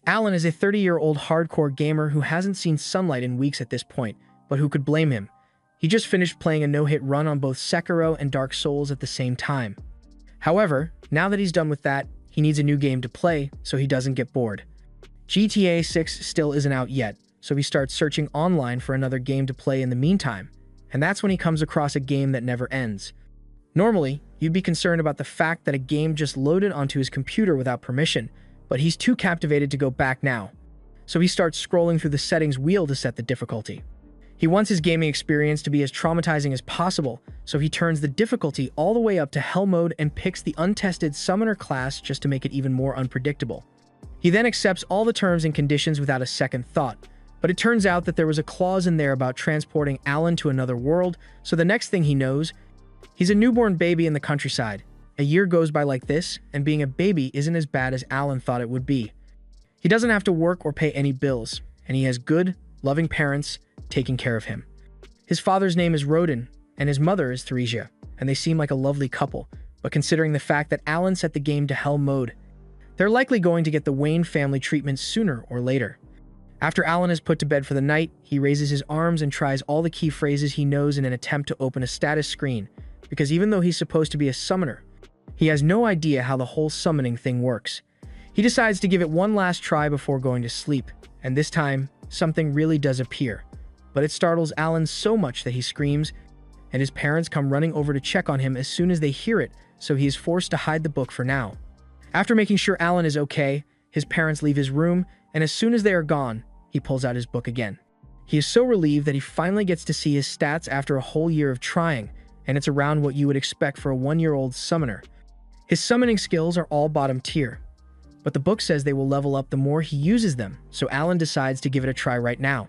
Alan is a 30-year-old hardcore gamer who hasn't seen sunlight in weeks at this point, but who could blame him? He just finished playing a no-hit run on both Sekiro and Dark Souls at the same time. However, now that he's done with that, he needs a new game to play so he doesn't get bored. GTA 6 still isn't out yet, so he starts searching online for another game to play in the meantime, and that's when he comes across a game that never ends. Normally, you'd be concerned about the fact that a game just loaded onto his computer without permission, but he's too captivated to go back now. So he starts scrolling through the settings wheel to set the difficulty. He wants his gaming experience to be as traumatizing as possible, so he turns the difficulty all the way up to hell mode and picks the untested summoner class just to make it even more unpredictable. He then accepts all the terms and conditions without a second thought, but it turns out that there was a clause in there about transporting Alan to another world, so the next thing he knows, he's a newborn baby in the countryside. A year goes by like this, and being a baby isn't as bad as Alan thought it would be. He doesn't have to work or pay any bills, and he has good, loving parents taking care of him. His father's name is Rodin, and his mother is Theresia, and they seem like a lovely couple, but considering the fact that Alan set the game to hell mode, they're likely going to get the Wayne family treatment sooner or later. After Alan is put to bed for the night, he raises his arms and tries all the key phrases he knows in an attempt to open a status screen, because even though he's supposed to be a summoner, he has no idea how the whole summoning thing works. He decides to give it one last try before going to sleep, and this time, something really does appear. But it startles Alan so much that he screams, and his parents come running over to check on him as soon as they hear it, so he is forced to hide the book for now. After making sure Alan is okay, his parents leave his room, and as soon as they are gone, he pulls out his book again. He is so relieved that he finally gets to see his stats after a whole year of trying, and it's around what you would expect for a 1-year-old summoner. His summoning skills are all bottom tier, but the book says they will level up the more he uses them, so Alan decides to give it a try right now.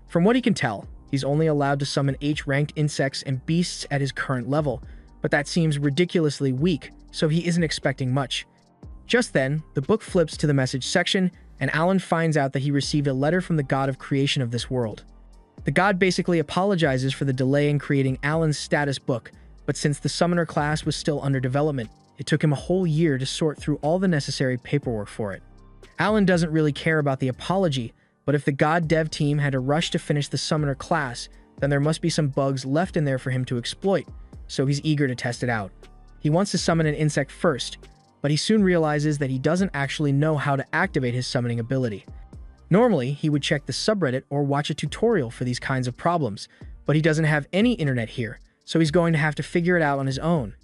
From what he can tell, he's only allowed to summon H-ranked insects and beasts at his current level, but that seems ridiculously weak, so he isn't expecting much. Just then, the book flips to the message section, and Alan finds out that he received a letter from the god of creation of this world. The god basically apologizes for the delay in creating Alan's status book, but since the summoner class was still under development, it took him a whole year to sort through all the necessary paperwork for it. Alan doesn't really care about the apology, but if the god dev team had to rush to finish the summoner class, then there must be some bugs left in there for him to exploit, so he's eager to test it out. He wants to summon an insect first, but he soon realizes that he doesn't actually know how to activate his summoning ability. Normally, he would check the subreddit or watch a tutorial for these kinds of problems, but he doesn't have any internet here, so he's going to have to figure it out on his own.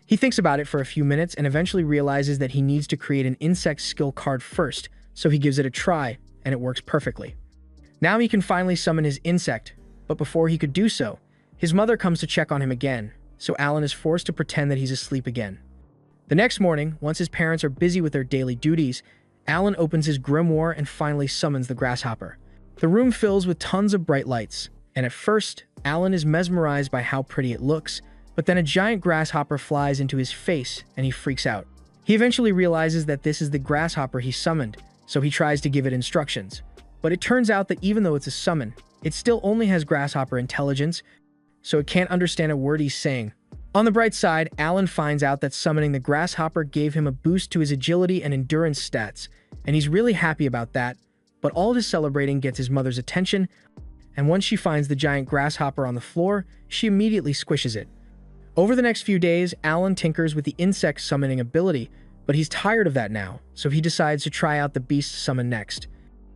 He thinks about it for a few minutes and eventually realizes that he needs to create an insect skill card first, so he gives it a try, and it works perfectly. Now he can finally summon his insect, but before he could do so, his mother comes to check on him again, so Alan is forced to pretend that he's asleep again. The next morning, once his parents are busy with their daily duties, Alan opens his grimoire and finally summons the grasshopper. The room fills with tons of bright lights, and at first, Alan is mesmerized by how pretty it looks, but then a giant grasshopper flies into his face and he freaks out. He eventually realizes that this is the grasshopper he summoned, so he tries to give it instructions. But it turns out that even though it's a summon, it still only has grasshopper intelligence, so it can't understand a word he's saying. On the bright side, Alan finds out that summoning the grasshopper gave him a boost to his agility and endurance stats, and he's really happy about that, but all of his celebrating gets his mother's attention, and once she finds the giant grasshopper on the floor, she immediately squishes it. Over the next few days, Alan tinkers with the insect summoning ability, but he's tired of that now, so he decides to try out the beast summon next.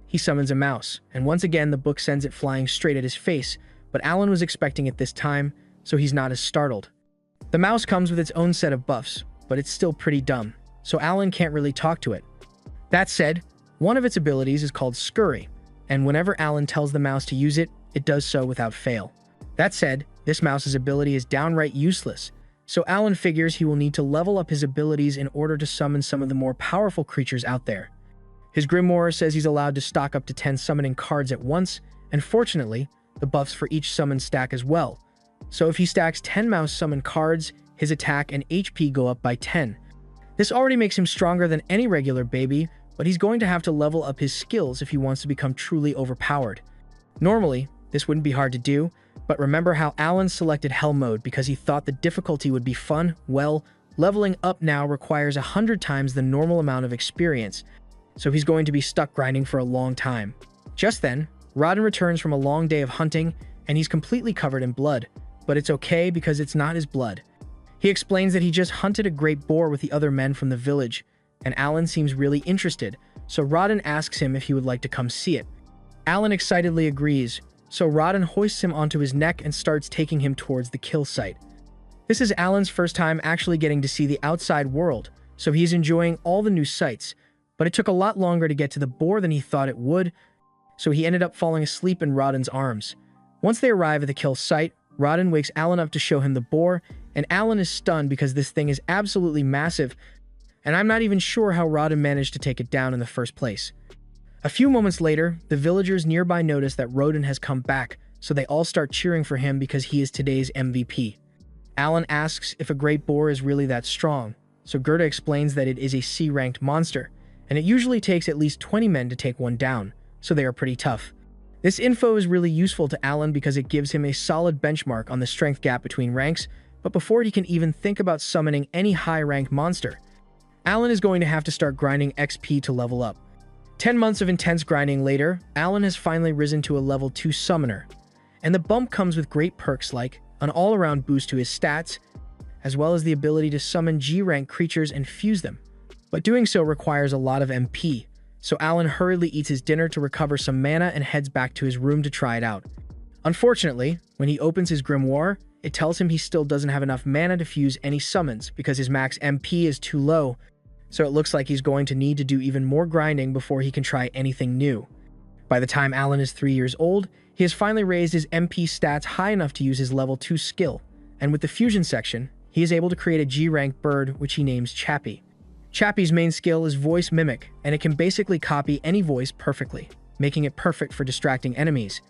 He summons a mouse, and once again the book sends it flying straight at his face, but Alan was expecting it this time, so he's not as startled. The mouse comes with its own set of buffs, but it's still pretty dumb, so Alan can't really talk to it. That said, one of its abilities is called Scurry, and whenever Alan tells the mouse to use it, it does so without fail. That said, this mouse's ability is downright useless, so Alan figures he will need to level up his abilities in order to summon some of the more powerful creatures out there. His grimoire says he's allowed to stock up to 10 summoning cards at once, and fortunately, the buffs for each summon stack as well. So if he stacks 10 mouse summon cards, his attack and HP go up by 10. This already makes him stronger than any regular baby, but he's going to have to level up his skills if he wants to become truly overpowered. Normally, this wouldn't be hard to do, but remember how Alan selected Hell mode because he thought the difficulty would be fun? Well, leveling up now requires 100 times the normal amount of experience, so he's going to be stuck grinding for a long time. Just then, Rodden returns from a long day of hunting, and he's completely covered in blood, but it's okay because it's not his blood. He explains that he just hunted a great boar with the other men from the village, and Alan seems really interested, so Rodden asks him if he would like to come see it. Alan excitedly agrees, so Rodden hoists him onto his neck and starts taking him towards the kill site. This is Alan's first time actually getting to see the outside world, so he's enjoying all the new sights, but it took a lot longer to get to the boar than he thought it would, so he ended up falling asleep in Rodden's arms. Once they arrive at the kill site, Rodden wakes Alan up to show him the boar, and Alan is stunned because this thing is absolutely massive, and I'm not even sure how Rodden managed to take it down in the first place. A few moments later, the villagers nearby notice that Rodden has come back, so they all start cheering for him because he is today's MVP. Alan asks if a great boar is really that strong, so Gerda explains that it is a C-ranked monster, and it usually takes at least 20 men to take one down, so they are pretty tough. This info is really useful to Alan because it gives him a solid benchmark on the strength gap between ranks, but before he can even think about summoning any high-ranked monster, Alan is going to have to start grinding XP to level up. 10 months of intense grinding later, Alan has finally risen to a level 2 summoner, and the bump comes with great perks like an all-around boost to his stats, as well as the ability to summon G-rank creatures and fuse them. But doing so requires a lot of MP, so Alan hurriedly eats his dinner to recover some mana and heads back to his room to try it out. Unfortunately, when he opens his grimoire, it tells him he still doesn't have enough mana to fuse any summons because his max MP is too low, so it looks like he's going to need to do even more grinding before he can try anything new. By the time Alan is 3 years old, he has finally raised his MP stats high enough to use his level 2 skill, and with the fusion section, he is able to create a G-rank bird which he names Chappie. Chappie's main skill is voice mimic, and it can basically copy any voice perfectly, making it perfect for distracting enemies.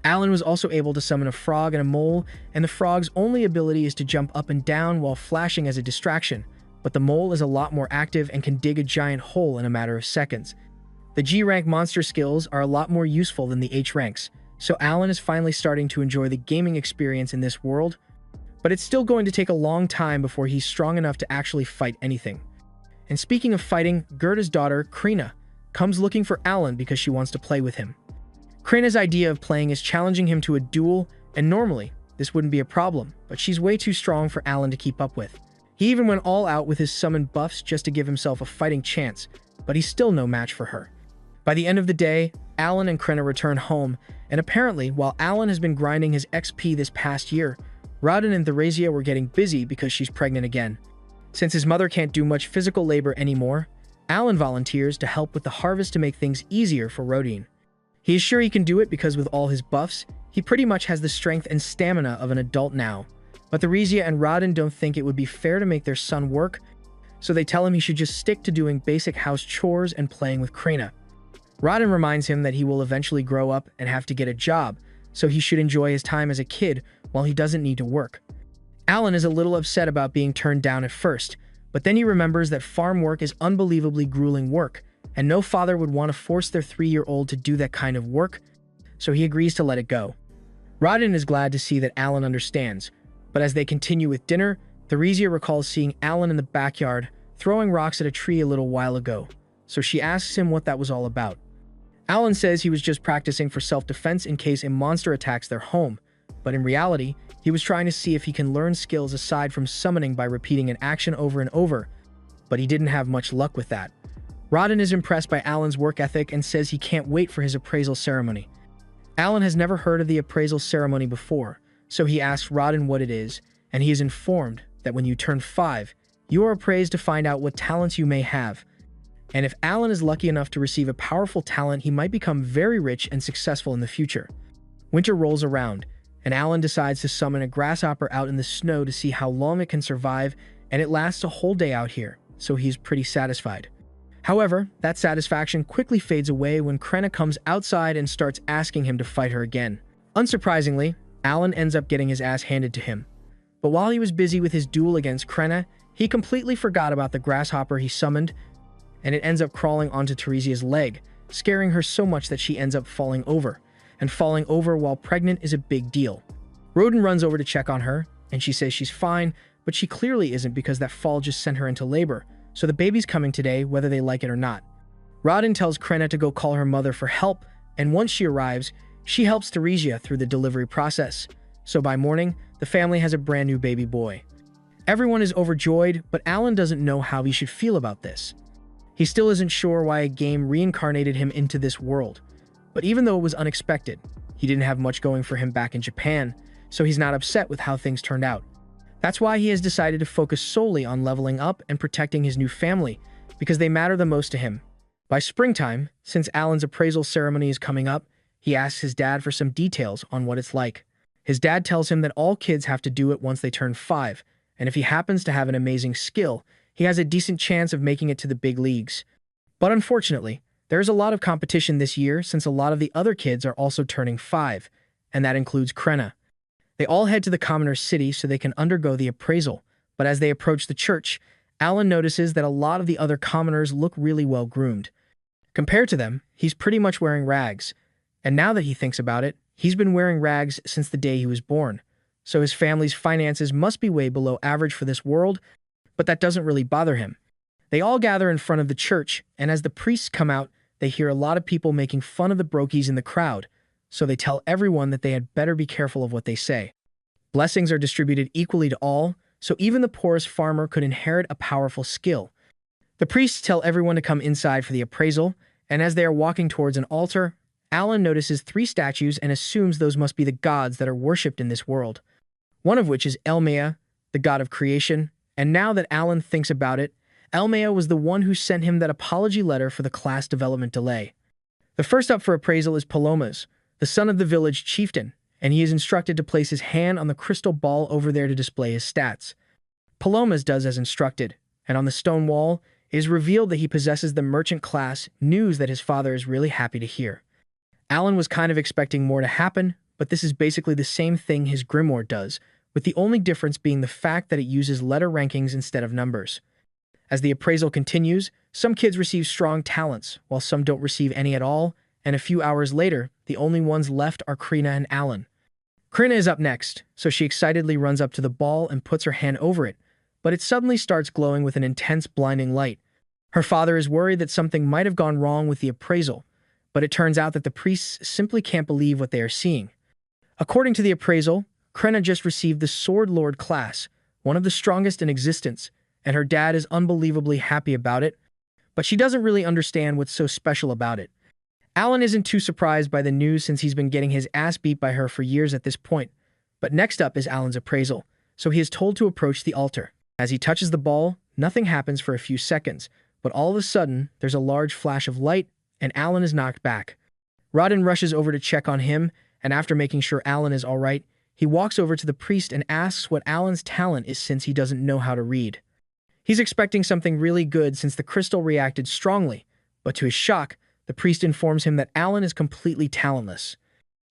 Alan was also able to summon a frog and a mole, and the frog's only ability is to jump up and down while flashing as a distraction, but the mole is a lot more active and can dig a giant hole in a matter of seconds. The G-rank monster skills are a lot more useful than the H-ranks, so Alan is finally starting to enjoy the gaming experience in this world, but it's still going to take a long time before he's strong enough to actually fight anything. And speaking of fighting, Gerda's daughter, Krina, comes looking for Alan because she wants to play with him. Krina's idea of playing is challenging him to a duel, and normally, this wouldn't be a problem, but she's way too strong for Alan to keep up with. He even went all out with his summoned buffs just to give himself a fighting chance, but he's still no match for her. By the end of the day, Alan and Krina return home, and apparently, while Alan has been grinding his XP this past year, Rodden and Theresia were getting busy because she's pregnant again. Since his mother can't do much physical labor anymore, Alan volunteers to help with the harvest to make things easier for Rodin. He is sure he can do it because with all his buffs, he pretty much has the strength and stamina of an adult now. But Theresia and Rodden don't think it would be fair to make their son work, so they tell him he should just stick to doing basic house chores and playing with Krina. Rodden reminds him that he will eventually grow up and have to get a job, so he should enjoy his time as a kid while he doesn't need to work. Alan is a little upset about being turned down at first, but then he remembers that farm work is unbelievably grueling work, and no father would want to force their 3-year-old to do that kind of work, so he agrees to let it go. Rodden is glad to see that Alan understands, but as they continue with dinner, Theresia recalls seeing Alan in the backyard throwing rocks at a tree a little while ago, so she asks him what that was all about. Alan says he was just practicing for self-defense in case a monster attacks their home, but in reality, he was trying to see if he can learn skills aside from summoning by repeating an action over and over, but he didn't have much luck with that. Rodden is impressed by Alan's work ethic and says he can't wait for his appraisal ceremony. Alan has never heard of the appraisal ceremony before, so he asks Rodden what it is, and he is informed that when you turn 5, you are appraised to find out what talents you may have. And if Alan is lucky enough to receive a powerful talent, he might become very rich and successful in the future. Winter rolls around, and Alan decides to summon a grasshopper out in the snow to see how long it can survive, and it lasts a whole day out here, so he's pretty satisfied. However, that satisfaction quickly fades away when Krina comes outside and starts asking him to fight her again. Unsurprisingly, Alan ends up getting his ass handed to him. But while he was busy with his duel against Krina, he completely forgot about the grasshopper he summoned, and it ends up crawling onto Theresia's leg, scaring her so much that she ends up falling over. And falling over while pregnant is a big deal. Rodin runs over to check on her, and she says she's fine, but she clearly isn't because that fall just sent her into labor, so the baby's coming today whether they like it or not. Rodin tells Krenna to go call her mother for help, and once she arrives, she helps Theresia through the delivery process. So by morning, the family has a brand new baby boy. Everyone is overjoyed, but Alan doesn't know how he should feel about this. He still isn't sure why a game reincarnated him into this world. But even though it was unexpected, he didn't have much going for him back in Japan, so he's not upset with how things turned out. That's why he has decided to focus solely on leveling up and protecting his new family, because they matter the most to him. By springtime, since Alan's appraisal ceremony is coming up, he asks his dad for some details on what it's like. His dad tells him that all kids have to do it once they turn 5, and if he happens to have an amazing skill, he has a decent chance of making it to the big leagues. But unfortunately, there's a lot of competition this year since a lot of the other kids are also turning 5, and that includes Krenna. They all head to the commoner's city so they can undergo the appraisal, but as they approach the church, Alan notices that a lot of the other commoners look really well groomed. Compared to them, he's pretty much wearing rags, and now that he thinks about it, he's been wearing rags since the day he was born, so his family's finances must be way below average for this world, but that doesn't really bother him. They all gather in front of the church, and as the priests come out, they hear a lot of people making fun of the brokies in the crowd, so they tell everyone that they had better be careful of what they say. Blessings are distributed equally to all, so even the poorest farmer could inherit a powerful skill. The priests tell everyone to come inside for the appraisal, and as they are walking towards an altar, Alan notices 3 statues and assumes those must be the gods that are worshipped in this world. One of which is Elmea, the god of creation, and now that Alan thinks about it, Elmea was the one who sent him that apology letter for the class development delay. The first up for appraisal is Palomas, the son of the village chieftain, and he is instructed to place his hand on the crystal ball over there to display his stats. Palomas does as instructed, and on the stone wall, it is revealed that he possesses the merchant class, news that his father is really happy to hear. Alan was kind of expecting more to happen, but this is basically the same thing his grimoire does, with the only difference being the fact that it uses letter rankings instead of numbers. As the appraisal continues, some kids receive strong talents, while some don't receive any at all, and a few hours later, the only ones left are Krenna and Alan. Krenna is up next, so she excitedly runs up to the ball and puts her hand over it, but it suddenly starts glowing with an intense blinding light. Her father is worried that something might have gone wrong with the appraisal, but it turns out that the priests simply can't believe what they are seeing. According to the appraisal, Krenna just received the Sword Lord class, one of the strongest in existence, and her dad is unbelievably happy about it, but she doesn't really understand what's so special about it. Alan isn't too surprised by the news since he's been getting his ass beat by her for years at this point, but next up is Alan's appraisal, so he is told to approach the altar. As he touches the ball, nothing happens for a few seconds, but all of a sudden, there's a large flash of light, and Alan is knocked back. Rodin rushes over to check on him, and after making sure Alan is alright, he walks over to the priest and asks what Alan's talent is since he doesn't know how to read. He's expecting something really good since the crystal reacted strongly, but to his shock, the priest informs him that Alan is completely talentless.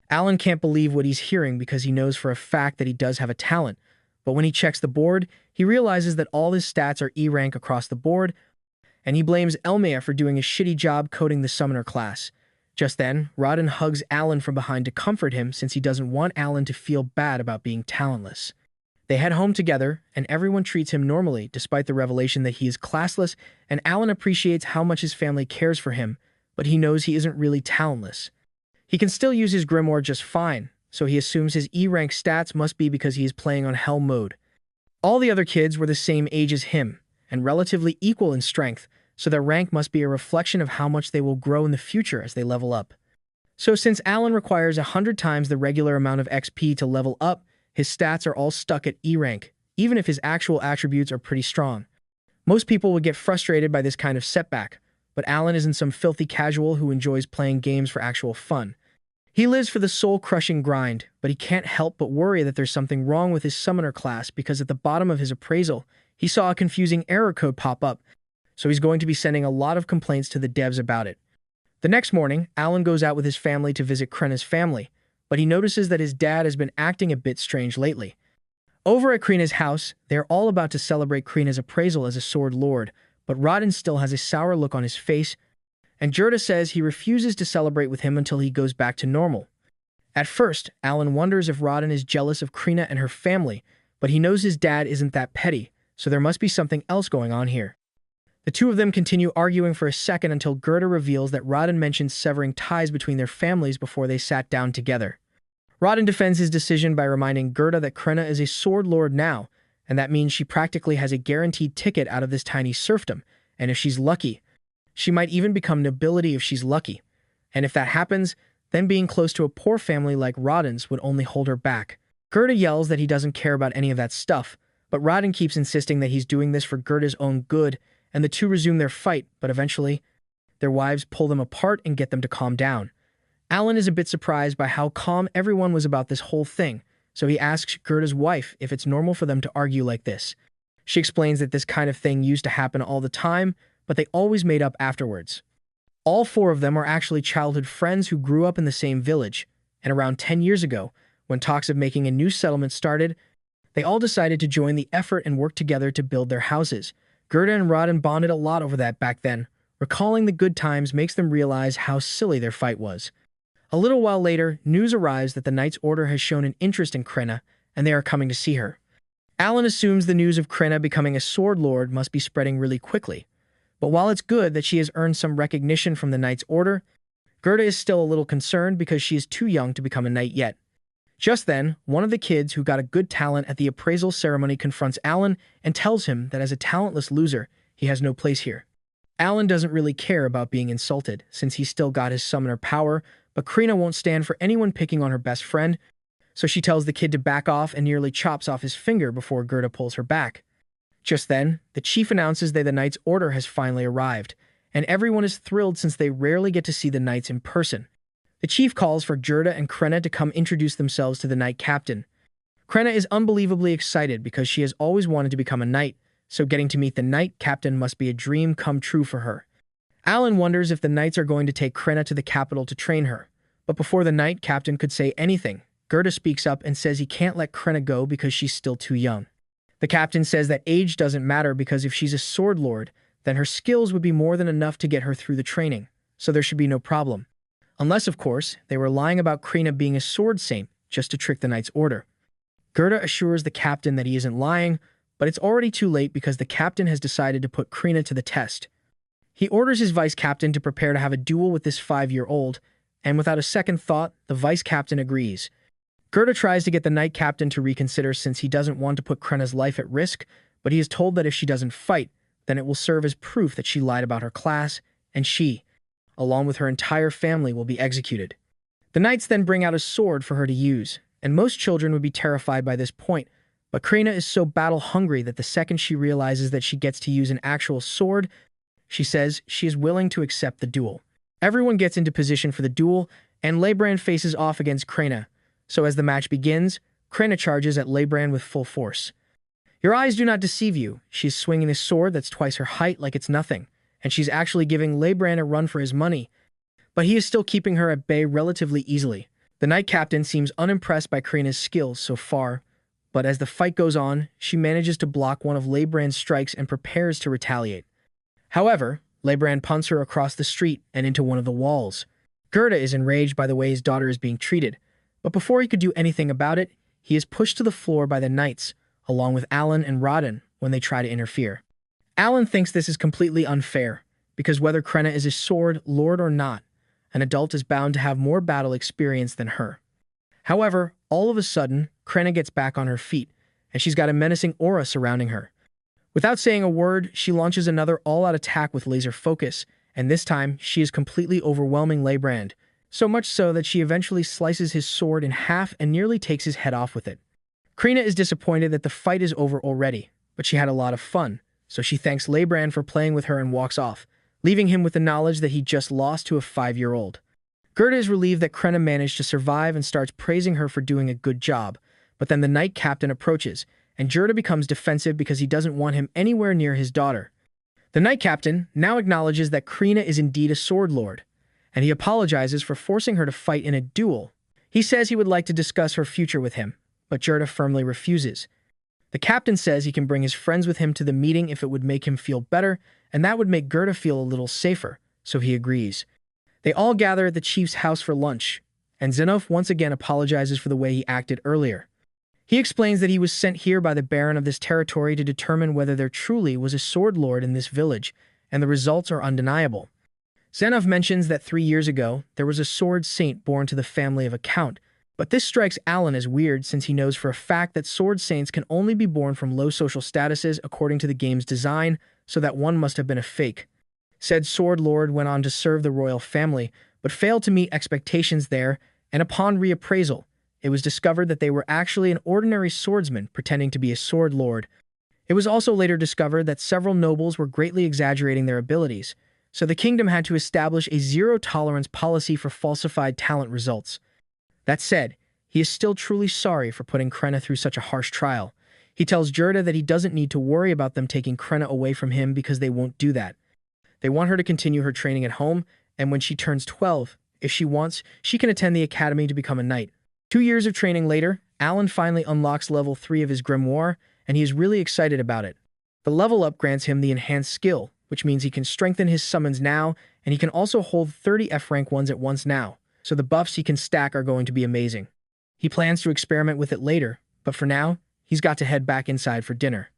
Alan can't believe what he's hearing because he knows for a fact that he does have a talent, but when he checks the board, he realizes that all his stats are E rank across the board, and he blames Elmea for doing a shitty job coding the summoner class. Just then, Rodin hugs Alan from behind to comfort him since he doesn't want Alan to feel bad about being talentless. They head home together, and everyone treats him normally despite the revelation that he is classless, and Alan appreciates how much his family cares for him, but he knows he isn't really talentless. He can still use his grimoire just fine, so he assumes his E-rank stats must be because he is playing on Hell mode. All the other kids were the same age as him, and relatively equal in strength, so their rank must be a reflection of how much they will grow in the future as they level up. So since Alan requires 100 times the regular amount of XP to level up, his stats are all stuck at E rank, even if his actual attributes are pretty strong. Most people would get frustrated by this kind of setback, but Alan isn't some filthy casual who enjoys playing games for actual fun. He lives for the soul-crushing grind, but he can't help but worry that there's something wrong with his summoner class because at the bottom of his appraisal, he saw a confusing error code pop up, so he's going to be sending a lot of complaints to the devs about it. The next morning, Alan goes out with his family to visit Krenna's family, but he notices that his dad has been acting a bit strange lately. Over at Krenna's house, they are all about to celebrate Krenna's appraisal as a sword lord, but Rodin still has a sour look on his face, and Jurda says he refuses to celebrate with him until he goes back to normal. At first, Alan wonders if Rodin is jealous of Krenna and her family, but he knows his dad isn't that petty, so there must be something else going on here. The two of them continue arguing for a second until Gerda reveals that Rodin mentioned severing ties between their families before they sat down together. Rodin defends his decision by reminding Gerda that Krenna is a sword lord now, and that means she practically has a guaranteed ticket out of this tiny serfdom, and if she's lucky, she might even become nobility if she's lucky. And if that happens, then being close to a poor family like Rodin's would only hold her back. Gerda yells that he doesn't care about any of that stuff, but Rodin keeps insisting that he's doing this for Gerda's own good, and the two resume their fight, but eventually, their wives pull them apart and get them to calm down. Alan is a bit surprised by how calm everyone was about this whole thing, so he asks Gerda's wife if it's normal for them to argue like this. She explains that this kind of thing used to happen all the time, but they always made up afterwards. All four of them are actually childhood friends who grew up in the same village, and around 10 years ago, when talks of making a new settlement started, they all decided to join the effort and work together to build their houses. Gerda and Rodin bonded a lot over that back then. Recalling the good times makes them realize how silly their fight was. A little while later, news arrives that the Knight's Order has shown an interest in Krenna, and they are coming to see her. Alan assumes the news of Krenna becoming a sword lord must be spreading really quickly. But while it's good that she has earned some recognition from the Knight's Order, Gerda is still a little concerned because she is too young to become a knight yet. Just then, one of the kids who got a good talent at the appraisal ceremony confronts Alan and tells him that as a talentless loser, he has no place here. Alan doesn't really care about being insulted, since he's still got his summoner power, but Krenna won't stand for anyone picking on her best friend, so she tells the kid to back off and nearly chops off his finger before Gerda pulls her back. Just then, the chief announces that the Knight's Order has finally arrived, and everyone is thrilled since they rarely get to see the knights in person. The chief calls for Gerda and Krenna to come introduce themselves to the knight captain. Krenna is unbelievably excited because she has always wanted to become a knight, so getting to meet the knight captain must be a dream come true for her. Alan wonders if the knights are going to take Krenna to the capital to train her, but before the knight captain could say anything, Gerda speaks up and says he can't let Krenna go because she's still too young. The captain says that age doesn't matter because if she's a sword lord, then her skills would be more than enough to get her through the training, so there should be no problem. Unless, of course, they were lying about Krenna being a sword saint just to trick the Knight's Order. Gerda assures the captain that he isn't lying, but it's already too late because the captain has decided to put Krenna to the test. He orders his vice captain to prepare to have a duel with this 5-year-old, and without a second thought, the vice captain agrees. Gerda tries to get the knight captain to reconsider since he doesn't want to put Krenna's life at risk, but he is told that if she doesn't fight, then it will serve as proof that she lied about her class, and she, along with her entire family, will be executed. The knights then bring out a sword for her to use, and most children would be terrified by this point, but Krenna is so battle-hungry that the second she realizes that she gets to use an actual sword, she says she is willing to accept the duel. Everyone gets into position for the duel, and Leibrand faces off against Krenna. So as the match begins, Krenna charges at Leibrand with full force. Your eyes do not deceive you. She's swinging a sword that's twice her height like it's nothing, and she's actually giving Leibrand a run for his money. But he is still keeping her at bay relatively easily. The knight captain seems unimpressed by Krenna's skills so far, but as the fight goes on, she manages to block one of Leibrand's strikes and prepares to retaliate. However, Leibrand punts her across the street and into one of the walls. Gerda is enraged by the way his daughter is being treated, but before he could do anything about it, he is pushed to the floor by the knights, along with Alan and Rodin when they try to interfere. Alan thinks this is completely unfair, because whether Krenna is a sword lord or not, an adult is bound to have more battle experience than her. However, all of a sudden, Krenna gets back on her feet, and she's got a menacing aura surrounding her. Without saying a word, she launches another all-out attack with laser focus, and this time, she is completely overwhelming Leibrand, so much so that she eventually slices his sword in half and nearly takes his head off with it. Krenna is disappointed that the fight is over already, but she had a lot of fun, so she thanks Leibrand for playing with her and walks off, leaving him with the knowledge that he just lost to a 5-year-old. Gerda is relieved that Krenna managed to survive and starts praising her for doing a good job, but then the knight captain approaches, and Gerda becomes defensive because he doesn't want him anywhere near his daughter. The knight captain now acknowledges that Krenna is indeed a sword lord, and he apologizes for forcing her to fight in a duel. He says he would like to discuss her future with him, but Gerda firmly refuses. The captain says he can bring his friends with him to the meeting if it would make him feel better, and that would make Gerda feel a little safer, so he agrees. They all gather at the chief's house for lunch, and Zenov once again apologizes for the way he acted earlier. He explains that he was sent here by the baron of this territory to determine whether there truly was a sword lord in this village, and the results are undeniable. Zenov mentions that 3 years ago, there was a sword saint born to the family of a count, but this strikes Alan as weird since he knows for a fact that sword saints can only be born from low social statuses according to the game's design, so that one must have been a fake. Said sword lord went on to serve the royal family, but failed to meet expectations there, and upon reappraisal, it was discovered that they were actually an ordinary swordsman pretending to be a sword lord. It was also later discovered that several nobles were greatly exaggerating their abilities, so the kingdom had to establish a zero-tolerance policy for falsified talent results. That said, he is still truly sorry for putting Krenna through such a harsh trial. He tells Gerda that he doesn't need to worry about them taking Krenna away from him because they won't do that. They want her to continue her training at home, and when she turns 12, if she wants, she can attend the academy to become a knight. 2 years of training later, Alan finally unlocks level 3 of his grimoire, and he is really excited about it. The level up grants him the enhanced skill, which means he can strengthen his summons now, and he can also hold 30 F-rank ones at once now, so the buffs he can stack are going to be amazing. He plans to experiment with it later, but for now, he's got to head back inside for dinner.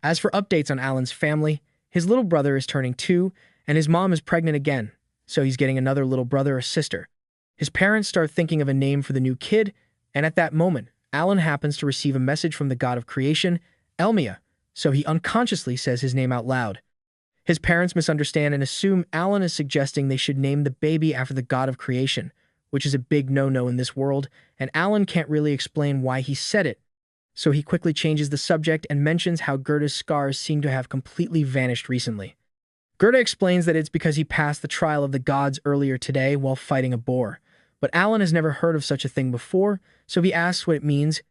As for updates on Alan's family, his little brother is turning 2, and his mom is pregnant again, so he's getting another little brother or sister. His parents start thinking of a name for the new kid, and at that moment, Alan happens to receive a message from the god of creation, Elmia, so he unconsciously says his name out loud. His parents misunderstand and assume Alan is suggesting they should name the baby after the god of creation, which is a big no-no in this world, and Alan can't really explain why he said it. So he quickly changes the subject and mentions how Gerda's scars seem to have completely vanished recently. Gerda explains that it's because he passed the trial of the gods earlier today while fighting a boar, but Alan has never heard of such a thing before, so he asks what it means,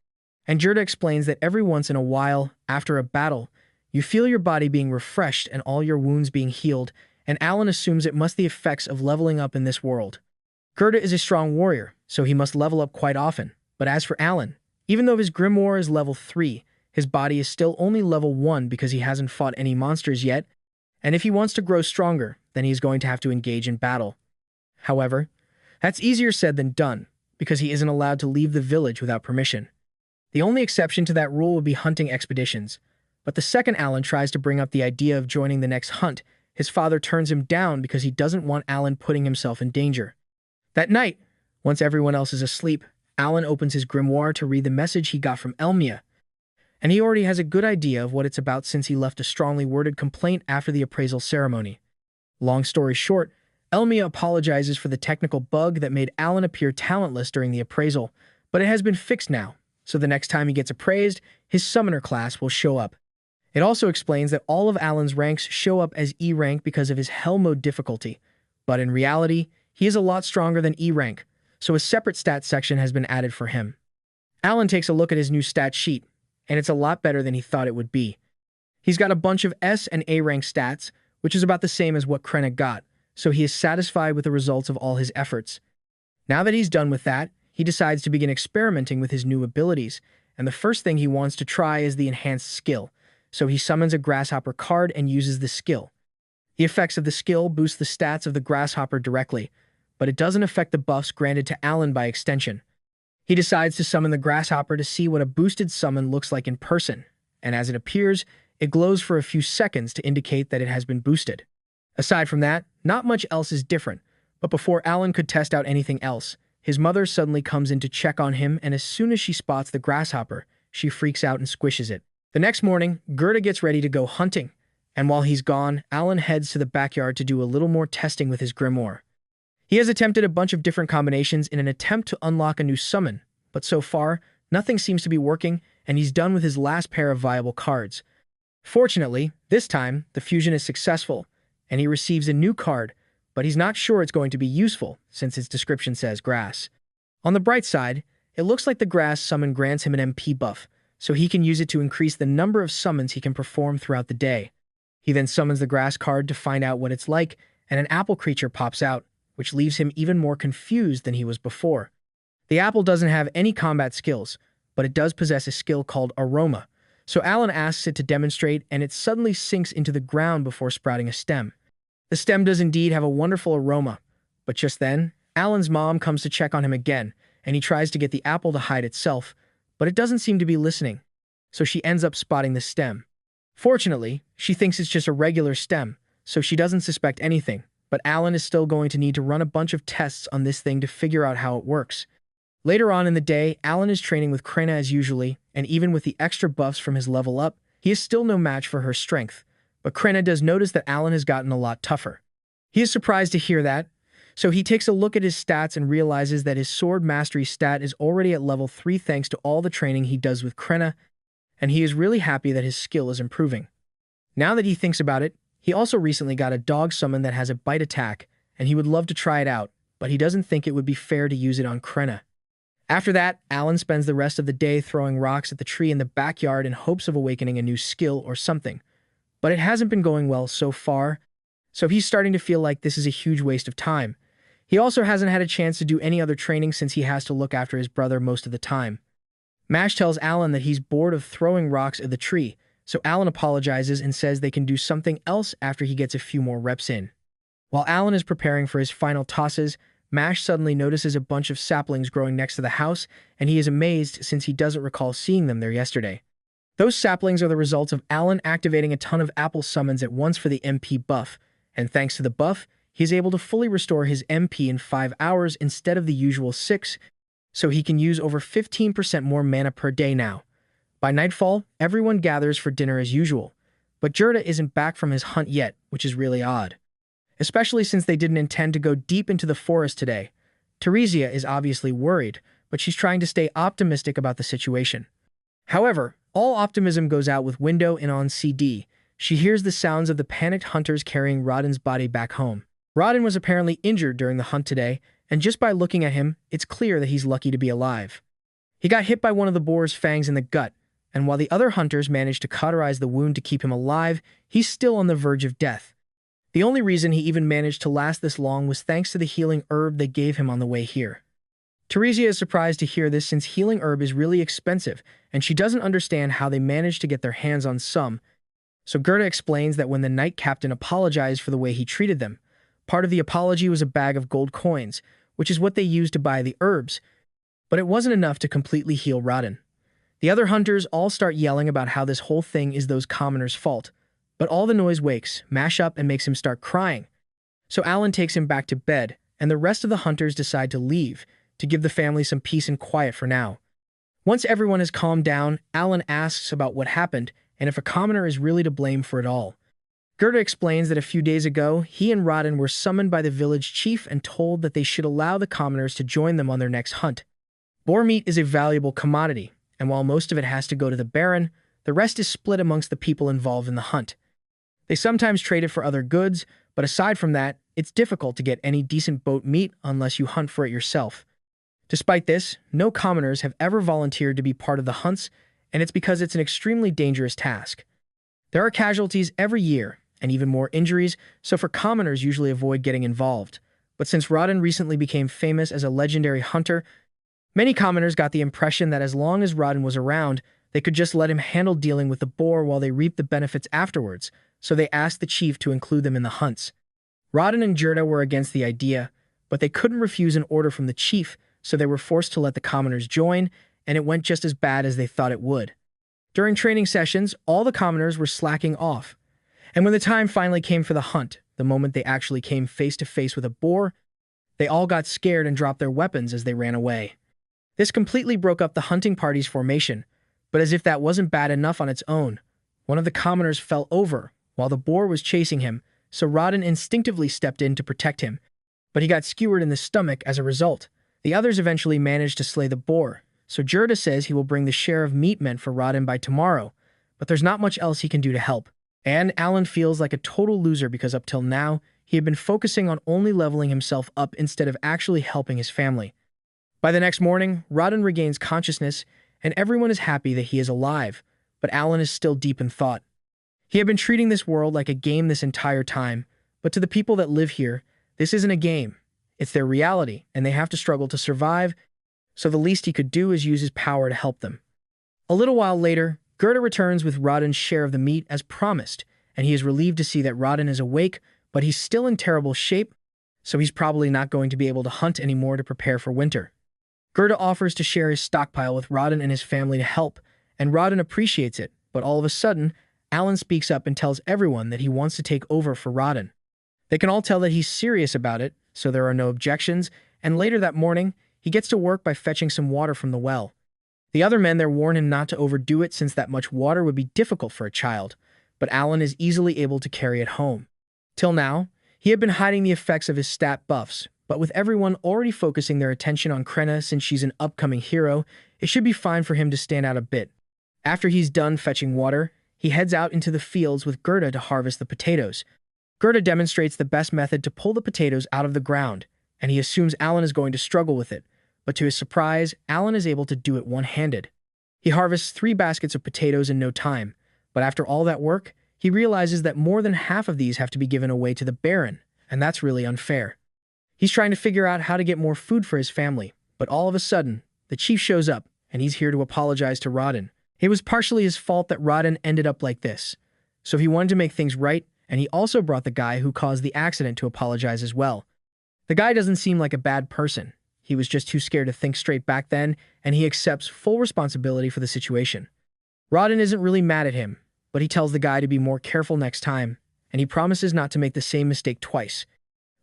and Gerda explains that every once in a while, after a battle, you feel your body being refreshed and all your wounds being healed, and Alan assumes it must be the effects of leveling up in this world. Gerda is a strong warrior, so he must level up quite often, but as for Alan, even though his grimoire is level 3, his body is still only level 1 because he hasn't fought any monsters yet, and if he wants to grow stronger, then he's going to have to engage in battle. However, that's easier said than done, because he isn't allowed to leave the village without permission. The only exception to that rule would be hunting expeditions, but the second Alan tries to bring up the idea of joining the next hunt, his father turns him down because he doesn't want Alan putting himself in danger. That night, once everyone else is asleep, Alan opens his grimoire to read the message he got from Elmia, and he already has a good idea of what it's about since he left a strongly worded complaint after the appraisal ceremony. Long story short, Elmia apologizes for the technical bug that made Alan appear talentless during the appraisal, but it has been fixed now, so the next time he gets appraised, his summoner class will show up. It also explains that all of Alan's ranks show up as E rank because of his Hell mode difficulty, but in reality, he is a lot stronger than E rank, so a separate stat section has been added for him. Alan takes a look at his new stat sheet, and it's a lot better than he thought it would be. He's got a bunch of S and A rank stats, which is about the same as what Krenna got, so he is satisfied with the results of all his efforts. Now that he's done with that, he decides to begin experimenting with his new abilities, and the first thing he wants to try is the enhanced skill, so he summons a grasshopper card and uses the skill. The effects of the skill boost the stats of the grasshopper directly, but it doesn't affect the buffs granted to Alan by extension. He decides to summon the grasshopper to see what a boosted summon looks like in person, and as it appears, it glows for a few seconds to indicate that it has been boosted. Aside from that, not much else is different, but before Alan could test out anything else, his mother suddenly comes in to check on him, and as soon as she spots the grasshopper, she freaks out and squishes it. The next morning, Gerda gets ready to go hunting, and while he's gone, Alan heads to the backyard to do a little more testing with his grimoire. He has attempted a bunch of different combinations in an attempt to unlock a new summon, but so far, nothing seems to be working, and he's done with his last pair of viable cards. Fortunately, this time, the fusion is successful, and he receives a new card, but he's not sure it's going to be useful, since its description says grass. On the bright side, it looks like the grass summon grants him an MP buff, so he can use it to increase the number of summons he can perform throughout the day. He then summons the grass card to find out what it's like, and an apple creature pops out, which leaves him even more confused than he was before. The apple doesn't have any combat skills, but it does possess a skill called Aroma, so Alan asks it to demonstrate, and it suddenly sinks into the ground before sprouting a stem. The stem does indeed have a wonderful aroma, but just then, Alan's mom comes to check on him again, and he tries to get the apple to hide itself, but it doesn't seem to be listening, so she ends up spotting the stem. Fortunately, she thinks it's just a regular stem, so she doesn't suspect anything, but Alan is still going to need to run a bunch of tests on this thing to figure out how it works. Later on in the day, Alan is training with Krena as usually, and even with the extra buffs from his level up, he is still no match for her strength. But Krena does notice that Alan has gotten a lot tougher. He is surprised to hear that, so he takes a look at his stats and realizes that his sword mastery stat is already at level 3 thanks to all the training he does with Krena, and he is really happy that his skill is improving. Now that he thinks about it, he also recently got a dog summon that has a bite attack, and he would love to try it out, but he doesn't think it would be fair to use it on Krena. After that, Alan spends the rest of the day throwing rocks at the tree in the backyard in hopes of awakening a new skill or something. But it hasn't been going well so far, so he's starting to feel like this is a huge waste of time. He also hasn't had a chance to do any other training since he has to look after his brother most of the time. Mash tells Alan that he's bored of throwing rocks at the tree, so Alan apologizes and says they can do something else after he gets a few more reps in. While Alan is preparing for his final tosses, Mash suddenly notices a bunch of saplings growing next to the house, and he is amazed since he doesn't recall seeing them there yesterday. Those saplings are the result of Alan activating a ton of apple summons at once for the MP buff, and thanks to the buff, he is able to fully restore his MP in 5 hours instead of the usual 6, so he can use over 15% more mana per day now. By nightfall, everyone gathers for dinner as usual, but Gerda isn't back from his hunt yet, which is really odd. Especially since they didn't intend to go deep into the forest today. Teresia is obviously worried, but she's trying to stay optimistic about the situation. However, all optimism goes out with Window and on CD. She hears the sounds of the panicked hunters carrying Rodden's body back home. Rodden was apparently injured during the hunt today, and just by looking at him, it's clear that he's lucky to be alive. He got hit by one of the boar's fangs in the gut, and while the other hunters managed to cauterize the wound to keep him alive, he's still on the verge of death. The only reason he even managed to last this long was thanks to the healing herb they gave him on the way here. Teresia is surprised to hear this since healing herb is really expensive, and she doesn't understand how they managed to get their hands on some. So Gerda explains that when the Knight Captain apologized for the way he treated them, part of the apology was a bag of gold coins, which is what they used to buy the herbs, but it wasn't enough to completely heal Rodden. The other hunters all start yelling about how this whole thing is those commoners' fault, but all the noise wakes Mash up and makes him start crying. So Alan takes him back to bed, and the rest of the hunters decide to leave, to give the family some peace and quiet for now. Once everyone has calmed down, Alan asks about what happened and if a commoner is really to blame for it all. Gerda explains that a few days ago, he and Rodden were summoned by the village chief and told that they should allow the commoners to join them on their next hunt. Boar meat is a valuable commodity, and while most of it has to go to the Baron, the rest is split amongst the people involved in the hunt. They sometimes trade it for other goods, but aside from that, it's difficult to get any decent boat meat unless you hunt for it yourself. Despite this, no commoners have ever volunteered to be part of the hunts, and it's because it's an extremely dangerous task. There are casualties every year, and even more injuries, so for commoners usually avoid getting involved. But since Rodden recently became famous as a legendary hunter, many commoners got the impression that as long as Rodden was around, they could just let him handle dealing with the boar while they reaped the benefits afterwards, so they asked the chief to include them in the hunts. Rodden and Gerda were against the idea, but they couldn't refuse an order from the chief, so they were forced to let the commoners join, and it went just as bad as they thought it would. During training sessions, all the commoners were slacking off, and when the time finally came for the hunt, the moment they actually came face to face with a boar, they all got scared and dropped their weapons as they ran away. This completely broke up the hunting party's formation, but as if that wasn't bad enough on its own, one of the commoners fell over while the boar was chasing him, so Rodden instinctively stepped in to protect him, but he got skewered in the stomach as a result. The others eventually managed to slay the boar, so Gerda says he will bring the share of meat meant for Rodden by tomorrow, but there's not much else he can do to help. And Alan feels like a total loser because up till now, he had been focusing on only leveling himself up instead of actually helping his family. By the next morning, Rodden regains consciousness, and everyone is happy that he is alive, but Alan is still deep in thought. He had been treating this world like a game this entire time, but to the people that live here, this isn't a game. It's their reality, and they have to struggle to survive, so the least he could do is use his power to help them. A little while later, Gerda returns with Rodden's share of the meat as promised, and he is relieved to see that Rodden is awake, but he's still in terrible shape, so he's probably not going to be able to hunt anymore to prepare for winter. Gerda offers to share his stockpile with Rodden and his family to help, and Rodden appreciates it, but all of a sudden, Alan speaks up and tells everyone that he wants to take over for Rodden. They can all tell that he's serious about it, so there are no objections, and later that morning, he gets to work by fetching some water from the well. The other men there warn him not to overdo it since that much water would be difficult for a child, but Alan is easily able to carry it home. Till now, he had been hiding the effects of his stat buffs, but with everyone already focusing their attention on Krenna since she's an upcoming hero, it should be fine for him to stand out a bit. After he's done fetching water, he heads out into the fields with Gerda to harvest the potatoes. Gerda demonstrates the best method to pull the potatoes out of the ground, and he assumes Alan is going to struggle with it, but to his surprise, Alan is able to do it one-handed. He harvests 3 baskets of potatoes in no time, but after all that work, he realizes that more than half of these have to be given away to the Baron, and that's really unfair. He's trying to figure out how to get more food for his family, but all of a sudden, the chief shows up, and he's here to apologize to Rodden. It was partially his fault that Rodden ended up like this, so he wanted to make things right, and he also brought the guy who caused the accident to apologize as well. The guy doesn't seem like a bad person. He was just too scared to think straight back then, and he accepts full responsibility for the situation. Rodden isn't really mad at him, but he tells the guy to be more careful next time, and he promises not to make the same mistake twice.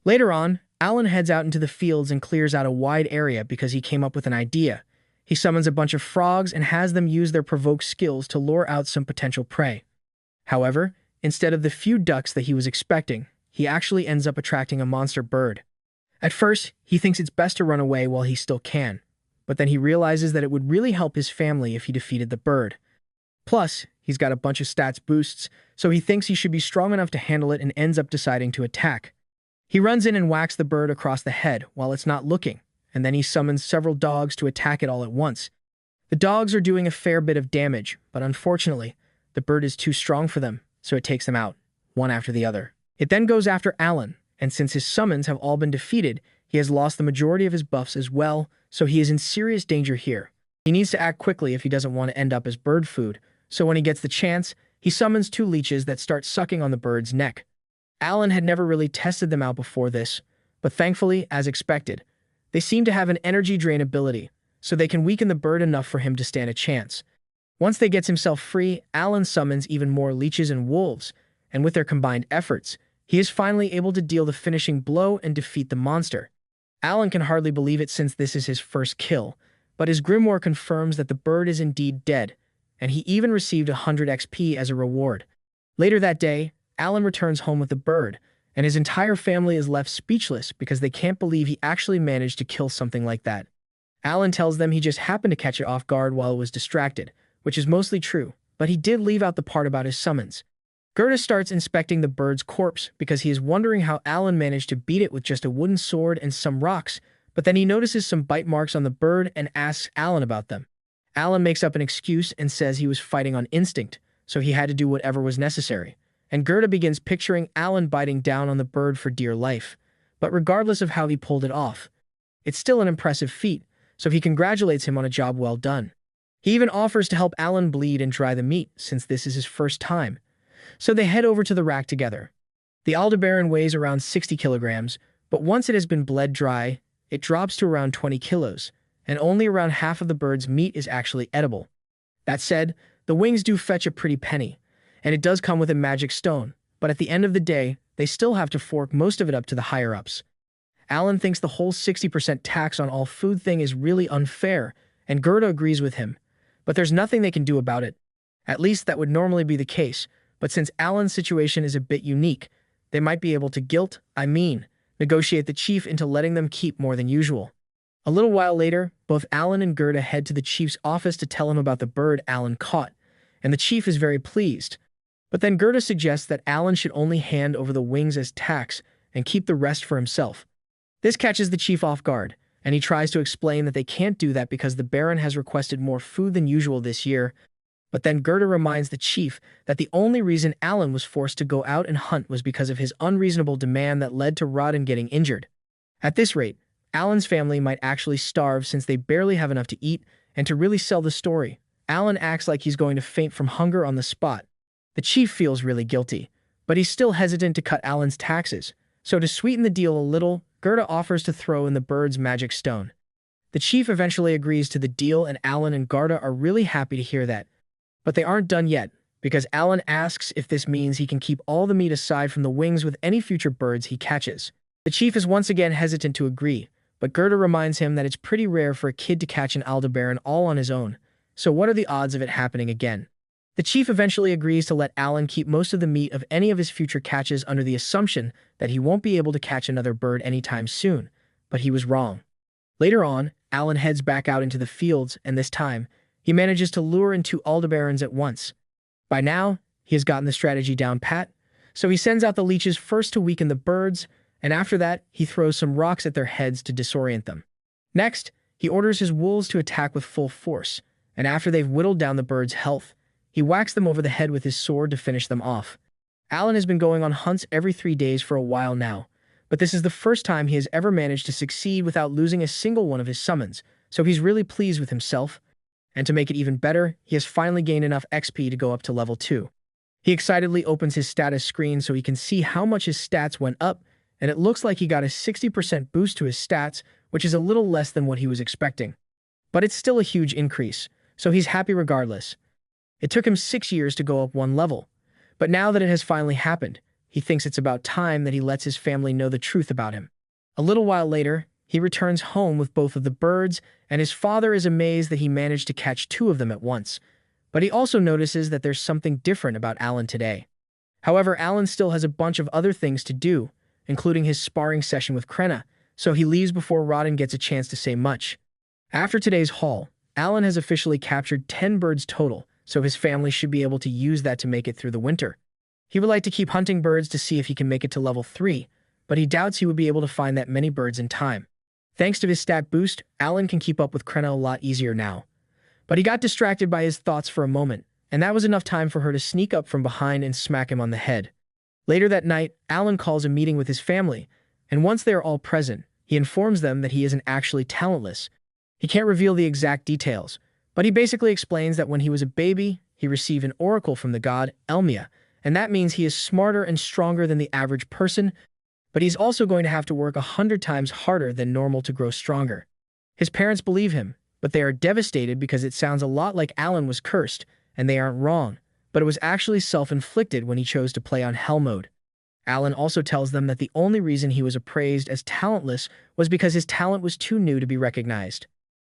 Later on, Alan heads out into the fields and clears out a wide area because he came up with an idea. He summons a bunch of frogs and has them use their provoke skills to lure out some potential prey. However, instead of the few ducks that he was expecting, he actually ends up attracting a monster bird. At first, he thinks it's best to run away while he still can, but then he realizes that it would really help his family if he defeated the bird. Plus, he's got a bunch of stats boosts, so he thinks he should be strong enough to handle it and ends up deciding to attack. He runs in and whacks the bird across the head while it's not looking, and then he summons several dogs to attack it all at once. The dogs are doing a fair bit of damage, but unfortunately, the bird is too strong for them, so it takes them out, one after the other. It then goes after Alan, and since his summons have all been defeated, he has lost the majority of his buffs as well, so he is in serious danger here. He needs to act quickly if he doesn't want to end up as bird food, so when he gets the chance, he summons 2 leeches that start sucking on the bird's neck. Alan had never really tested them out before this, but thankfully, as expected, they seem to have an energy drain ability, so they can weaken the bird enough for him to stand a chance. Once they gets himself free, Alan summons even more leeches and wolves, and with their combined efforts, he is finally able to deal the finishing blow and defeat the monster. Alan can hardly believe it since this is his first kill, but his grimoire confirms that the bird is indeed dead, and he even received 100 XP as a reward. Later that day, Alan returns home with the bird, and his entire family is left speechless because they can't believe he actually managed to kill something like that. Alan tells them he just happened to catch it off guard while it was distracted, which is mostly true, but he did leave out the part about his summons. Gerda starts inspecting the bird's corpse because he is wondering how Alan managed to beat it with just a wooden sword and some rocks, but then he notices some bite marks on the bird and asks Alan about them. Alan makes up an excuse and says he was fighting on instinct, so he had to do whatever was necessary. And Gerda begins picturing Alan biting down on the bird for dear life. But regardless of how he pulled it off, it's still an impressive feat, so he congratulates him on a job well done. He even offers to help Alan bleed and dry the meat, since this is his first time. So they head over to the rack together. The Aldebaran weighs around 60 kilograms, but once it has been bled dry, it drops to around 20 kilos, and only around half of the bird's meat is actually edible. That said, the wings do fetch a pretty penny, and it does come with a magic stone, but at the end of the day, they still have to fork most of it up to the higher-ups. Alan thinks the whole 60% tax on all food thing is really unfair, and Gerda agrees with him, but there's nothing they can do about it. At least that would normally be the case, but since Alan's situation is a bit unique, they might be able to negotiate the chief into letting them keep more than usual. A little while later, both Alan and Gerda head to the chief's office to tell him about the bird Alan caught, and the chief is very pleased. But then Gerda suggests that Alan should only hand over the wings as tax and keep the rest for himself. This catches the chief off guard, and he tries to explain that they can't do that because the Baron has requested more food than usual this year. But then Gerda reminds the chief that the only reason Alan was forced to go out and hunt was because of his unreasonable demand that led to Rodden getting injured. At this rate, Alan's family might actually starve since they barely have enough to eat, and to really sell the story, Alan acts like he's going to faint from hunger on the spot. The chief feels really guilty, but he's still hesitant to cut Alan's taxes, so to sweeten the deal a little, Gerda offers to throw in the bird's magic stone. The chief eventually agrees to the deal, and Alan and Gerda are really happy to hear that. But they aren't done yet, because Alan asks if this means he can keep all the meat aside from the wings with any future birds he catches. The chief is once again hesitant to agree, but Gerda reminds him that it's pretty rare for a kid to catch an Aldebaran all on his own, so what are the odds of it happening again? The chief eventually agrees to let Alan keep most of the meat of any of his future catches under the assumption that he won't be able to catch another bird anytime soon, but he was wrong. Later on, Alan heads back out into the fields, and this time, he manages to lure in 2 Aldebarans at once. By now, he has gotten the strategy down pat, so he sends out the leeches first to weaken the birds, and after that, he throws some rocks at their heads to disorient them. Next, he orders his wolves to attack with full force, and after they've whittled down the birds' health, he whacks them over the head with his sword to finish them off. Alan has been going on hunts every 3 days for a while now, but this is the first time he has ever managed to succeed without losing a single one of his summons, so he's really pleased with himself. And to make it even better, he has finally gained enough XP to go up to level 2. He excitedly opens his status screen so he can see how much his stats went up, and it looks like he got a 60% boost to his stats, which is a little less than what he was expecting. But it's still a huge increase, so he's happy regardless. It took him 6 years to go up 1 level, but now that it has finally happened, he thinks it's about time that he lets his family know the truth about him. A little while later, he returns home with both of the birds, and his father is amazed that he managed to catch 2 of them at once. But he also notices that there's something different about Alan today. However, Alan still has a bunch of other things to do, including his sparring session with Krenna, so he leaves before Rodden gets a chance to say much. After today's haul, Alan has officially captured 10 birds total, so his family should be able to use that to make it through the winter. He would like to keep hunting birds to see if he can make it to level 3, but he doubts he would be able to find that many birds in time. Thanks to his stat boost, Alan can keep up with Krenna a lot easier now. But he got distracted by his thoughts for a moment, and that was enough time for her to sneak up from behind and smack him on the head. Later that night, Alan calls a meeting with his family, and once they are all present, he informs them that he isn't actually talentless. He can't reveal the exact details, but he basically explains that when he was a baby, he received an oracle from the god Elmia, and that means he is smarter and stronger than the average person, but he's also going to have to work 100 times harder than normal to grow stronger. His parents believe him, but they are devastated because it sounds a lot like Alan was cursed, and they aren't wrong, but it was actually self-inflicted when he chose to play on Hell mode. Alan also tells them that the only reason he was appraised as talentless was because his talent was too new to be recognized.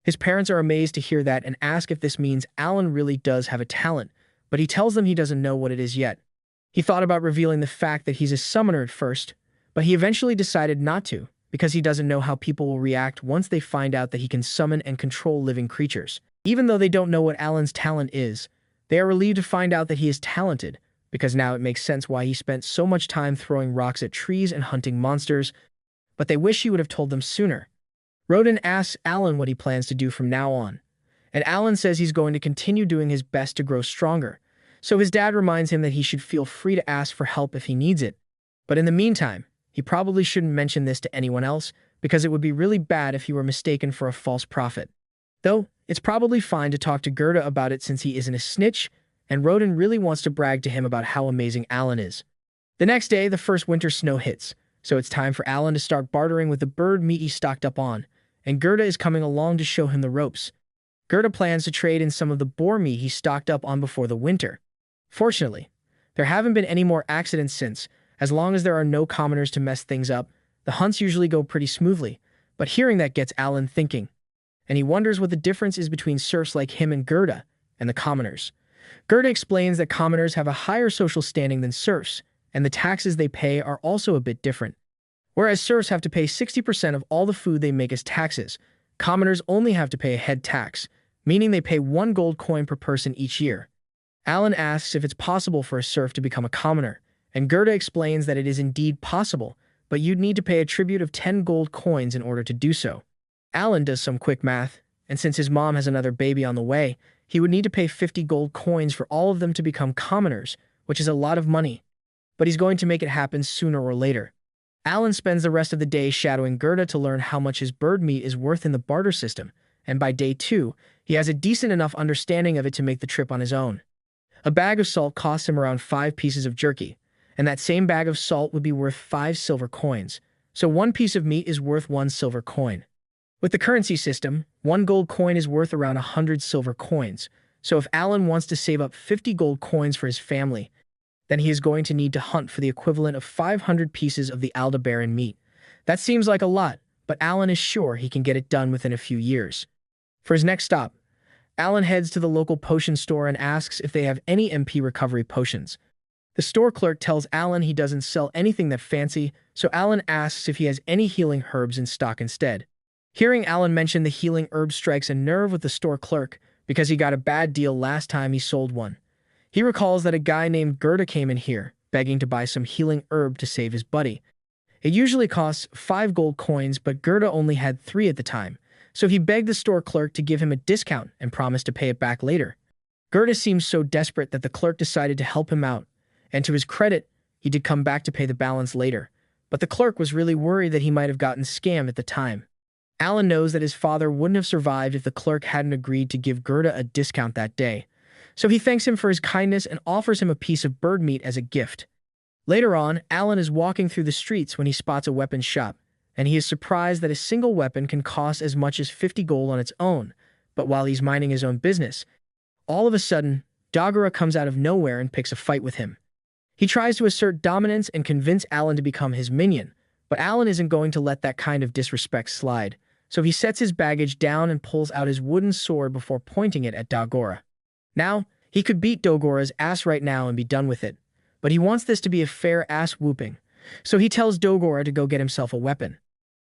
His parents are amazed to hear that and ask if this means Alan really does have a talent, but he tells them he doesn't know what it is yet. He thought about revealing the fact that he's a summoner at first, but he eventually decided not to, because he doesn't know how people will react once they find out that he can summon and control living creatures. Even though they don't know what Alan's talent is, they are relieved to find out that he is talented, because now it makes sense why he spent so much time throwing rocks at trees and hunting monsters, but they wish he would have told them sooner. Rodden asks Alan what he plans to do from now on, and Alan says he's going to continue doing his best to grow stronger, so his dad reminds him that he should feel free to ask for help if he needs it. But in the meantime, he probably shouldn't mention this to anyone else, because it would be really bad if he were mistaken for a false prophet. Though, it's probably fine to talk to Gerda about it since he isn't a snitch, and Rodden really wants to brag to him about how amazing Alan is. The next day, the first winter snow hits, so it's time for Alan to start bartering with the bird meat he stocked up on, and Gerda is coming along to show him the ropes. Gerda plans to trade in some of the boar meat he stocked up on before the winter. Fortunately, there haven't been any more accidents since. As long as there are no commoners to mess things up, the hunts usually go pretty smoothly, but hearing that gets Alan thinking, and he wonders what the difference is between serfs like him and Gerda and the commoners. Gerda explains that commoners have a higher social standing than serfs, and the taxes they pay are also a bit different. Whereas serfs have to pay 60% of all the food they make as taxes, commoners only have to pay a head tax, meaning they pay 1 gold coin per person each year. Alan asks if it's possible for a serf to become a commoner, and Gerda explains that it is indeed possible, but you'd need to pay a tribute of 10 gold coins in order to do so. Alan does some quick math, and since his mom has another baby on the way, he would need to pay 50 gold coins for all of them to become commoners, which is a lot of money. But he's going to make it happen sooner or later. Alan spends the rest of the day shadowing Gerda to learn how much his bird meat is worth in the barter system, and by day 2, he has a decent enough understanding of it to make the trip on his own. A bag of salt costs him around 5 pieces of jerky, and that same bag of salt would be worth 5 silver coins, so 1 piece of meat is worth 1 silver coin. With the currency system, 1 gold coin is worth around 100 silver coins, So if Alan wants to save up 50 gold coins for his family, then he is going to need to hunt for the equivalent of 500 pieces of the Aldebaran meat. That seems like a lot, but Alan is sure he can get it done within a few years. For his next stop, Alan heads to the local potion store and asks if they have any MP recovery potions. The store clerk tells Alan he doesn't sell anything that fancy, so Alan asks if he has any healing herbs in stock instead. Hearing Alan mention the healing herb strikes a nerve with the store clerk because he got a bad deal last time he sold one. He recalls that a guy named Gerda came in here, begging to buy some healing herb to save his buddy. It usually costs 5 gold coins, but Gerda only had 3 at the time, so he begged the store clerk to give him a discount and promised to pay it back later. Gerda seemed so desperate that the clerk decided to help him out, and to his credit, he did come back to pay the balance later, but the clerk was really worried that he might have gotten scammed at the time. Alan knows that his father wouldn't have survived if the clerk hadn't agreed to give Gerda a discount that day, so he thanks him for his kindness and offers him a piece of bird meat as a gift. Later on, Alan is walking through the streets when he spots a weapons shop, and he is surprised that a single weapon can cost as much as 50 gold on its own, but while he's minding his own business, all of a sudden, Dagora comes out of nowhere and picks a fight with him. He tries to assert dominance and convince Alan to become his minion, but Alan isn't going to let that kind of disrespect slide, so he sets his baggage down and pulls out his wooden sword before pointing it at Dagora. Now, he could beat Dogora's ass right now and be done with it, but he wants this to be a fair ass whooping, so he tells Dogora to go get himself a weapon.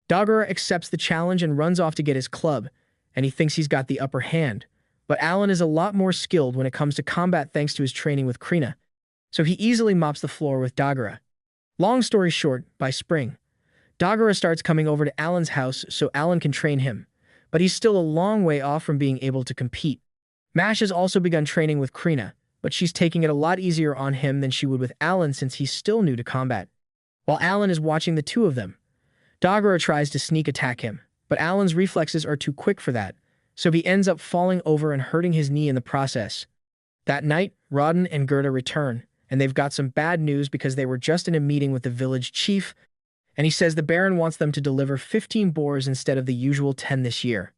Dagora accepts the challenge and runs off to get his club, and he thinks he's got the upper hand, but Alan is a lot more skilled when it comes to combat thanks to his training with Krina, so he easily mops the floor with Dagora. Long story short, by spring, Dagora starts coming over to Alan's house so Alan can train him, but he's still a long way off from being able to compete. Mash has also begun training with Krina, but she's taking it a lot easier on him than she would with Alan since he's still new to combat. While Alan is watching the two of them, Dagora tries to sneak attack him, but Alan's reflexes are too quick for that, so he ends up falling over and hurting his knee in the process. That night, Rodin and Gerda return, and they've got some bad news because they were just in a meeting with the village chief, and he says the Baron wants them to deliver 15 boars instead of the usual 10 this year.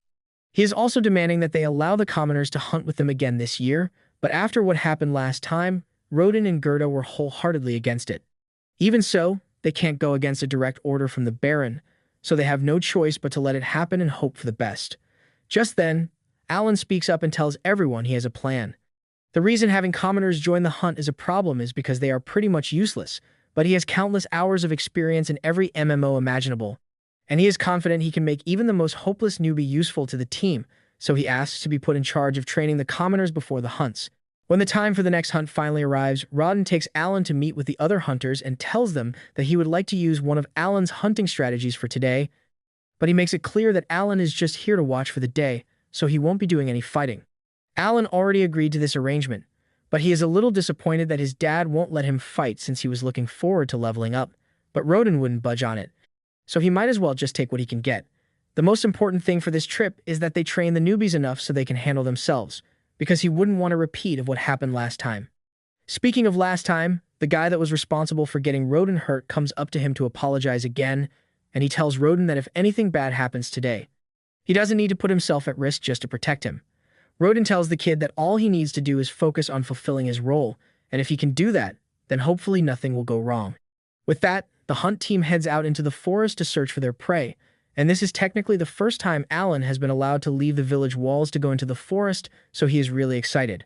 He is also demanding that they allow the commoners to hunt with them again this year, but after what happened last time, Rodin and Gerda were wholeheartedly against it. Even so, they can't go against a direct order from the Baron, so they have no choice but to let it happen and hope for the best. Just then, Alan speaks up and tells everyone he has a plan. The reason having commoners join the hunt is a problem is because they are pretty much useless, but he has countless hours of experience in every MMO imaginable, and he is confident he can make even the most hopeless newbie useful to the team, so he asks to be put in charge of training the commoners before the hunts. When the time for the next hunt finally arrives, Rodin takes Alan to meet with the other hunters and tells them that he would like to use one of Alan's hunting strategies for today, but he makes it clear that Alan is just here to watch for the day, so he won't be doing any fighting. Alan already agreed to this arrangement, but he is a little disappointed that his dad won't let him fight since he was looking forward to leveling up, but Rodin wouldn't budge on it, so he might as well just take what he can get. The most important thing for this trip is that they train the newbies enough so they can handle themselves, because he wouldn't want a repeat of what happened last time. Speaking of last time, the guy that was responsible for getting Rodin hurt comes up to him to apologize again, and he tells Rodin that if anything bad happens today, he doesn't need to put himself at risk just to protect him. Rodin tells the kid that all he needs to do is focus on fulfilling his role, and if he can do that, then hopefully nothing will go wrong. With that, the hunt team heads out into the forest to search for their prey, and this is technically the first time Alan has been allowed to leave the village walls to go into the forest, so he is really excited.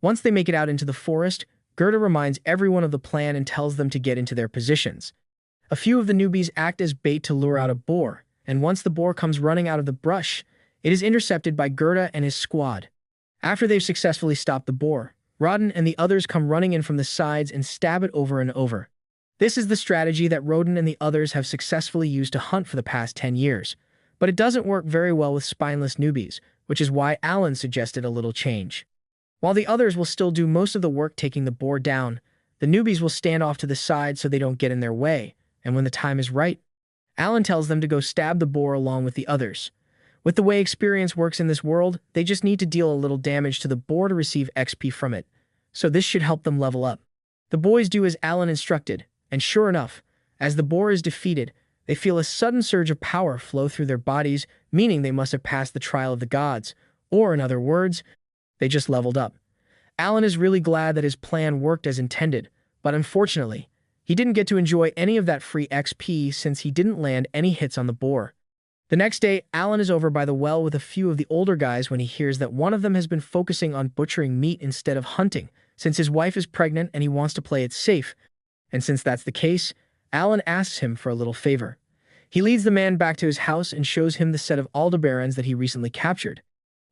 Once they make it out into the forest, Gerda reminds everyone of the plan and tells them to get into their positions. A few of the newbies act as bait to lure out a boar, and once the boar comes running out of the brush, it is intercepted by Gerda and his squad. After they've successfully stopped the boar, Rodin and the others come running in from the sides and stab it over and over. This is the strategy that Rodin and the others have successfully used to hunt for the past 10 years, but it doesn't work very well with spineless newbies, which is why Alan suggested a little change. While the others will still do most of the work taking the boar down, the newbies will stand off to the side so they don't get in their way, and when the time is right, Alan tells them to go stab the boar along with the others. With the way experience works in this world, they just need to deal a little damage to the boar to receive XP from it, so this should help them level up. The boys do as Alan instructed, and sure enough, as the boar is defeated, they feel a sudden surge of power flow through their bodies, meaning they must have passed the trial of the gods, or in other words, They just leveled up. Alan is really glad that his plan worked as intended, but unfortunately, he didn't get to enjoy any of that free XP since he didn't land any hits on the boar. The next day, Alan is over by the well with a few of the older guys when he hears that one of them has been focusing on butchering meat instead of hunting, since his wife is pregnant and he wants to play it safe. And since that's the case, Alan asks him for a little favor. He leads the man back to his house and shows him the set of Aldebarans that he recently captured.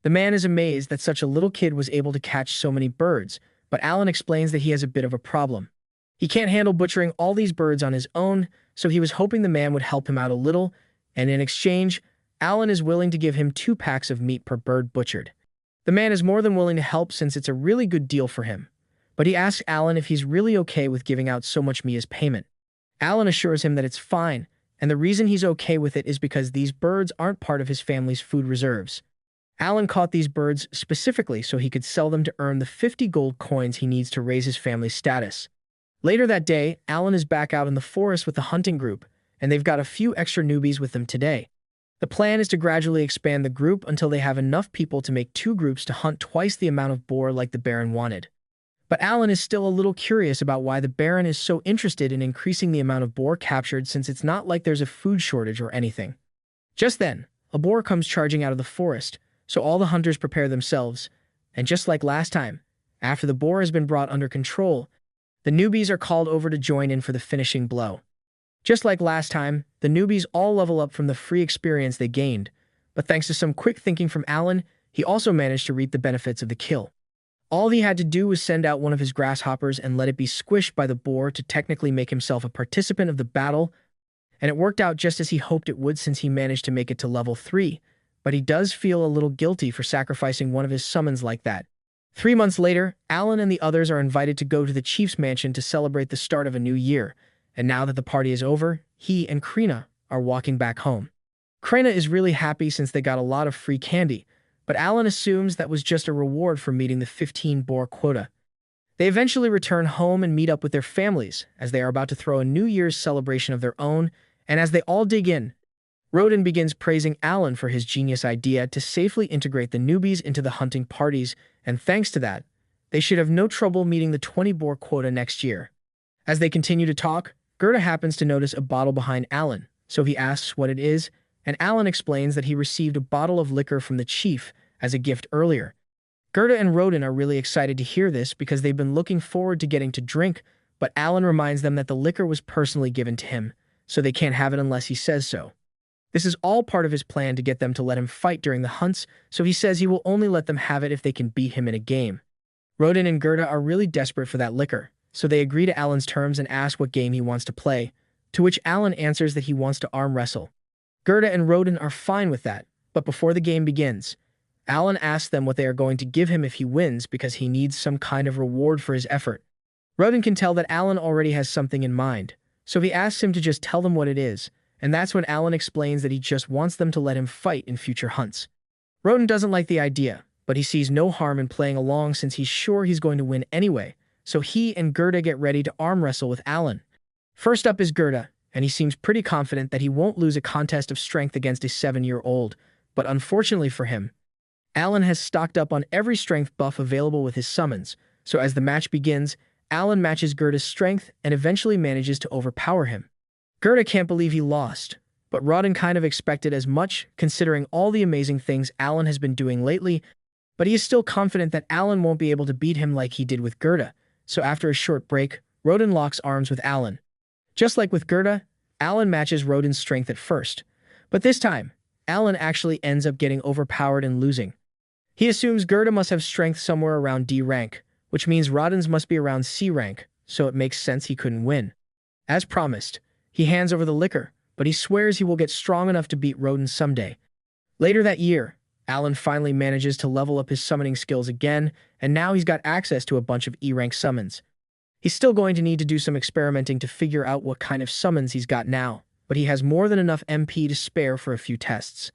The man is amazed that such a little kid was able to catch so many birds, but Alan explains that he has a bit of a problem. He can't handle butchering all these birds on his own, so he was hoping the man would help him out a little, and in exchange, Alan is willing to give him 2 packs of meat per bird butchered. The man is more than willing to help since it's a really good deal for him, but he asks Alan if he's really okay with giving out so much meat as payment. Alan assures him that it's fine, and the reason he's okay with it is because these birds aren't part of his family's food reserves. Alan caught these birds specifically so he could sell them to earn the 50 gold coins he needs to raise his family's status. Later that day, Alan is back out in the forest with the hunting group, and they've got a few extra newbies with them today. The plan is to gradually expand the group until they have enough people to make 2 groups to hunt twice the amount of boar like the Baron wanted. But Alan is still a little curious about why the Baron is so interested in increasing the amount of boar captured since it's not like there's a food shortage or anything. Just then, a boar comes charging out of the forest, so all the hunters prepare themselves, and just like last time, after the boar has been brought under control, the newbies are called over to join in for the finishing blow. Just like last time, the newbies all level up from the free experience they gained, but thanks to some quick thinking from Alan, he also managed to reap the benefits of the kill. All he had to do was send out one of his grasshoppers and let it be squished by the boar to technically make himself a participant of the battle, and it worked out just as he hoped it would since he managed to make it to level 3, but he does feel a little guilty for sacrificing one of his summons like that. 3 months later, Alan and the others are invited to go to the chief's mansion to celebrate the start of a new year, and now that the party is over, he and Krina are walking back home. Krina is really happy since they got a lot of free candy, but Alan assumes that was just a reward for meeting the 15 boar quota. They eventually return home and meet up with their families, as they are about to throw a New Year's celebration of their own, and as they all dig in, Rodin begins praising Alan for his genius idea to safely integrate the newbies into the hunting parties, and thanks to that, they should have no trouble meeting the 20 boar quota next year. As they continue to talk, Gerda happens to notice a bottle behind Alan, so he asks what it is, and Alan explains that he received a bottle of liquor from the chief as a gift earlier. Gerda and Rodin are really excited to hear this because they've been looking forward to getting to drink, but Alan reminds them that the liquor was personally given to him, so they can't have it unless he says so. This is all part of his plan to get them to let him fight during the hunts, so he says he will only let them have it if they can beat him in a game. Rodin and Gerda are really desperate for that liquor, so they agree to Alan's terms and ask what game he wants to play, to which Alan answers that he wants to arm wrestle. Gerda and Rodin are fine with that, but before the game begins, Alan asks them what they are going to give him if he wins because he needs some kind of reward for his effort. Rodin can tell that Alan already has something in mind, so he asks him to just tell them what it is, and that's when Alan explains that he just wants them to let him fight in future hunts. Rodin doesn't like the idea, but he sees no harm in playing along since he's sure he's going to win anyway, so he and Gerda get ready to arm wrestle with Alan. First up is Gerda, and he seems pretty confident that he won't lose a contest of strength against a 7-year-old, but unfortunately for him, Alan has stocked up on every strength buff available with his summons, so as the match begins, Alan matches Gerda's strength and eventually manages to overpower him. Gerda can't believe he lost, but Rodin kind of expected as much considering all the amazing things Alan has been doing lately, but he is still confident that Alan won't be able to beat him like he did with Gerda, so after a short break, Rodin locks arms with Alan. Just like with Gerda, Alan matches Rodin's strength at first, but this time, Alan actually ends up getting overpowered and losing. He assumes Gerda must have strength somewhere around D rank, which means Rodin's must be around C rank, so it makes sense he couldn't win. As promised, he hands over the liquor, but he swears he will get strong enough to beat Rodin someday. Later that year, Alan finally manages to level up his summoning skills again, and now he's got access to a bunch of E-rank summons. He's still going to need to do some experimenting to figure out what kind of summons he's got now, but he has more than enough MP to spare for a few tests.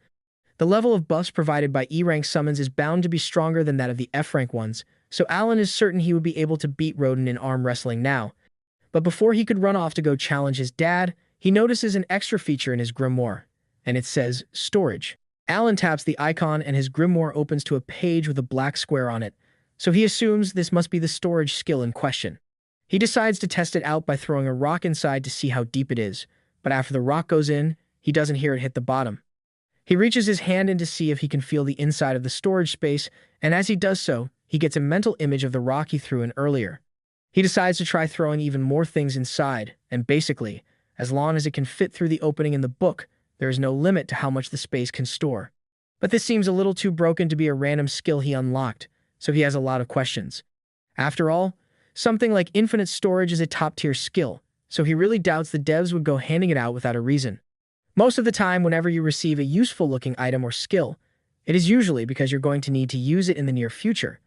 The level of buffs provided by E-rank summons is bound to be stronger than that of the F-rank ones, so Alan is certain he would be able to beat Rodin in arm wrestling now. But before he could run off to go challenge his dad, he notices an extra feature in his grimoire, and it says, Storage. Alan taps the icon and his grimoire opens to a page with a black square on it, so he assumes this must be the storage skill in question. He decides to test it out by throwing a rock inside to see how deep it is, but after the rock goes in, he doesn't hear it hit the bottom. He reaches his hand in to see if he can feel the inside of the storage space, and as he does so, he gets a mental image of the rock he threw in earlier. He decides to try throwing even more things inside, and basically, as long as it can fit through the opening in the book, there is no limit to how much the space can store. But this seems a little too broken to be a random skill he unlocked, so he has a lot of questions. After all, something like infinite storage is a top-tier skill, so he really doubts the devs would go handing it out without a reason. Most of the time, whenever you receive a useful-looking item or skill, it is usually because you're going to need to use it in the near future.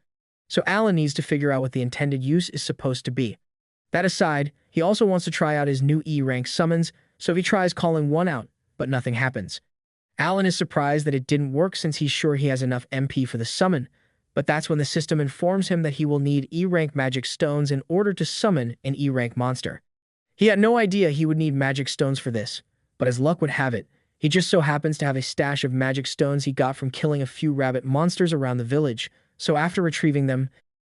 So Alan needs to figure out what the intended use is supposed to be. That aside, he also wants to try out his new E-rank summons, so he tries calling one out, but nothing happens. Alan is surprised that it didn't work since he's sure he has enough MP for the summon, but that's when the system informs him that he will need E-rank magic stones in order to summon an E-rank monster. He had no idea he would need magic stones for this, but as luck would have it, he just so happens to have a stash of magic stones he got from killing a few rabbit monsters around the village, so after retrieving them,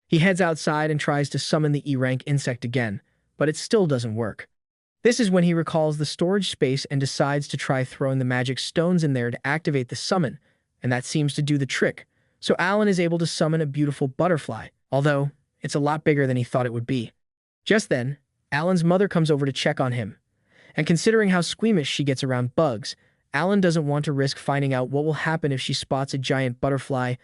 he heads outside and tries to summon the E-rank insect again, but it still doesn't work. This is when he recalls the storage space and decides to try throwing the magic stones in there to activate the summon, and that seems to do the trick. So Alan is able to summon a beautiful butterfly, although it's a lot bigger than he thought it would be. Just then, Alan's mother comes over to check on him, and considering how squeamish she gets around bugs, Alan doesn't want to risk finding out what will happen if she spots a giant butterfly,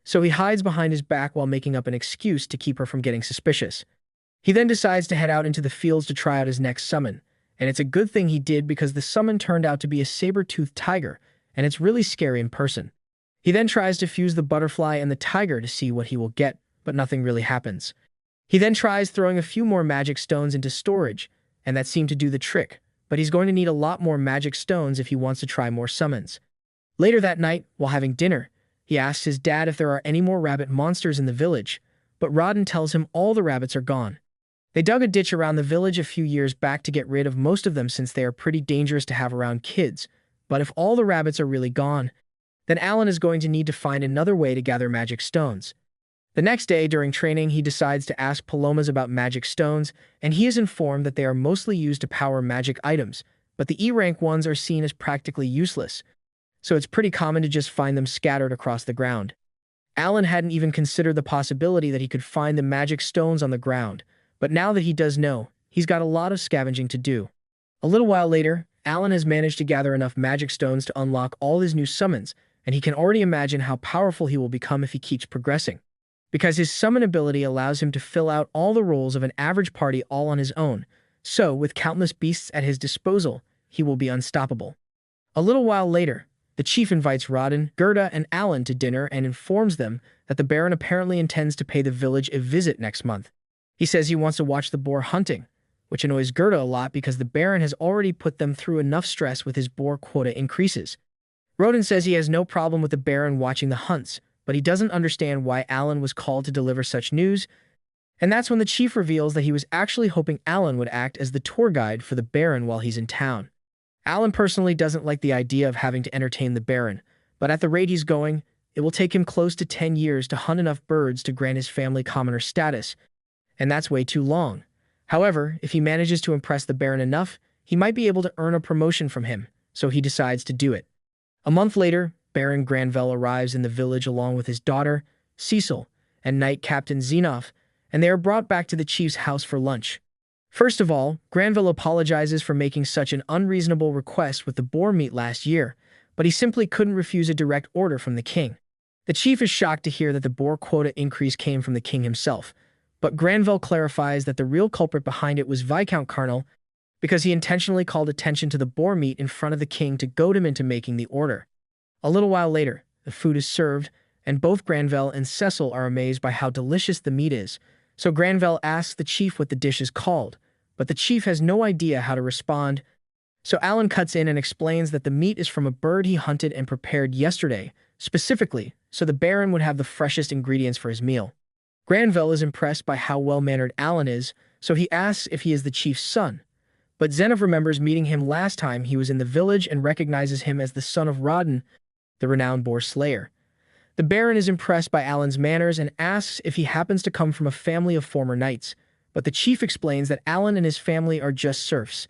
so he hides behind his back while making up an excuse to keep her from getting suspicious. He then decides to head out into the fields to try out his next summon, and it's a good thing he did because the summon turned out to be a saber-toothed tiger, and it's really scary in person. He then tries to fuse the butterfly and the tiger to see what he will get, but nothing really happens. He then tries throwing a few more magic stones into storage, and that seemed to do the trick, but he's going to need a lot more magic stones if he wants to try more summons. Later that night, while having dinner, he asks his dad if there are any more rabbit monsters in the village, but Rodden tells him all the rabbits are gone. They dug a ditch around the village a few years back to get rid of most of them since they are pretty dangerous to have around kids, but if all the rabbits are really gone, then Alan is going to need to find another way to gather magic stones. The next day, during training, he decides to ask Palomas about magic stones, and he is informed that they are mostly used to power magic items, but the E-rank ones are seen as practically useless, so it's pretty common to just find them scattered across the ground. Alan hadn't even considered the possibility that he could find the magic stones on the ground, but now that he does know, he's got a lot of scavenging to do. A little while later, Alan has managed to gather enough magic stones to unlock all his new summons, and he can already imagine how powerful he will become if he keeps progressing. Because his summon ability allows him to fill out all the roles of an average party all on his own, so with countless beasts at his disposal, he will be unstoppable. A little while later, the chief invites Rodden, Gerda, and Alan to dinner and informs them that the Baron apparently intends to pay the village a visit next month. He says he wants to watch the boar hunting, which annoys Gerda a lot because the Baron has already put them through enough stress with his boar quota increases. Rodden says he has no problem with the Baron watching the hunts, but he doesn't understand why Alan was called to deliver such news, and that's when the chief reveals that he was actually hoping Alan would act as the tour guide for the Baron while he's in town. Alan personally doesn't like the idea of having to entertain the Baron, but at the rate he's going, it will take him close to 10 years to hunt enough birds to grant his family commoner status, and that's way too long. However, if he manages to impress the Baron enough, he might be able to earn a promotion from him, so he decides to do it. A month later, Baron Granville arrives in the village along with his daughter, Cecil, and Knight Captain Xenoph, and they are brought back to the chief's house for lunch. First of all, Granville apologizes for making such an unreasonable request with the boar meat last year, but he simply couldn't refuse a direct order from the king. The chief is shocked to hear that the boar quota increase came from the king himself, but Granville clarifies that the real culprit behind it was Viscount Carnal, because he intentionally called attention to the boar meat in front of the king to goad him into making the order. A little while later, the food is served, and both Granville and Cecil are amazed by how delicious the meat is, so Granville asks the chief what the dish is called, but the chief has no idea how to respond, so Alan cuts in and explains that the meat is from a bird he hunted and prepared yesterday, specifically, so the Baron would have the freshest ingredients for his meal. Granville is impressed by how well-mannered Alan is, so he asks if he is the chief's son, but Xenoph remembers meeting him last time he was in the village and recognizes him as the son of Rodden, the renowned boar slayer. The Baron is impressed by Alan's manners and asks if he happens to come from a family of former knights, but the chief explains that Alan and his family are just serfs.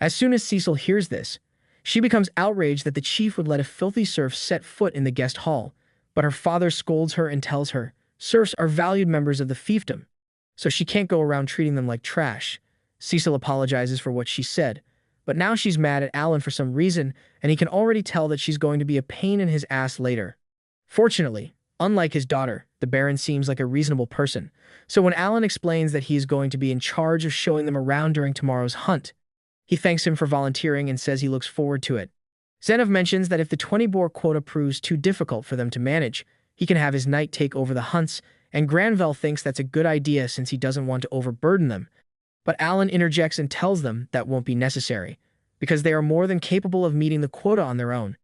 As soon as Cecil hears this, she becomes outraged that the chief would let a filthy serf set foot in the guest hall, but her father scolds her and tells her serfs are valued members of the fiefdom, so she can't go around treating them like trash. Cecil apologizes for what she said, but now she's mad at Alan for some reason, and he can already tell that she's going to be a pain in his ass later. Fortunately, unlike his daughter, the Baron seems like a reasonable person, so when Alan explains that he is going to be in charge of showing them around during tomorrow's hunt, he thanks him for volunteering and says he looks forward to it. Zenov mentions that if the 20 boar quota proves too difficult for them to manage, he can have his knight take over the hunts, and Granvelle thinks that's a good idea since he doesn't want to overburden them. But Alan interjects and tells them that won't be necessary, because they are more than capable of meeting the quota on their own.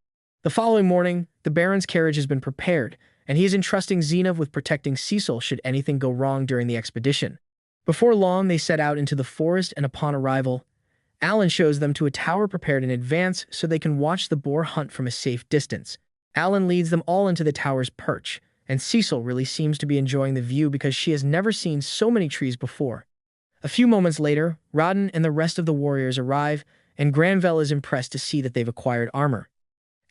The following morning, the Baron's carriage has been prepared, and he is entrusting Zenov with protecting Cecil should anything go wrong during the expedition. Before long, they set out into the forest, and upon arrival, Alan shows them to a tower prepared in advance so they can watch the boar hunt from a safe distance. Alan leads them all into the tower's perch, and Cecil really seems to be enjoying the view because she has never seen so many trees before. A few moments later, Rodden and the rest of the warriors arrive, and Granvelle is impressed to see that they've acquired armor.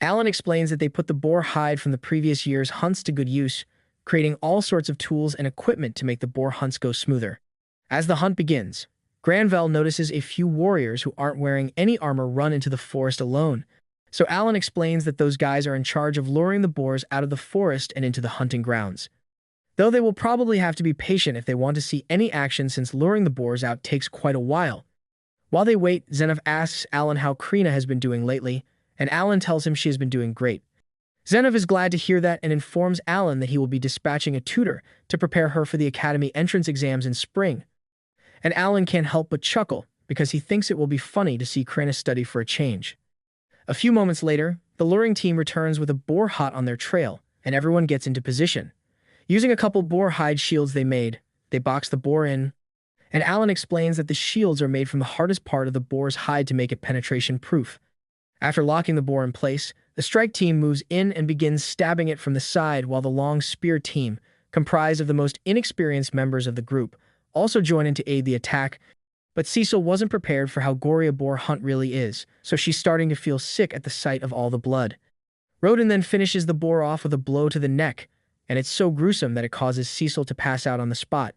Alan explains that they put the boar hide from the previous year's hunts to good use, creating all sorts of tools and equipment to make the boar hunts go smoother. As the hunt begins, Granvelle notices a few warriors who aren't wearing any armor run into the forest alone, so Alan explains that those guys are in charge of luring the boars out of the forest and into the hunting grounds. Though they will probably have to be patient if they want to see any action since luring the boars out takes quite a while. While they wait, Zenov asks Alan how Krina has been doing lately, and Alan tells him she has been doing great. Zenov is glad to hear that and informs Alan that he will be dispatching a tutor to prepare her for the academy entrance exams in spring. And Alan can't help but chuckle, because he thinks it will be funny to see Krina study for a change. A few moments later, the luring team returns with a boar hut on their trail, and everyone gets into position. Using a couple boar hide shields they made, they box the boar in, and Alan explains that the shields are made from the hardest part of the boar's hide to make it penetration-proof. After locking the boar in place, the strike team moves in and begins stabbing it from the side while the long spear team, comprised of the most inexperienced members of the group, also join in to aid the attack, but Cecil wasn't prepared for how gory a boar hunt really is, so she's starting to feel sick at the sight of all the blood. Rodin then finishes the boar off with a blow to the neck, and it's so gruesome that it causes Cecil to pass out on the spot.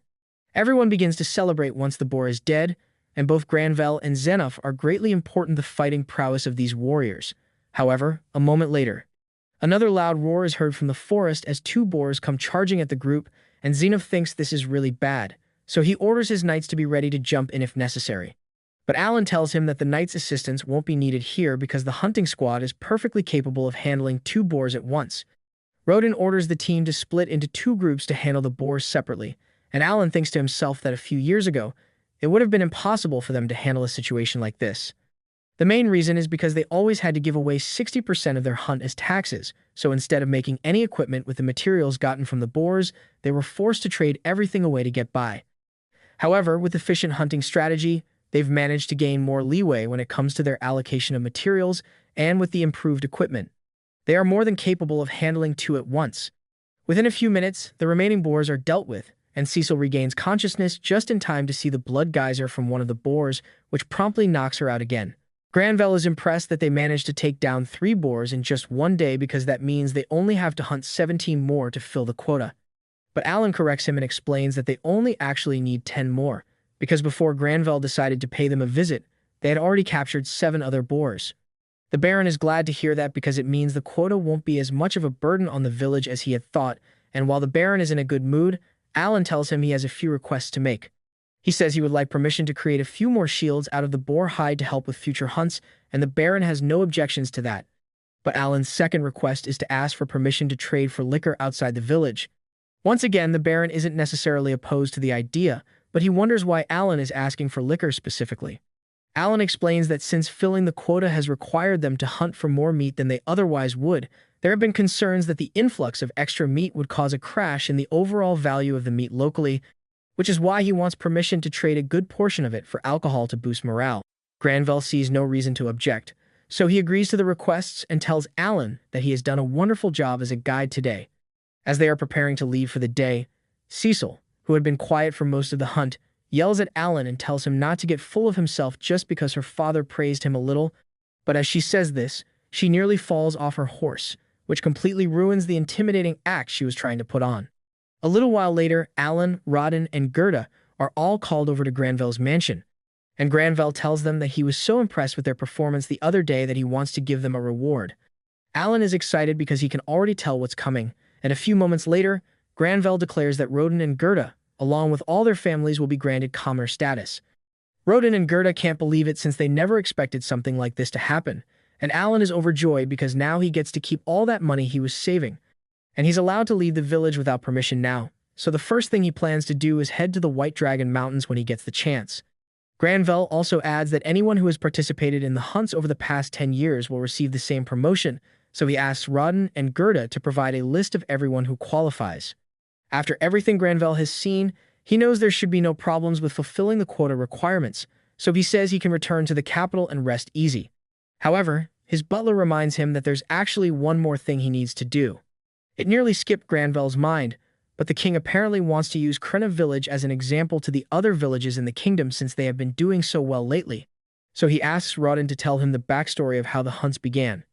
Everyone begins to celebrate once the boar is dead, and both Granvelle and Zenov are greatly important the fighting prowess of these warriors. However, a moment later, another loud roar is heard from the forest as two boars come charging at the group, and Zenov thinks this is really bad, so he orders his knights to be ready to jump in if necessary. But Alan tells him that the knights' assistance won't be needed here because the hunting squad is perfectly capable of handling two boars at once. Rodin orders the team to split into two groups to handle the boars separately, and Alan thinks to himself that a few years ago, it would have been impossible for them to handle a situation like this. The main reason is because they always had to give away 60% of their hunt as taxes, so instead of making any equipment with the materials gotten from the boars, they were forced to trade everything away to get by. However, with efficient hunting strategy, they've managed to gain more leeway when it comes to their allocation of materials, and with the improved equipment, they are more than capable of handling two at once. Within a few minutes, the remaining boars are dealt with, and Cecil regains consciousness just in time to see the blood geyser from one of the boars, which promptly knocks her out again. Granvelle is impressed that they managed to take down 3 boars in just one day because that means they only have to hunt 17 more to fill the quota. But Alan corrects him and explains that they only actually need 10 more, because before Granvelle decided to pay them a visit, they had already captured 7 other boars. The Baron is glad to hear that because it means the quota won't be as much of a burden on the village as he had thought, and while the Baron is in a good mood, Alan tells him he has a few requests to make. He says he would like permission to create a few more shields out of the boar hide to help with future hunts, and the Baron has no objections to that. But Alan's second request is to ask for permission to trade for liquor outside the village. Once again, the Baron isn't necessarily opposed to the idea, but he wonders why Alan is asking for liquor specifically. Alan explains that since filling the quota has required them to hunt for more meat than they otherwise would, there have been concerns that the influx of extra meat would cause a crash in the overall value of the meat locally, which is why he wants permission to trade a good portion of it for alcohol to boost morale. Granvelle sees no reason to object, So he agrees to the requests and tells Alan that he has done a wonderful job as a guide today. As they are preparing to leave for the day, Cecil, who had been quiet for most of the hunt, yells at Alan and tells him not to get full of himself just because her father praised him a little. But as she says this, she nearly falls off her horse, which completely ruins the intimidating act she was trying to put on. A little while later, Alan, Rodden, and Gerda are all called over to Granville's mansion, and Granville tells them that he was so impressed with their performance the other day that he wants to give them a reward. Alan is excited because he can already tell what's coming, and a few moments later, Granville declares that Rodden and Gerda, along with all their families, will be granted commoner status. Rodden and Gerda can't believe it since they never expected something like this to happen, and Alan is overjoyed because now he gets to keep all that money he was saving, and he's allowed to leave the village without permission now, so the first thing he plans to do is head to the White Dragon Mountains when he gets the chance. Granville also adds that anyone who has participated in the hunts over the past 10 years will receive the same promotion, so he asks Rodden and Gerda to provide a list of everyone who qualifies. After everything Granville has seen, he knows there should be no problems with fulfilling the quota requirements, so he says he can return to the capital and rest easy. However, his butler reminds him that there's actually one more thing he needs to do. It nearly skipped Granville's mind, but the king apparently wants to use Krena village as an example to the other villages in the kingdom since they have been doing so well lately. So he asks Rodden to tell him the backstory of how the hunts began.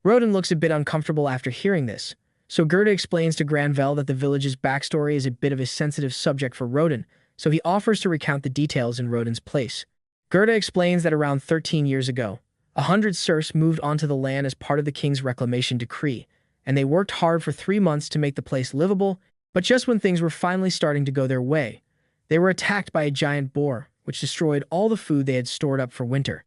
Rodden looks a bit uncomfortable after hearing this, so Gerda explains to Granville that the village's backstory is a bit of a sensitive subject for Rodden, so he offers to recount the details in Rodden's place. Gerda explains that around 13 years ago, 100 serfs moved onto the land as part of the king's reclamation decree, and they worked hard for 3 months to make the place livable, but just when things were finally starting to go their way, they were attacked by a giant boar, which destroyed all the food they had stored up for winter.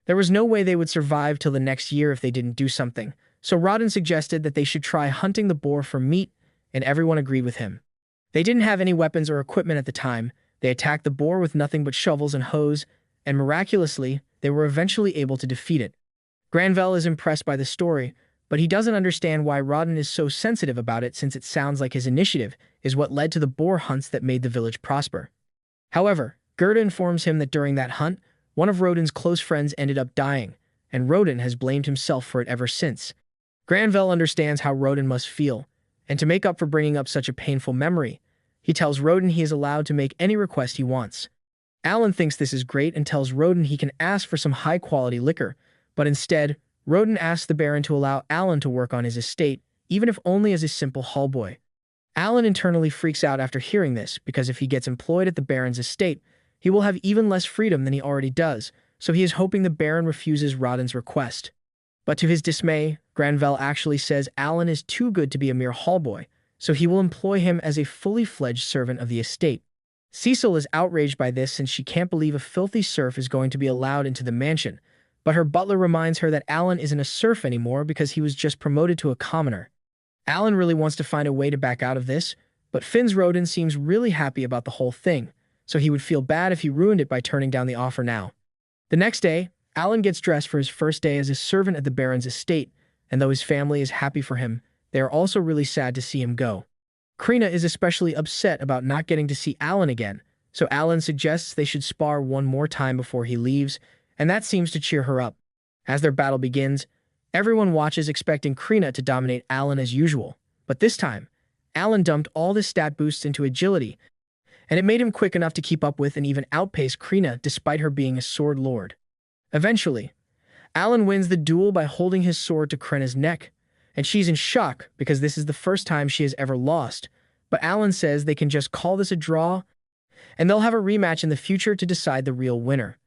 There was no way they would survive till the next year if they didn't do something, so Rodden suggested that they should try hunting the boar for meat, and everyone agreed with him. They didn't have any weapons or equipment at the time. They attacked the boar with nothing but shovels and hoes, and miraculously, they were eventually able to defeat it. Granville is impressed by the story, but he doesn't understand why Rodden is so sensitive about it since it sounds like his initiative is what led to the boar hunts that made the village prosper. However, Gerda informs him that during that hunt, one of Rodden's close friends ended up dying, and Rodden has blamed himself for it ever since. Granville understands how Rodden must feel, and to make up for bringing up such a painful memory, he tells Rodden he is allowed to make any request he wants. Alan thinks this is great and tells Rodden he can ask for some high-quality liquor, but instead, Rodden asks the Baron to allow Alan to work on his estate, even if only as a simple hallboy. Alan internally freaks out after hearing this, because if he gets employed at the Baron's estate, he will have even less freedom than he already does, so he is hoping the Baron refuses Rodden's request. But to his dismay, Granville actually says Alan is too good to be a mere hallboy, so he will employ him as a fully fledged servant of the estate. Cecil is outraged by this since she can't believe a filthy serf is going to be allowed into the mansion, but her butler reminds her that Alan isn't a serf anymore because he was just promoted to a commoner. Alan really wants to find a way to back out of this, but Finn's Rodden seems really happy about the whole thing, so he would feel bad if he ruined it by turning down the offer now. The next day, Alan gets dressed for his first day as a servant at the Baron's estate, and though his family is happy for him, they are also really sad to see him go. Krena is especially upset about not getting to see Alan again, so Alan suggests they should spar one more time before he leaves, and that seems to cheer her up. As their battle begins, everyone watches expecting Krena to dominate Alan as usual, but this time, Alan dumped all his stat boosts into agility, and it made him quick enough to keep up with and even outpace Krena despite her being a sword lord. Eventually, Alan wins the duel by holding his sword to Krena's neck, and she's in shock because this is the first time she has ever lost, but Alan says they can just call this a draw, and they'll have a rematch in the future to decide the real winner.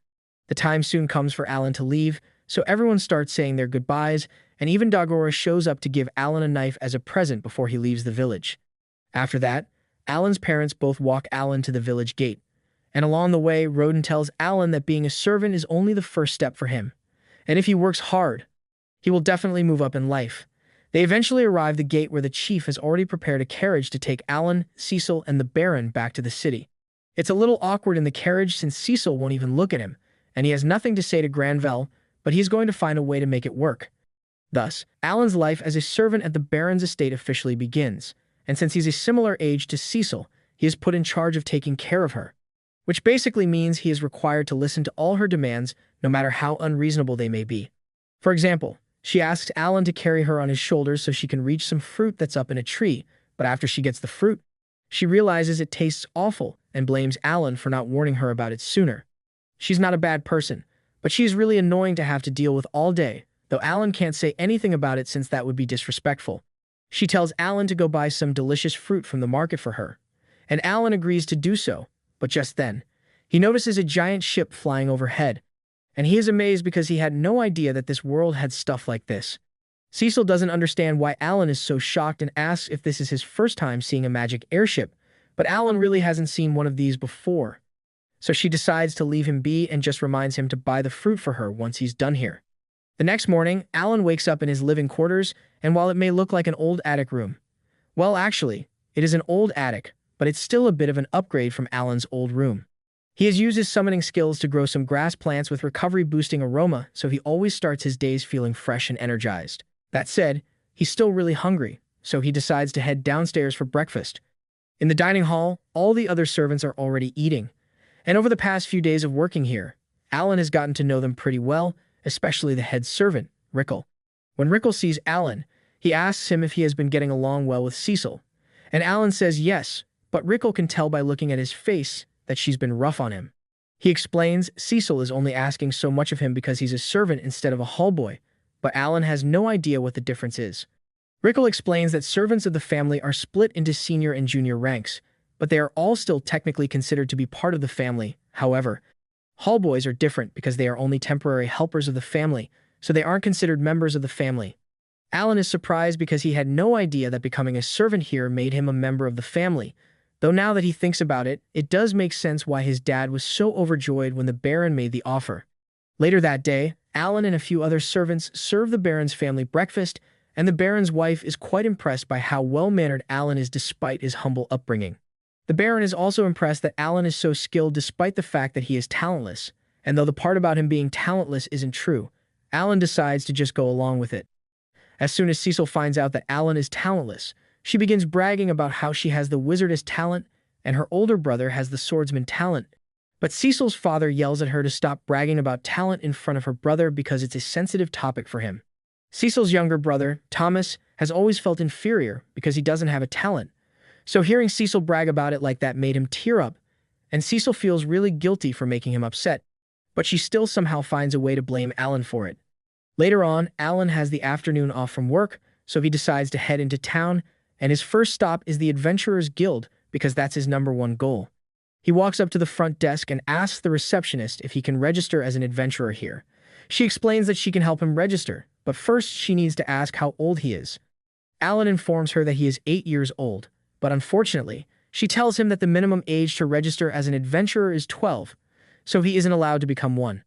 The time soon comes for Alan to leave, so everyone starts saying their goodbyes, and even Dagora shows up to give Alan a knife as a present before he leaves the village. After that, Alan's parents both walk Alan to the village gate, and along the way, Rodden tells Alan that being a servant is only the first step for him, and if he works hard, he will definitely move up in life. They eventually arrive the gate where the chief has already prepared a carriage to take Alan, Cecil, and the Baron back to the city. It's a little awkward in the carriage since Cecil won't even look at him, and he has nothing to say to Granville, but he's going to find a way to make it work. Thus, Alan's life as a servant at the Baron's estate officially begins, and since he's a similar age to Cecil, he is put in charge of taking care of her, which basically means he is required to listen to all her demands, no matter how unreasonable they may be. For example, she asks Alan to carry her on his shoulders so she can reach some fruit that's up in a tree, but after she gets the fruit, she realizes it tastes awful and blames Alan for not warning her about it sooner. She's not a bad person, but she's really annoying to have to deal with all day, though Alan can't say anything about it since that would be disrespectful. She tells Alan to go buy some delicious fruit from the market for her, and Alan agrees to do so, but just then, he notices a giant ship flying overhead, and he is amazed because he had no idea that this world had stuff like this. Cecil doesn't understand why Alan is so shocked and asks if this is his first time seeing a magic airship, but Alan really hasn't seen one of these before. So she decides to leave him be and just reminds him to buy the fruit for her once he's done here. The next morning, Alan wakes up in his living quarters, and while it may look like an old attic room, well, actually, it is an old attic, but it's still a bit of an upgrade from Alan's old room. He has used his summoning skills to grow some grass plants with recovery-boosting aroma, so he always starts his days feeling fresh and energized. That said, he's still really hungry, so he decides to head downstairs for breakfast. In the dining hall, all the other servants are already eating, and over the past few days of working here, Alan has gotten to know them pretty well, especially the head servant, Rickle. When Rickle sees Alan, he asks him if he has been getting along well with Cecil, and Alan says yes, but Rickle can tell by looking at his face that she's been rough on him. He explains Cecil is only asking so much of him because he's a servant instead of a hallboy, but Alan has no idea what the difference is. Rickle explains that servants of the family are split into senior and junior ranks, but they are all still technically considered to be part of the family. However, hallboys are different because they are only temporary helpers of the family, so they aren't considered members of the family. Alan is surprised because he had no idea that becoming a servant here made him a member of the family, though now that he thinks about it, it does make sense why his dad was so overjoyed when the Baron made the offer. Later that day, Alan and a few other servants serve the Baron's family breakfast, and the Baron's wife is quite impressed by how well-mannered Alan is despite his humble upbringing. The Baron is also impressed that Alan is so skilled despite the fact that he is talentless, and though the part about him being talentless isn't true, Alan decides to just go along with it. As soon as Cecil finds out that Alan is talentless, she begins bragging about how she has the wizardess talent and her older brother has the swordsman talent. But Cecil's father yells at her to stop bragging about talent in front of her brother because it's a sensitive topic for him. Cecil's younger brother, Thomas, has always felt inferior because he doesn't have a talent. So hearing Cecil brag about it like that made him tear up, and Cecil feels really guilty for making him upset, but she still somehow finds a way to blame Alan for it. Later on, Alan has the afternoon off from work, so he decides to head into town, and his first stop is the Adventurers Guild because that's his #1 goal. He walks up to the front desk and asks the receptionist if he can register as an adventurer here. She explains that she can help him register, but first she needs to ask how old he is. Alan informs her that he is 8 years old, but unfortunately, she tells him that the minimum age to register as an adventurer is 12, so he isn't allowed to become one.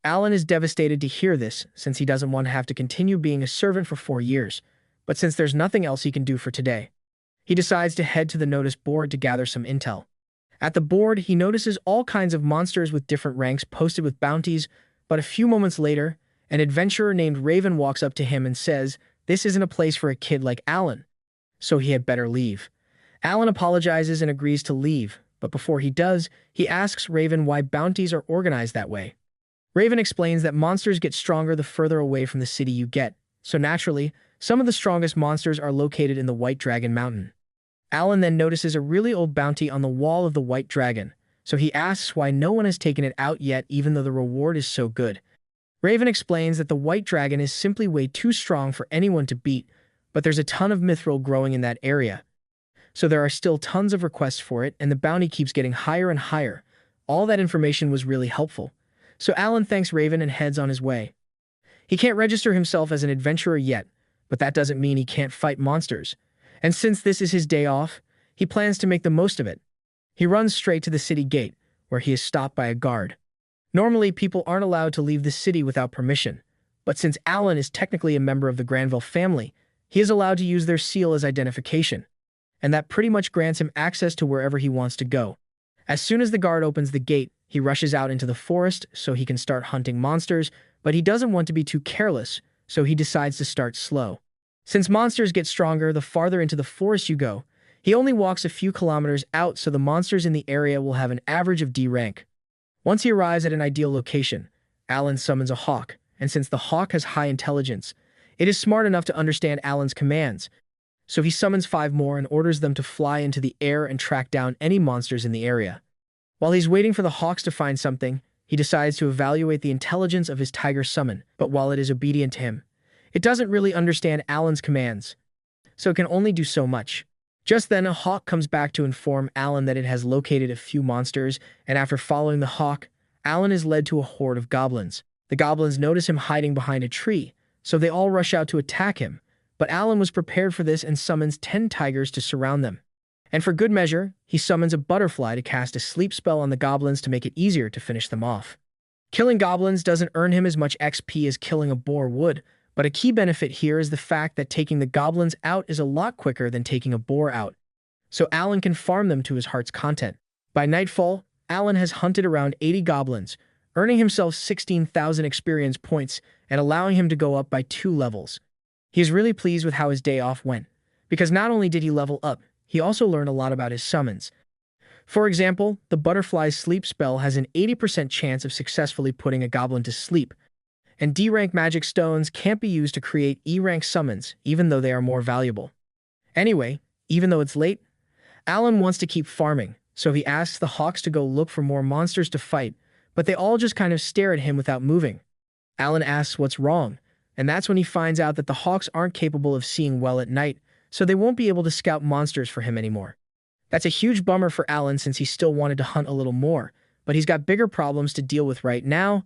Alan is devastated to hear this since he doesn't want to have to continue being a servant for 4 years, but since there's nothing else he can do for today, he decides to head to the notice board to gather some intel. At the board, he notices all kinds of monsters with different ranks posted with bounties, but a few moments later, an adventurer named Raven walks up to him and says this isn't a place for a kid like Alan, so he had better leave. Alan apologizes and agrees to leave, but before he does, he asks Raven why bounties are organized that way. Raven explains that monsters get stronger the further away from the city you get, so naturally, some of the strongest monsters are located in the White Dragon Mountain. Alan then notices a really old bounty on the wall of the White Dragon, so he asks why no one has taken it out yet even though the reward is so good. Raven explains that the White Dragon is simply way too strong for anyone to beat, but there's a ton of mithril growing in that area. So there are still tons of requests for it, and the bounty keeps getting higher and higher. All that information was really helpful. So Alan thanks Raven and heads on his way. He can't register himself as an adventurer yet, but that doesn't mean he can't fight monsters. And since this is his day off, he plans to make the most of it. He runs straight to the city gate, where he is stopped by a guard. Normally, people aren't allowed to leave the city without permission, but since Alan is technically a member of the Granville family, he is allowed to use their seal as identification, and that pretty much grants him access to wherever he wants to go. As soon as the guard opens the gate, he rushes out into the forest so he can start hunting monsters, but he doesn't want to be too careless, so he decides to start slow. Since monsters get stronger the farther into the forest you go, he only walks a few kilometers out so the monsters in the area will have an average of D rank. Once he arrives at an ideal location, Alan summons a hawk, and since the hawk has high intelligence, it is smart enough to understand Alan's commands. So he summons 5 more and orders them to fly into the air and track down any monsters in the area. While he's waiting for the hawks to find something, he decides to evaluate the intelligence of his tiger summon, but while it is obedient to him, it doesn't really understand Alan's commands, so it can only do so much. Just then, a hawk comes back to inform Alan that it has located a few monsters, and after following the hawk, Alan is led to a horde of goblins. The goblins notice him hiding behind a tree, so they all rush out to attack him, but Alan was prepared for this and summons 10 tigers to surround them. And for good measure, he summons a butterfly to cast a sleep spell on the goblins to make it easier to finish them off. Killing goblins doesn't earn him as much XP as killing a boar would, but a key benefit here is the fact that taking the goblins out is a lot quicker than taking a boar out, so Alan can farm them to his heart's content. By nightfall, Alan has hunted around 80 goblins, earning himself 16,000 experience points and allowing him to go up by 2 levels. He is really pleased with how his day off went, because not only did he level up, he also learned a lot about his summons. For example, the butterfly's sleep spell has an 80% chance of successfully putting a goblin to sleep, and D-rank magic stones can't be used to create E-rank summons, even though they are more valuable. Anyway, even though it's late, Alan wants to keep farming, so he asks the hawks to go look for more monsters to fight, but they all just kind of stare at him without moving. Alan asks what's wrong, and that's when he finds out that the hawks aren't capable of seeing well at night, so they won't be able to scout monsters for him anymore. That's a huge bummer for Alan since he still wanted to hunt a little more, but he's got bigger problems to deal with right now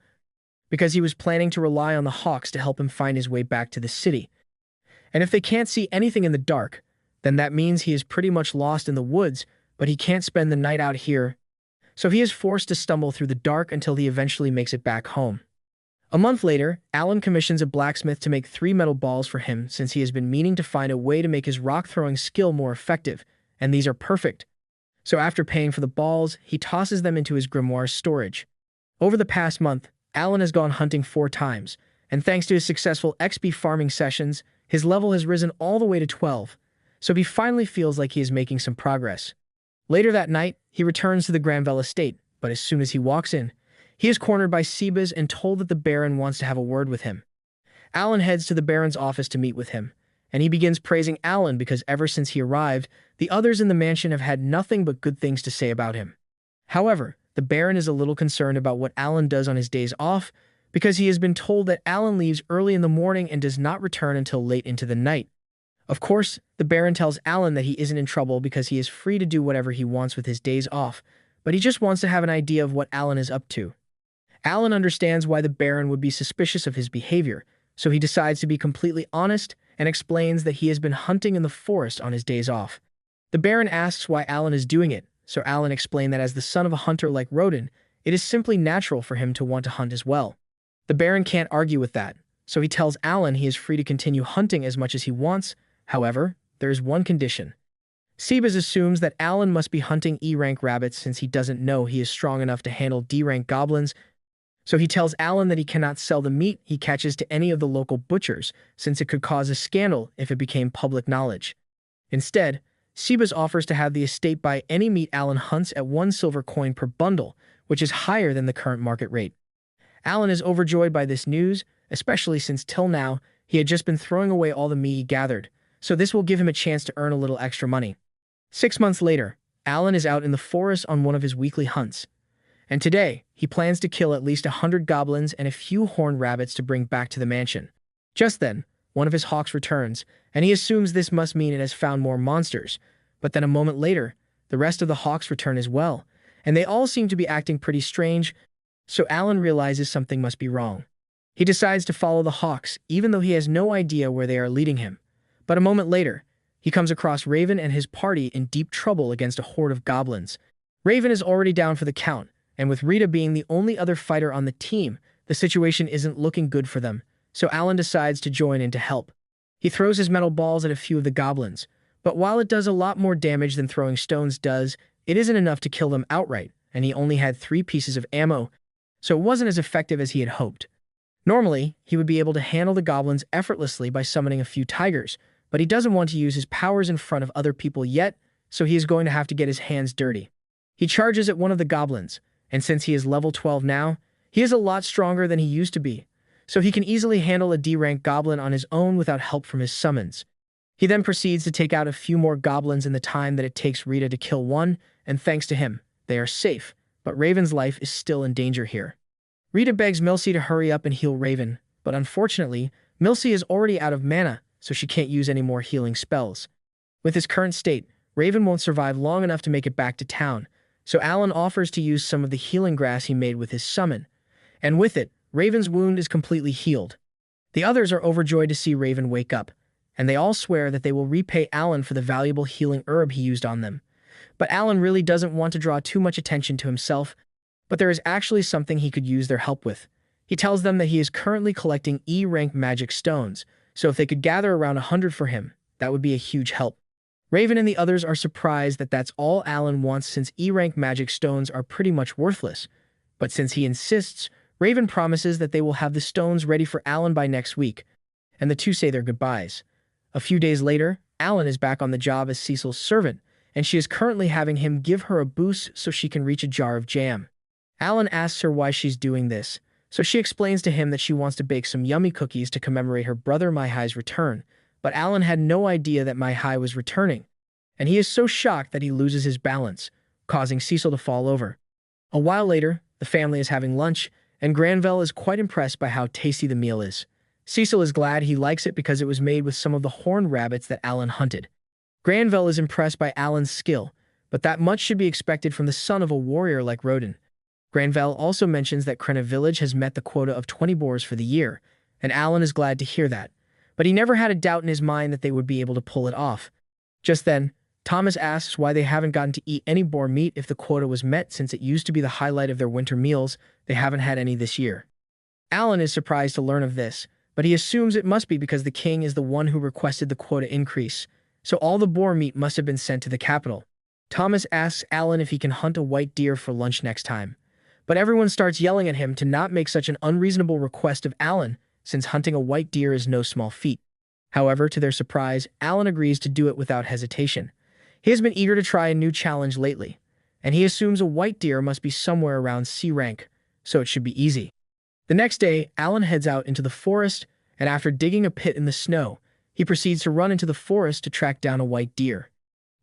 because he was planning to rely on the hawks to help him find his way back to the city. And if they can't see anything in the dark, then that means he is pretty much lost in the woods, but he can't spend the night out here, so he is forced to stumble through the dark until he eventually makes it back home. A month later, Alan commissions a blacksmith to make 3 metal balls for him since he has been meaning to find a way to make his rock-throwing skill more effective, and these are perfect. So after paying for the balls, he tosses them into his grimoire's storage. Over the past month, Alan has gone hunting 4 times, and thanks to his successful XP farming sessions, his level has risen all the way to 12, so he finally feels like he is making some progress. Later that night, he returns to the Granville estate, but as soon as he walks in, he is cornered by Sebas and told that the Baron wants to have a word with him. Alan heads to the Baron's office to meet with him, and he begins praising Alan because ever since he arrived, the others in the mansion have had nothing but good things to say about him. However, the Baron is a little concerned about what Alan does on his days off because he has been told that Alan leaves early in the morning and does not return until late into the night. Of course, the Baron tells Alan that he isn't in trouble because he is free to do whatever he wants with his days off, but he just wants to have an idea of what Alan is up to. Alan understands why the Baron would be suspicious of his behavior, so he decides to be completely honest and explains that he has been hunting in the forest on his days off. The Baron asks why Alan is doing it, so Alan explained that as the son of a hunter like Rodin, it is simply natural for him to want to hunt as well. The Baron can't argue with that, so he tells Alan he is free to continue hunting as much as he wants. However, there is one condition. Sebas assumes that Alan must be hunting E-rank rabbits since he doesn't know he is strong enough to handle D-rank goblins, so he tells Alan that he cannot sell the meat he catches to any of the local butchers since it could cause a scandal if it became public knowledge. Instead, Sebas offers to have the estate buy any meat Alan hunts at 1 silver coin per bundle, which is higher than the current market rate. Alan is overjoyed by this news, especially since till now he had just been throwing away all the meat he gathered, so this will give him a chance to earn a little extra money. 6 months later, Alan is out in the forest on one of his weekly hunts, and today he plans to kill at least 100 goblins and a few horned rabbits to bring back to the mansion. Just then, one of his hawks returns, and he assumes this must mean it has found more monsters, but then a moment later, the rest of the hawks return as well, and they all seem to be acting pretty strange, so Alan realizes something must be wrong. He decides to follow the hawks, even though he has no idea where they are leading him. But a moment later, he comes across Raven and his party in deep trouble against a horde of goblins. Raven is already down for the count, and with Rita being the only other fighter on the team, the situation isn't looking good for them, so Alan decides to join in to help. He throws his metal balls at a few of the goblins, but while it does a lot more damage than throwing stones does, it isn't enough to kill them outright, and he only had 3 pieces of ammo, so it wasn't as effective as he had hoped. Normally, he would be able to handle the goblins effortlessly by summoning a few tigers, but he doesn't want to use his powers in front of other people yet, so he is going to have to get his hands dirty. He charges at one of the goblins, and since he is level 12 now, he is a lot stronger than he used to be, so he can easily handle a D-rank goblin on his own without help from his summons. He then proceeds to take out a few more goblins in the time that it takes Rita to kill one, and thanks to him, they are safe, but Raven's life is still in danger here. Rita begs Milsey to hurry up and heal Raven, but unfortunately, Milsey is already out of mana, so she can't use any more healing spells. With his current state, Raven won't survive long enough to make it back to town, so Alan offers to use some of the healing grass he made with his summon, and with it, Raven's wound is completely healed. The others are overjoyed to see Raven wake up, and they all swear that they will repay Alan for the valuable healing herb he used on them. But Alan really doesn't want to draw too much attention to himself, but there is actually something he could use their help with. He tells them that he is currently collecting E-rank magic stones, so if they could gather around 100 for him, that would be a huge help. Raven and the others are surprised that that's all Alan wants since E-rank magic stones are pretty much worthless, but since he insists, Raven promises that they will have the stones ready for Alan by next week, and the two say their goodbyes. A few days later, Alan is back on the job as Cecil's servant, and she is currently having him give her a boost so she can reach a jar of jam. Alan asks her why she's doing this, so she explains to him that she wants to bake some yummy cookies to commemorate her brother Mai-Hai's return, but Alan had no idea that Mai-Hai was returning, and he is so shocked that he loses his balance, causing Cecil to fall over. A while later, the family is having lunch, and Granville is quite impressed by how tasty the meal is. Cecil is glad he likes it because it was made with some of the horned rabbits that Alan hunted. Granville is impressed by Alan's skill, but that much should be expected from the son of a warrior like Rodin. Granville also mentions that Krenna Village has met the quota of 20 boars for the year, and Alan is glad to hear that, but he never had a doubt in his mind that they would be able to pull it off. Just then, Thomas asks why they haven't gotten to eat any boar meat if the quota was met since it used to be the highlight of their winter meals. They haven't had any this year. Alan is surprised to learn of this, but he assumes it must be because the king is the one who requested the quota increase, so all the boar meat must have been sent to the capital. Thomas asks Alan if he can hunt a white deer for lunch next time, but everyone starts yelling at him to not make such an unreasonable request of Alan, since hunting a white deer is no small feat. However, to their surprise, Alan agrees to do it without hesitation. He has been eager to try a new challenge lately, and he assumes a white deer must be somewhere around C rank, so it should be easy. The next day, Alan heads out into the forest, and after digging a pit in the snow, he proceeds to run into the forest to track down a white deer.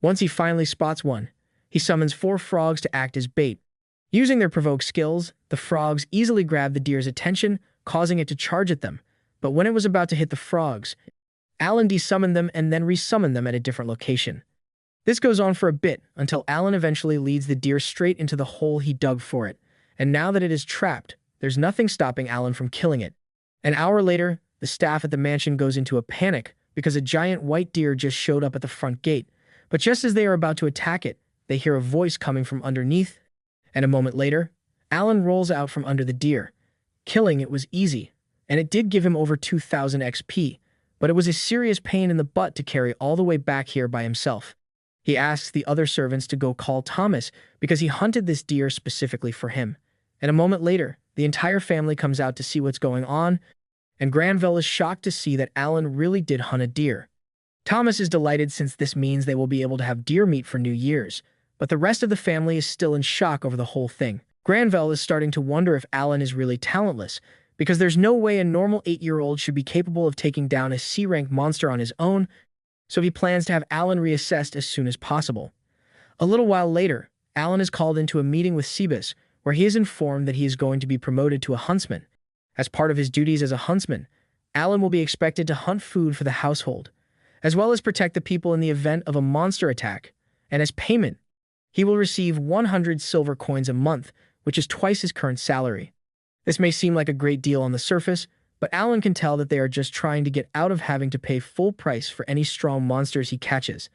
Once he finally spots one, he summons 4 frogs to act as bait. Using their provoke skills, the frogs easily grab the deer's attention, causing it to charge at them. But when it was about to hit the frogs, Alan desummoned them and then resummoned them at a different location. This goes on for a bit until Alan eventually leads the deer straight into the hole he dug for it, and now that it is trapped, there's nothing stopping Alan from killing it. An hour later, the staff at the mansion goes into a panic because a giant white deer just showed up at the front gate, but just as they are about to attack it, they hear a voice coming from underneath, and a moment later, Alan rolls out from under the deer. Killing it was easy, and it did give him over 2,000 XP, but it was a serious pain in the butt to carry all the way back here by himself. He asks the other servants to go call Thomas because he hunted this deer specifically for him. And a moment later, the entire family comes out to see what's going on, and Granville is shocked to see that Alan really did hunt a deer. Thomas is delighted since this means they will be able to have deer meat for New Year's, but the rest of the family is still in shock over the whole thing. Granville is starting to wonder if Alan is really talentless, because there's no way a normal 8-year-old should be capable of taking down a C-rank monster on his own, so he plans to have Alan reassessed as soon as possible. A little while later, Alan is called into a meeting with Sebas, where he is informed that he is going to be promoted to a huntsman. As part of his duties as a huntsman, Alan will be expected to hunt food for the household, as well as protect the people in the event of a monster attack, and as payment, he will receive 100 silver coins a month, which is twice his current salary. This may seem like a great deal on the surface, but Alan can tell that they are just trying to get out of having to pay full price for any strong monsters he catches,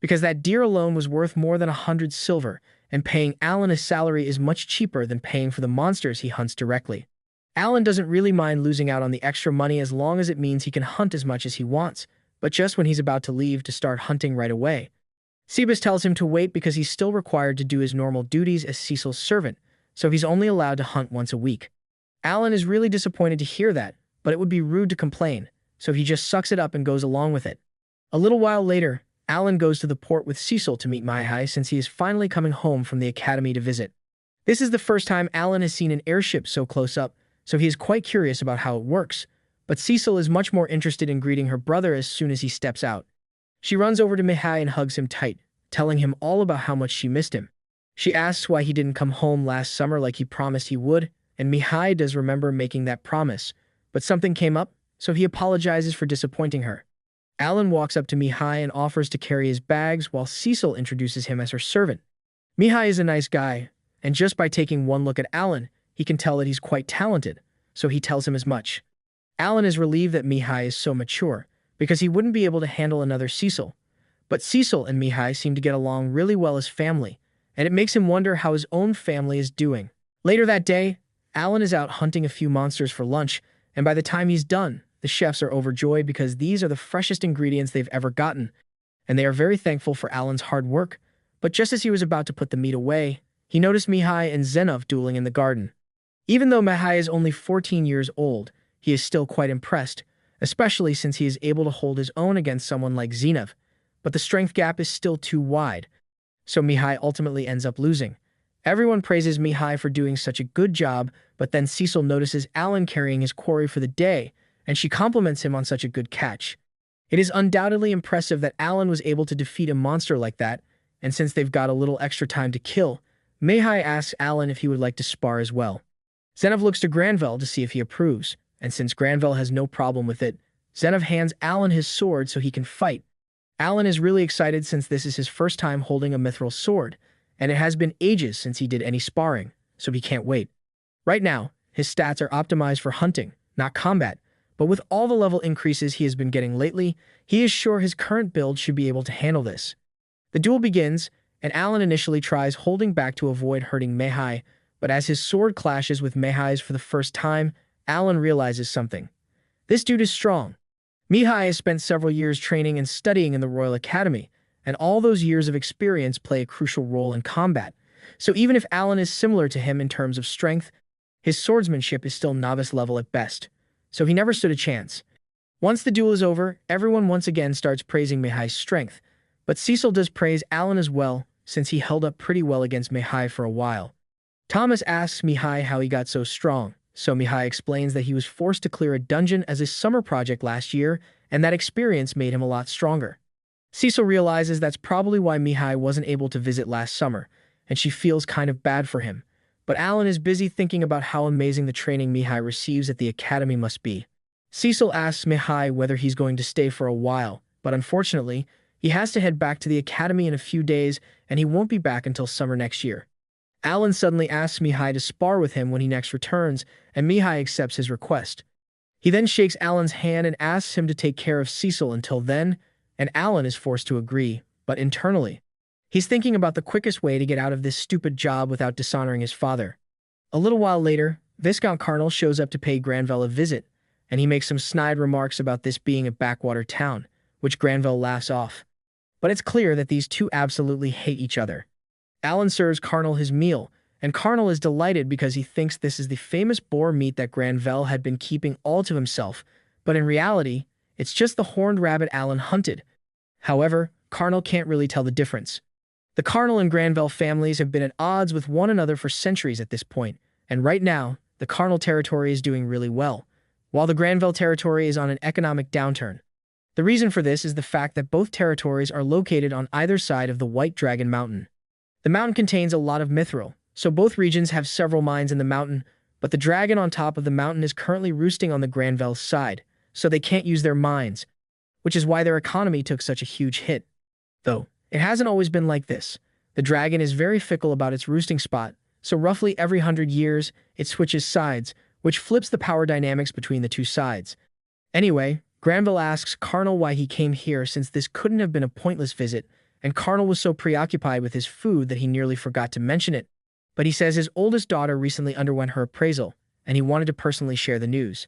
because that deer alone was worth more than 100 silver, and paying Alan a salary is much cheaper than paying for the monsters he hunts directly. Alan doesn't really mind losing out on the extra money as long as it means he can hunt as much as he wants, but just when he's about to leave to start hunting right away, Sebas tells him to wait because he's still required to do his normal duties as Cecil's servant, so he's only allowed to hunt once a week. Alan is really disappointed to hear that, but it would be rude to complain, so he just sucks it up and goes along with it. A little while later, Alan goes to the port with Cecil to meet Mai-Hai since he is finally coming home from the academy to visit. This is the first time Alan has seen an airship so close up, so he is quite curious about how it works. But Cecil is much more interested in greeting her brother as soon as he steps out. She runs over to Mihai and hugs him tight, telling him all about how much she missed him. She asks why he didn't come home last summer like he promised he would, and Mihai does remember making that promise. But something came up, so he apologizes for disappointing her. Alan walks up to Mihai and offers to carry his bags while Cecil introduces him as her servant. Mihai is a nice guy, and just by taking one look at Alan, he can tell that he's quite talented, so he tells him as much. Alan is relieved that Mihai is so mature, because he wouldn't be able to handle another Cecil. But Cecil and Mihai seem to get along really well as family, and it makes him wonder how his own family is doing. Later that day, Alan is out hunting a few monsters for lunch, and by the time he's done, the chefs are overjoyed because these are the freshest ingredients they've ever gotten, and they are very thankful for Alan's hard work. But just as he was about to put the meat away, he noticed Mihai and Zenov dueling in the garden. Even though Mihai is only 14 years old, he is still quite impressed, especially since he is able to hold his own against someone like Zenov, but the strength gap is still too wide, so Mihai ultimately ends up losing. Everyone praises Mihai for doing such a good job, but then Cecil notices Alan carrying his quarry for the day, and she compliments him on such a good catch. It is undoubtedly impressive that Alan was able to defeat a monster like that, and since they've got a little extra time to kill, Mihai asks Alan if he would like to spar as well. Zenov looks to Granville to see if he approves, and since Granville has no problem with it, Zenov hands Alan his sword so he can fight. Alan is really excited since this is his first time holding a mithril sword, and it has been ages since he did any sparring, so he can't wait. Right now, his stats are optimized for hunting, not combat, but with all the level increases he has been getting lately, he is sure his current build should be able to handle this. The duel begins, and Alan initially tries holding back to avoid hurting Mihai, but as his sword clashes with Mihai's for the first time, Alan realizes something. This dude is strong. Mihai has spent several years training and studying in the Royal Academy, and all those years of experience play a crucial role in combat. So even if Alan is similar to him in terms of strength, his swordsmanship is still novice level at best, so he never stood a chance. Once the duel is over, everyone once again starts praising Mihai's strength, but Cecil does praise Alan as well, since he held up pretty well against Mihai for a while. Thomas asks Mihai how he got so strong, so Mihai explains that he was forced to clear a dungeon as a summer project last year, and that experience made him a lot stronger. Cecil realizes that's probably why Mihai wasn't able to visit last summer, and she feels kind of bad for him. But Alan is busy thinking about how amazing the training Mihai receives at the academy must be. Cecil asks Mihai whether he's going to stay for a while, but unfortunately, he has to head back to the academy in a few days, and he won't be back until summer next year. Alan suddenly asks Mihai to spar with him when he next returns, and Mihai accepts his request. He then shakes Alan's hand and asks him to take care of Cecil until then, and Alan is forced to agree, but internally, he's thinking about the quickest way to get out of this stupid job without dishonoring his father. A little while later, Viscount Carnal shows up to pay Granville a visit, and he makes some snide remarks about this being a backwater town, which Granville laughs off. But it's clear that these two absolutely hate each other. Alan serves Carnal his meal, and Carnal is delighted because he thinks this is the famous boar meat that Granville had been keeping all to himself, but in reality, it's just the horned rabbit Alan hunted. However, Carnal can't really tell the difference. The Carnal and Granville families have been at odds with one another for centuries at this point, and right now, the Carnal territory is doing really well, while the Granville territory is on an economic downturn. The reason for this is the fact that both territories are located on either side of the White Dragon Mountain. The mountain contains a lot of mithril, so both regions have several mines in the mountain, but the dragon on top of the mountain is currently roosting on the Granville side, so they can't use their mines, which is why their economy took such a huge hit. Though, it hasn't always been like this. The dragon is very fickle about its roosting spot, so roughly every 100 years, it switches sides, which flips the power dynamics between the two sides. Anyway, Granville asks Carnal why he came here since this couldn't have been a pointless visit, and Carnal was so preoccupied with his food that he nearly forgot to mention it. But he says his oldest daughter recently underwent her appraisal, and he wanted to personally share the news.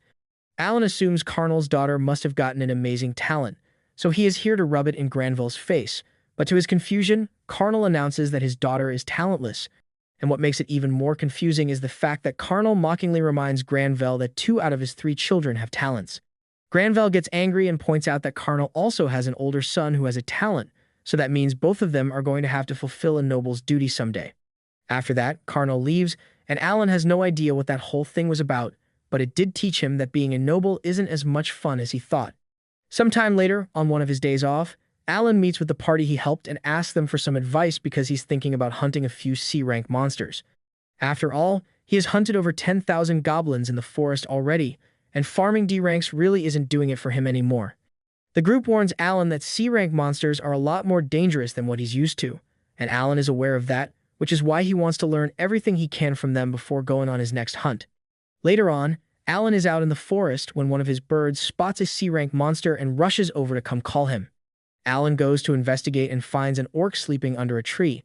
Alan assumes Carnal's daughter must have gotten an amazing talent, so he is here to rub it in Granville's face. But to his confusion, Carnal announces that his daughter is talentless, and what makes it even more confusing is the fact that Carnal mockingly reminds Granville that 2 out of his 3 children have talents. Granville gets angry and points out that Carnal also has an older son who has a talent, so that means both of them are going to have to fulfill a noble's duty someday. After that, Carnal leaves, and Alan has no idea what that whole thing was about, but it did teach him that being a noble isn't as much fun as he thought. Sometime later, on one of his days off, Alan meets with the party he helped and asks them for some advice because he's thinking about hunting a few C-rank monsters. After all, he has hunted over 10,000 goblins in the forest already, and farming D ranks really isn't doing it for him anymore. The group warns Alan that C-rank monsters are a lot more dangerous than what he's used to, and Alan is aware of that, which is why he wants to learn everything he can from them before going on his next hunt. Later on, Alan is out in the forest when one of his birds spots a C-rank monster and rushes over to come call him. Alan goes to investigate and finds an orc sleeping under a tree,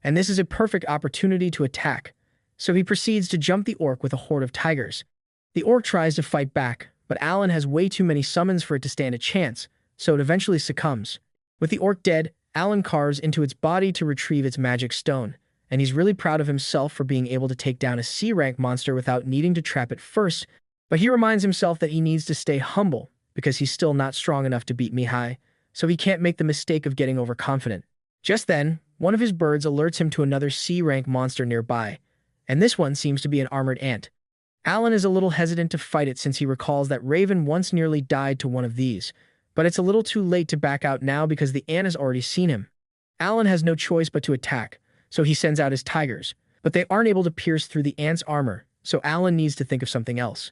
and this is a perfect opportunity to attack, so he proceeds to jump the orc with a horde of tigers. The orc tries to fight back, but Alan has way too many summons for it to stand a chance, so it eventually succumbs. With the orc dead, Alan carves into its body to retrieve its magic stone, and he's really proud of himself for being able to take down a C-rank monster without needing to trap it first, but he reminds himself that he needs to stay humble because he's still not strong enough to beat Mihai, so he can't make the mistake of getting overconfident. Just then, one of his birds alerts him to another C-rank monster nearby, and this one seems to be an armored ant. Alan is a little hesitant to fight it since he recalls that Raven once nearly died to one of these, but it's a little too late to back out now because the ant has already seen him. Alan has no choice but to attack, so he sends out his tigers, but they aren't able to pierce through the ant's armor, so Alan needs to think of something else.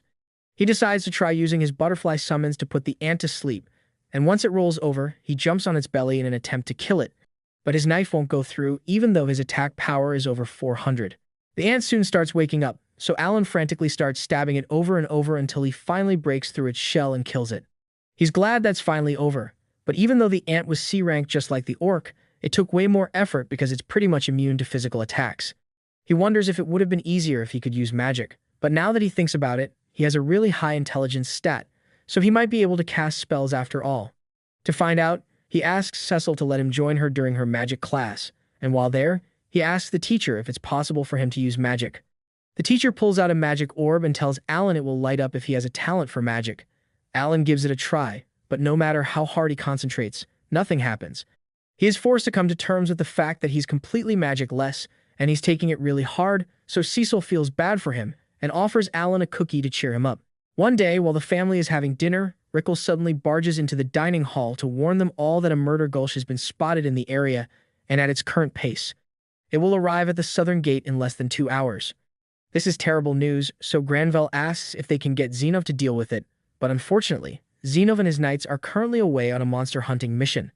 He decides to try using his butterfly summons to put the ant to sleep, and once it rolls over, he jumps on its belly in an attempt to kill it, but his knife won't go through even though his attack power is over 400. The ant soon starts waking up, so Alan frantically starts stabbing it over and over until he finally breaks through its shell and kills it. He's glad that's finally over, but even though the ant was C-rank just like the orc, it took way more effort because it's pretty much immune to physical attacks. He wonders if it would have been easier if he could use magic, but now that he thinks about it, he has a really high intelligence stat, so he might be able to cast spells after all. To find out, he asks Cecil to let him join her during her magic class, and while there, he asks the teacher if it's possible for him to use magic. The teacher pulls out a magic orb and tells Alan it will light up if he has a talent for magic. Alan gives it a try, but no matter how hard he concentrates, nothing happens. He is forced to come to terms with the fact that he's completely magic-less, and he's taking it really hard, so Cecil feels bad for him and offers Alan a cookie to cheer him up. One day, while the family is having dinner, Rickle suddenly barges into the dining hall to warn them all that a murder gulch has been spotted in the area and at its current pace. It will arrive at the southern gate in less than 2 hours. This is terrible news, so Granville asks if they can get Zenov to deal with it, but unfortunately, Zenov and his knights are currently away on a monster hunting mission,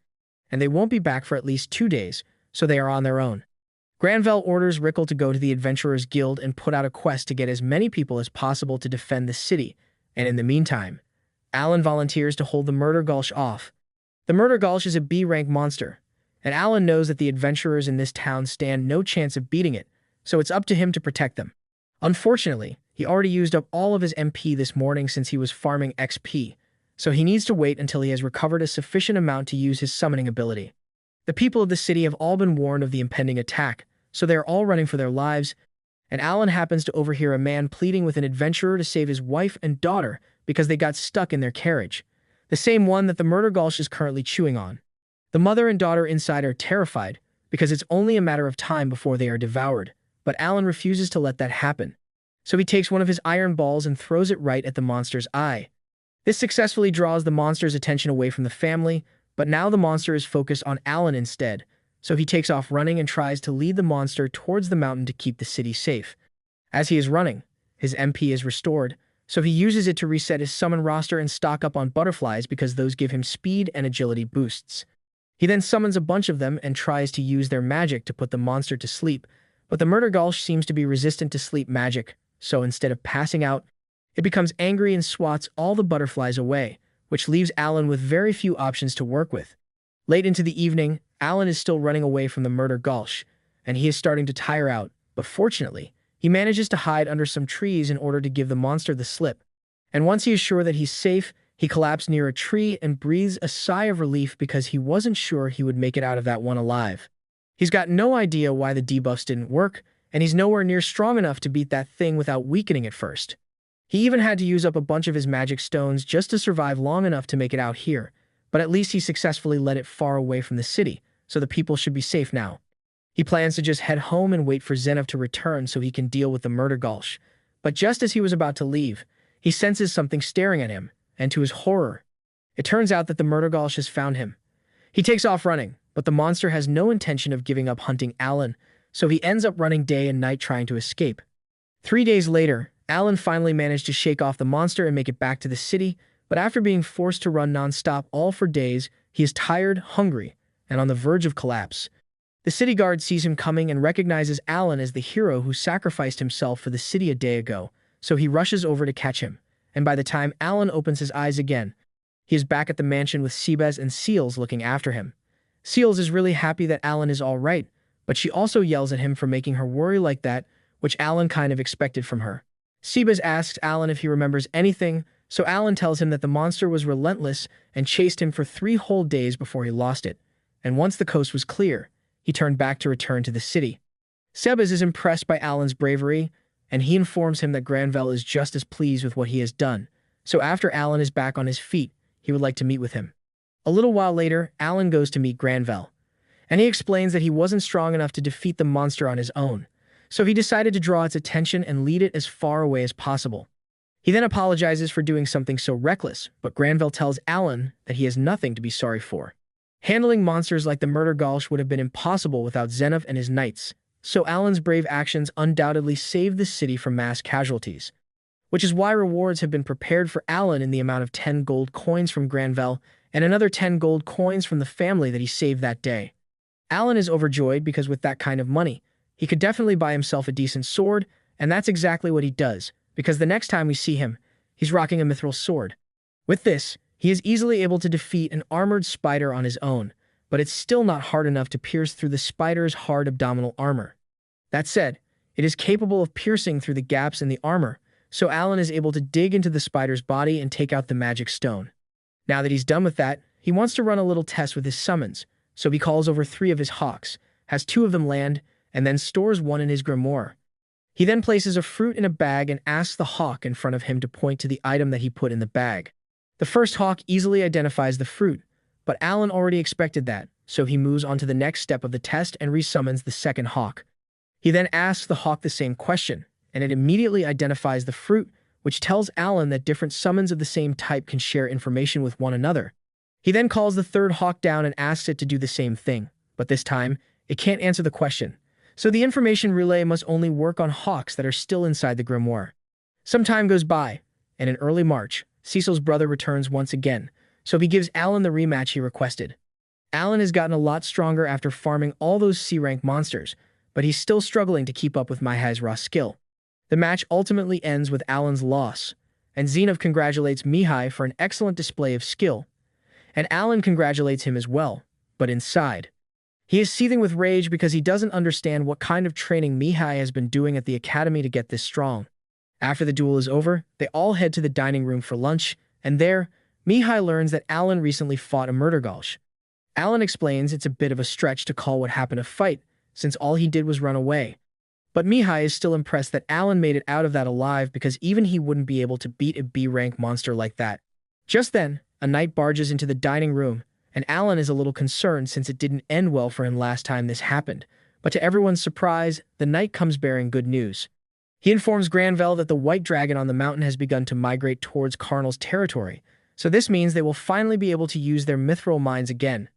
and they won't be back for at least 2 days, so they are on their own. Granville orders Rickle to go to the Adventurers Guild and put out a quest to get as many people as possible to defend the city, and in the meantime, Alan volunteers to hold the Murder Gulch off. The Murder Gulch is a B-rank monster, and Alan knows that the adventurers in this town stand no chance of beating it, so it's up to him to protect them. Unfortunately, he already used up all of his MP this morning since he was farming XP, so he needs to wait until he has recovered a sufficient amount to use his summoning ability. The people of the city have all been warned of the impending attack, so they are all running for their lives, and Alan happens to overhear a man pleading with an adventurer to save his wife and daughter because they got stuck in their carriage, the same one that the Murder Gulch is currently chewing on. The mother and daughter inside are terrified because it's only a matter of time before they are devoured, but Alan refuses to let that happen. So he takes one of his iron balls and throws it right at the monster's eye. This successfully draws the monster's attention away from the family, but now the monster is focused on Alan instead, so he takes off running and tries to lead the monster towards the mountain to keep the city safe. As he is running, his MP is restored, so he uses it to reset his summon roster and stock up on butterflies because those give him speed and agility boosts. He then summons a bunch of them and tries to use their magic to put the monster to sleep, but the Murder Gulch seems to be resistant to sleep magic, so instead of passing out, it becomes angry and swats all the butterflies away, which leaves Alan with very few options to work with. Late into the evening, Alan is still running away from the Murder Gulch, and he is starting to tire out, but fortunately, he manages to hide under some trees in order to give the monster the slip. And once he is sure that he's safe, he collapses near a tree and breathes a sigh of relief because he wasn't sure he would make it out of that one alive. He's got no idea why the debuffs didn't work, and he's nowhere near strong enough to beat that thing without weakening it first. He even had to use up a bunch of his magic stones just to survive long enough to make it out here, but at least he successfully led it far away from the city, so the people should be safe now. He plans to just head home and wait for Zenov to return so he can deal with the Murder Gulch, but just as he was about to leave, He senses something staring at him, and to his horror, it turns out that the Murdergolsh has found him. He takes off running, but the monster has no intention of giving up hunting Alan, so he ends up running day and night trying to escape. 3 days later, Alan finally managed to shake off the monster and make it back to the city, but after being forced to run non-stop all for days, he is tired, hungry, and on the verge of collapse. The city guard sees him coming and recognizes Alan as the hero who sacrificed himself for the city a day ago, so he rushes over to catch him, and by the time Alan opens his eyes again, he is back at the mansion with Seabez and Seals looking after him. Seals is really happy that Alan is all right, but she also yells at him for making her worry like that, which Alan kind of expected from her. Seabez asks Alan if he remembers anything, so Alan tells him that the monster was relentless and chased him for 3 whole days before he lost it, and once the coast was clear, he turned back to return to the city. Seabez is impressed by Alan's bravery, and he informs him that Granville is just as pleased with what he has done, so after Alan is back on his feet, he would like to meet with him. A little while later, Alan goes to meet Granville, and he explains that he wasn't strong enough to defeat the monster on his own, so he decided to draw its attention and lead it as far away as possible. He then apologizes for doing something so reckless, but Granville tells Alan that he has nothing to be sorry for. Handling monsters like the Murdergolsh would have been impossible without Zenov and his knights, so Alan's brave actions undoubtedly saved the city from mass casualties, which is why rewards have been prepared for Alan in the amount of 10 gold coins from Granville and another 10 gold coins from the family that he saved that day. Alan is overjoyed because with that kind of money, he could definitely buy himself a decent sword, and that's exactly what he does, because the next time we see him, he's rocking a mithril sword. With this, he is easily able to defeat an armored spider on his own, but it's still not hard enough to pierce through the spider's hard abdominal armor. That said, it is capable of piercing through the gaps in the armor, so Alan is able to dig into the spider's body and take out the magic stone. Now that he's done with that, he wants to run a little test with his summons, so he calls over 3 of his hawks, has 2 of them land, and then stores 1 in his grimoire. He then places a fruit in a bag and asks the hawk in front of him to point to the item that he put in the bag. The first hawk easily identifies the fruit, but Alan already expected that, so he moves on to the next step of the test and resummons the second hawk. He then asks the hawk the same question, and it immediately identifies the fruit, which tells Alan that different summons of the same type can share information with one another. He then calls the third hawk down and asks it to do the same thing, but this time, it can't answer the question, so the information relay must only work on hawks that are still inside the grimoire. Some time goes by, and in early March, Cecil's brother returns once again, so he gives Alan the rematch he requested. Alan has gotten a lot stronger after farming all those C-rank monsters, but he's still struggling to keep up with Mihai's raw skill. The match ultimately ends with Alan's loss, and Zenov congratulates Mihai for an excellent display of skill, and Alan congratulates him as well, but inside, he is seething with rage because he doesn't understand what kind of training Mihai has been doing at the academy to get this strong. After the duel is over, they all head to the dining room for lunch, and there, Mihai learns that Alan recently fought a Murdergolsh. Alan explains it's a bit of a stretch to call what happened a fight, since all he did was run away. But Mihai is still impressed that Alan made it out of that alive because even he wouldn't be able to beat a B-rank monster like that. Just then, a knight barges into the dining room, and Alan is a little concerned since it didn't end well for him last time this happened. But to everyone's surprise, the knight comes bearing good news. He informs Granville that the white dragon on the mountain has begun to migrate towards Karnal's territory, so this means they will finally be able to use their mithril mines again.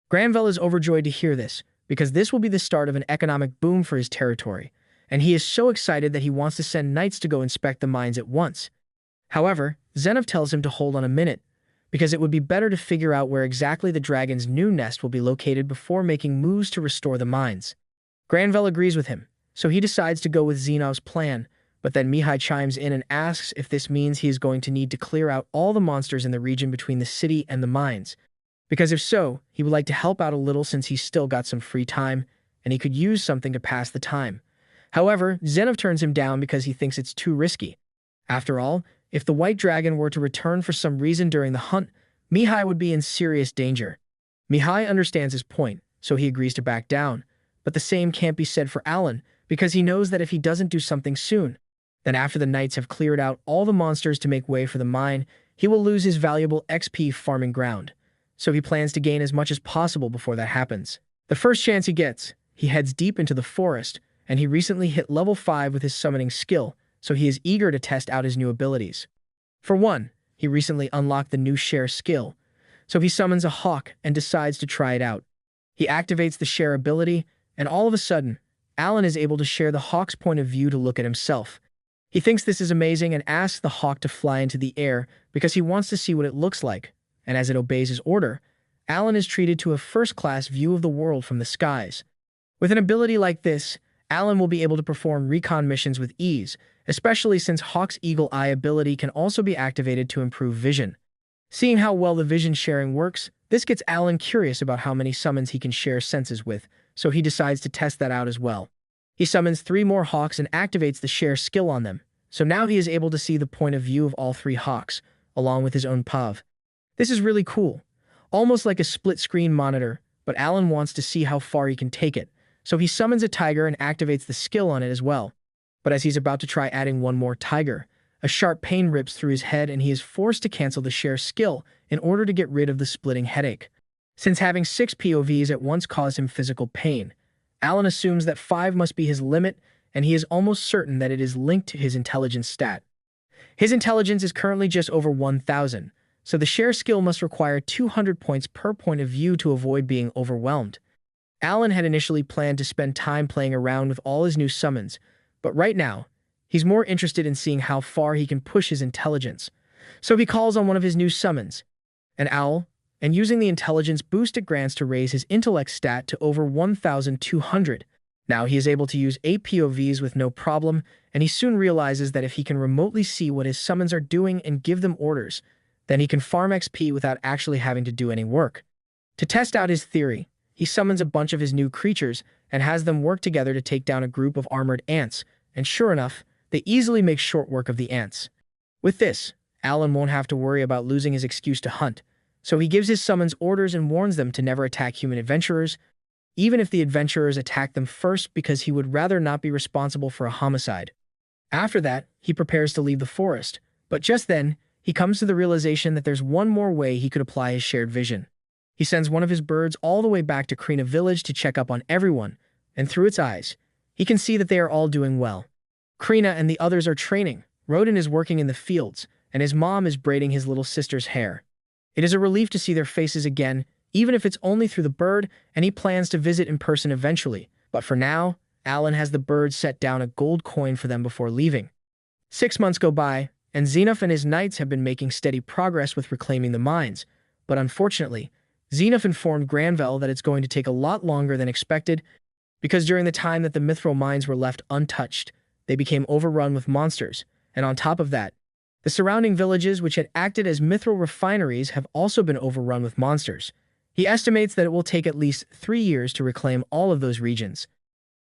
Granville is overjoyed to hear this, because this will be the start of an economic boom for his territory, and he is so excited that he wants to send knights to go inspect the mines at once. However, Zenov tells him to hold on a minute, because it would be better to figure out where exactly the dragon's new nest will be located before making moves to restore the mines. Granville agrees with him, so he decides to go with Zenov's plan, but then Mihai chimes in and asks if this means he is going to need to clear out all the monsters in the region between the city and the mines, because if so, he would like to help out a little since he's still got some free time, and he could use something to pass the time. However, Zenov turns him down because he thinks it's too risky. After all, if the white dragon were to return for some reason during the hunt, Mihai would be in serious danger. Mihai understands his point, so he agrees to back down, but the same can't be said for Alan, because he knows that if he doesn't do something soon, then after the knights have cleared out all the monsters to make way for the mine, he will lose his valuable XP farming ground, so he plans to gain as much as possible before that happens. The first chance he gets, he heads deep into the forest, and he recently hit level 5 with his summoning skill, so he is eager to test out his new abilities. For one, he recently unlocked the new share skill, so he summons a hawk and decides to try it out. He activates the share ability, and all of a sudden, Alan is able to share the hawk's point of view to look at himself. He thinks this is amazing and asks the hawk to fly into the air because he wants to see what it looks like, and as it obeys his order, Alan is treated to a first-class view of the world from the skies. With an ability like this, Alan will be able to perform recon missions with ease, especially since Hawk's Eagle Eye ability can also be activated to improve vision. Seeing how well the vision sharing works, this gets Alan curious about how many summons he can share senses with, so he decides to test that out as well. He summons 3 more hawks and activates the share skill on them, so now he is able to see the point of view of all 3 hawks, along with his own POV. This is really cool, almost like a split-screen monitor, but Alan wants to see how far he can take it, so he summons a tiger and activates the skill on it as well. But as he's about to try adding one more tiger, a sharp pain rips through his head and he is forced to cancel the share skill in order to get rid of the splitting headache. Since having 6 POVs at once caused him physical pain, Alan assumes that 5 must be his limit, and he is almost certain that it is linked to his intelligence stat. His intelligence is currently just over 1,000, so the share skill must require 200 points per point of view to avoid being overwhelmed. Alan had initially planned to spend time playing around with all his new summons, but right now, he's more interested in seeing how far he can push his intelligence. So he calls on one of his new summons, an owl, and using the intelligence boost it grants to raise his intellect stat to over 1,200. Now he is able to use 8 POVs with no problem, and he soon realizes that if he can remotely see what his summons are doing and give them orders, then he can farm XP without actually having to do any work. To test out his theory, he summons a bunch of his new creatures and has them work together to take down a group of armored ants, and sure enough, they easily make short work of the ants. With this, Alan won't have to worry about losing his excuse to hunt, so he gives his summons orders and warns them to never attack human adventurers, even if the adventurers attack them first because he would rather not be responsible for a homicide. After that, he prepares to leave the forest, but just then, he comes to the realization that there's one more way he could apply his shared vision. He sends one of his birds all the way back to Krina village to check up on everyone, and through its eyes, he can see that they are all doing well. Krina and the others are training, Rodin is working in the fields, and his mom is braiding his little sister's hair. It is a relief to see their faces again, even if it's only through the bird, and he plans to visit in person eventually. But for now, Alan has the bird set down a gold coin for them before leaving. 6 months go by, and Xenoph and his knights have been making steady progress with reclaiming the mines, but unfortunately, Xenoph informed Granville that it's going to take a lot longer than expected because during the time that the mithril mines were left untouched, they became overrun with monsters, and on top of that, the surrounding villages which had acted as mithril refineries have also been overrun with monsters. He estimates that it will take at least 3 years to reclaim all of those regions.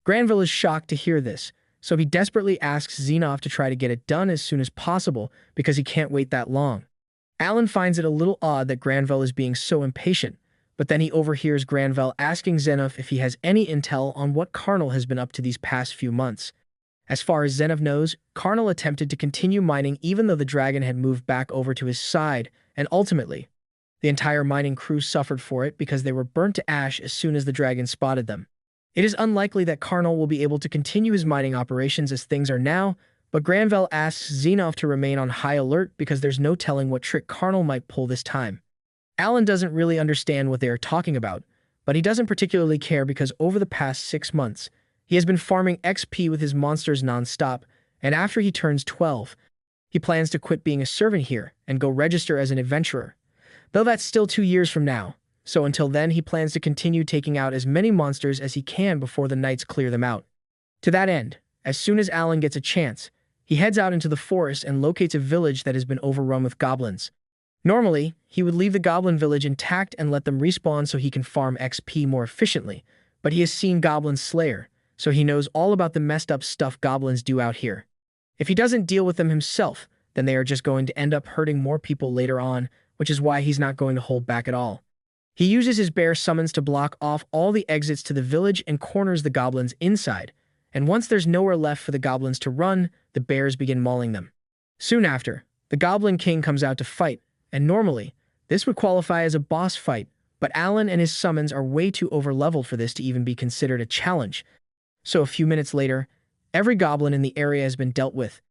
Granville is shocked to hear this, so he desperately asks Xenoph to try to get it done as soon as possible because he can't wait that long. Alan finds it a little odd that Granville is being so impatient, but then he overhears Granville asking Xenoph if he has any intel on what Karnal has been up to these past few months. As far as Xenoph knows, Karnal attempted to continue mining even though the dragon had moved back over to his side, and ultimately, the entire mining crew suffered for it because they were burnt to ash as soon as the dragon spotted them. It is unlikely that Karnal will be able to continue his mining operations as things are now, but Granville asks Xenoph to remain on high alert because there's no telling what trick Karnal might pull this time. Alan doesn't really understand what they are talking about, but he doesn't particularly care because over the past 6 months, he has been farming XP with his monsters non-stop, and after he turns 12, he plans to quit being a servant here and go register as an adventurer. Though that's still 2 years from now, so until then he plans to continue taking out as many monsters as he can before the knights clear them out. To that end, as soon as Alan gets a chance, he heads out into the forest and locates a village that has been overrun with goblins. Normally, he would leave the goblin village intact and let them respawn so he can farm XP more efficiently, but he has seen Goblin Slayer, so he knows all about the messed up stuff goblins do out here. If he doesn't deal with them himself, then they are just going to end up hurting more people later on, which is why he's not going to hold back at all. He uses his bear summons to block off all the exits to the village and corners the goblins inside, and once there's nowhere left for the goblins to run, the bears begin mauling them. Soon after, the Goblin King comes out to fight, and normally, this would qualify as a boss fight, but Alan and his summons are way too overleveled for this to even be considered a challenge. So a few minutes later, every goblin in the area has been dealt with.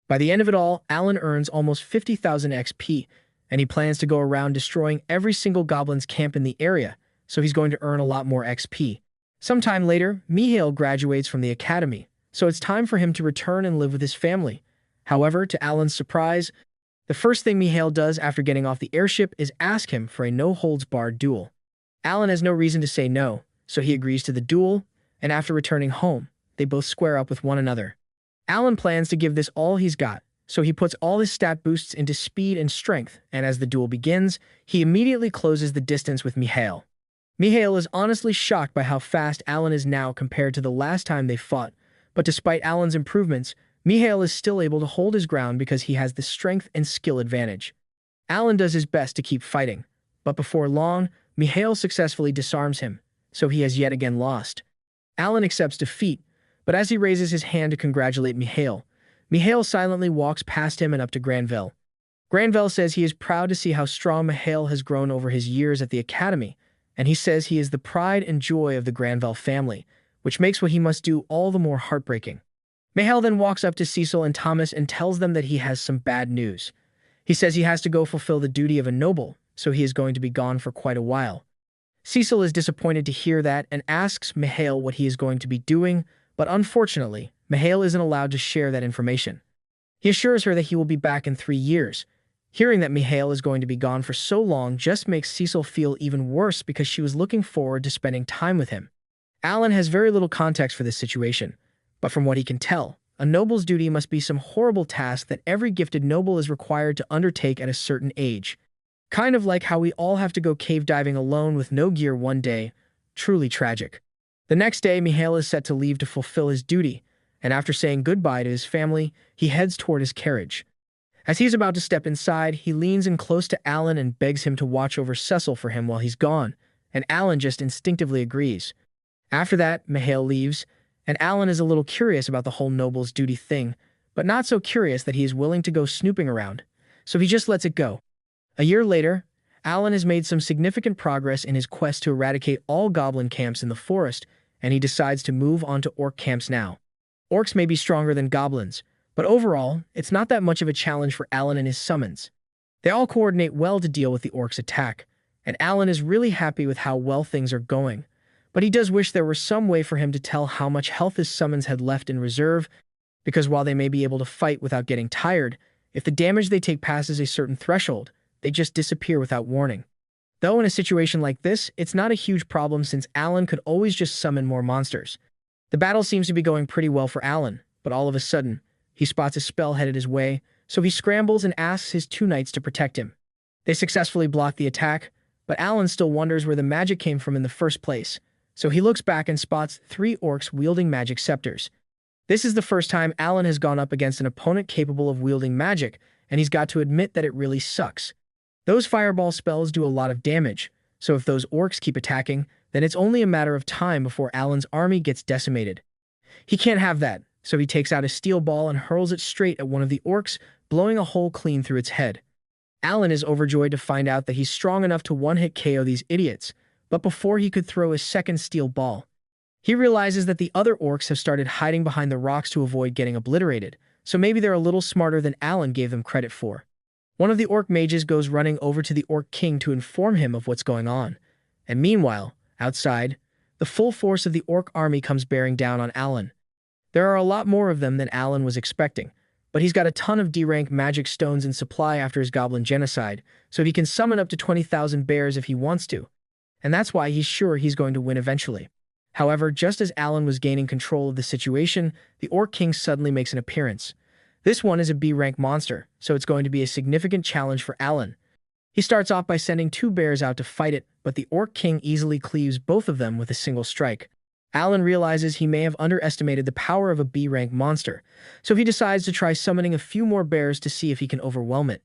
By the end of it all, Alan earns almost 50,000 XP, and he plans to go around destroying every single goblin's camp in the area, so he's going to earn a lot more XP. Sometime later, Mihail graduates from the academy, so it's time for him to return and live with his family. However, to Alan's surprise, the first thing Mihail does after getting off the airship is ask him for a no-holds-barred duel. Alan has no reason to say no, so he agrees to the duel, and after returning home, they both square up with one another. Alan plans to give this all he's got, so he puts all his stat boosts into speed and strength, and as the duel begins, he immediately closes the distance with Mihail. Mihail is honestly shocked by how fast Alan is now compared to the last time they fought, but despite Alan's improvements, Mihail is still able to hold his ground because he has the strength and skill advantage. Alan does his best to keep fighting, but before long, Mihail successfully disarms him, so he has yet again lost. Alan accepts defeat, but as he raises his hand to congratulate Mihail, Mihail silently walks past him and up to Granville. Granville says he is proud to see how strong Mihail has grown over his years at the academy, and he says he is the pride and joy of the Granville family, which makes what he must do all the more heartbreaking. Mihail then walks up to Cecil and Thomas and tells them that he has some bad news. He says he has to go fulfill the duty of a noble, so he is going to be gone for quite a while. Cecil is disappointed to hear that and asks Mihail what he is going to be doing, but unfortunately, Mihail isn't allowed to share that information. He assures her that he will be back in 3 years. Hearing that Mihail is going to be gone for so long just makes Cecil feel even worse because she was looking forward to spending time with him. Alan has very little context for this situation, but from what he can tell, a noble's duty must be some horrible task that every gifted noble is required to undertake at a certain age. Kind of like how we all have to go cave diving alone with no gear one day. Truly tragic. The next day, Mihail is set to leave to fulfill his duty, and after saying goodbye to his family, he heads toward his carriage. As he's about to step inside, he leans in close to Alan and begs him to watch over Cecil for him while he's gone, and Alan just instinctively agrees. After that, Mihail leaves, and Alan is a little curious about the whole noble's duty thing, but not so curious that he is willing to go snooping around, so he just lets it go. A year later, Alan has made some significant progress in his quest to eradicate all goblin camps in the forest, and he decides to move on to orc camps now. Orcs may be stronger than goblins, but overall, it's not that much of a challenge for Alan and his summons. They all coordinate well to deal with the orcs' attack, and Alan is really happy with how well things are going, but he does wish there were some way for him to tell how much health his summons had left in reserve, because while they may be able to fight without getting tired, if the damage they take passes a certain threshold, they just disappear without warning. Though in a situation like this, it's not a huge problem since Alan could always just summon more monsters. The battle seems to be going pretty well for Alan, but all of a sudden, he spots a spell headed his way, so he scrambles and asks his 2 knights to protect him. They successfully block the attack, but Alan still wonders where the magic came from in the first place, so he looks back and spots 3 orcs wielding magic scepters. This is the first time Alan has gone up against an opponent capable of wielding magic, and he's got to admit that it really sucks. Those fireball spells do a lot of damage, so if those orcs keep attacking, then it's only a matter of time before Alan's army gets decimated. He can't have that, so he takes out a steel ball and hurls it straight at one of the orcs, blowing a hole clean through its head. Alan is overjoyed to find out that he's strong enough to one-hit KO these idiots, but before he could throw his second steel ball, he realizes that the other orcs have started hiding behind the rocks to avoid getting obliterated, so maybe they're a little smarter than Alan gave them credit for. One of the orc mages goes running over to the orc king to inform him of what's going on, and meanwhile, outside, the full force of the orc army comes bearing down on Alan. There are a lot more of them than Alan was expecting, but he's got a ton of D-rank magic stones in supply after his goblin genocide, so he can summon up to 20,000 bears if he wants to, and that's why he's sure he's going to win eventually. However, just as Alan was gaining control of the situation, the orc king suddenly makes an appearance. This one is a B-rank monster, so it's going to be a significant challenge for Alan. He starts off by sending 2 bears out to fight it, but the orc king easily cleaves both of them with a single strike. Alan realizes he may have underestimated the power of a B-rank monster, so he decides to try summoning a few more bears to see if he can overwhelm it.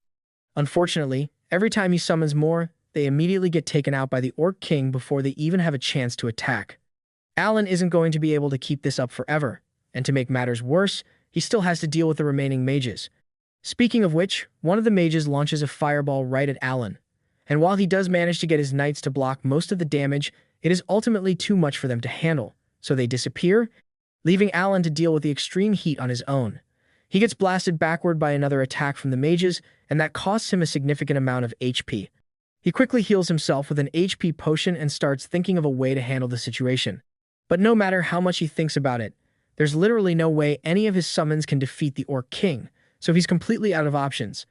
Unfortunately, every time he summons more, they immediately get taken out by the orc king before they even have a chance to attack. Alan isn't going to be able to keep this up forever, and to make matters worse, he still has to deal with the remaining mages. Speaking of which, one of the mages launches a fireball right at Alan, and while he does manage to get his knights to block most of the damage, it is ultimately too much for them to handle, so they disappear, leaving Alan to deal with the extreme heat on his own. He gets blasted backward by another attack from the mages, and that costs him a significant amount of HP. He quickly heals himself with an HP potion and starts thinking of a way to handle the situation. But no matter how much he thinks about it, there's literally no way any of his summons can defeat the Orc King, so he's completely out of options.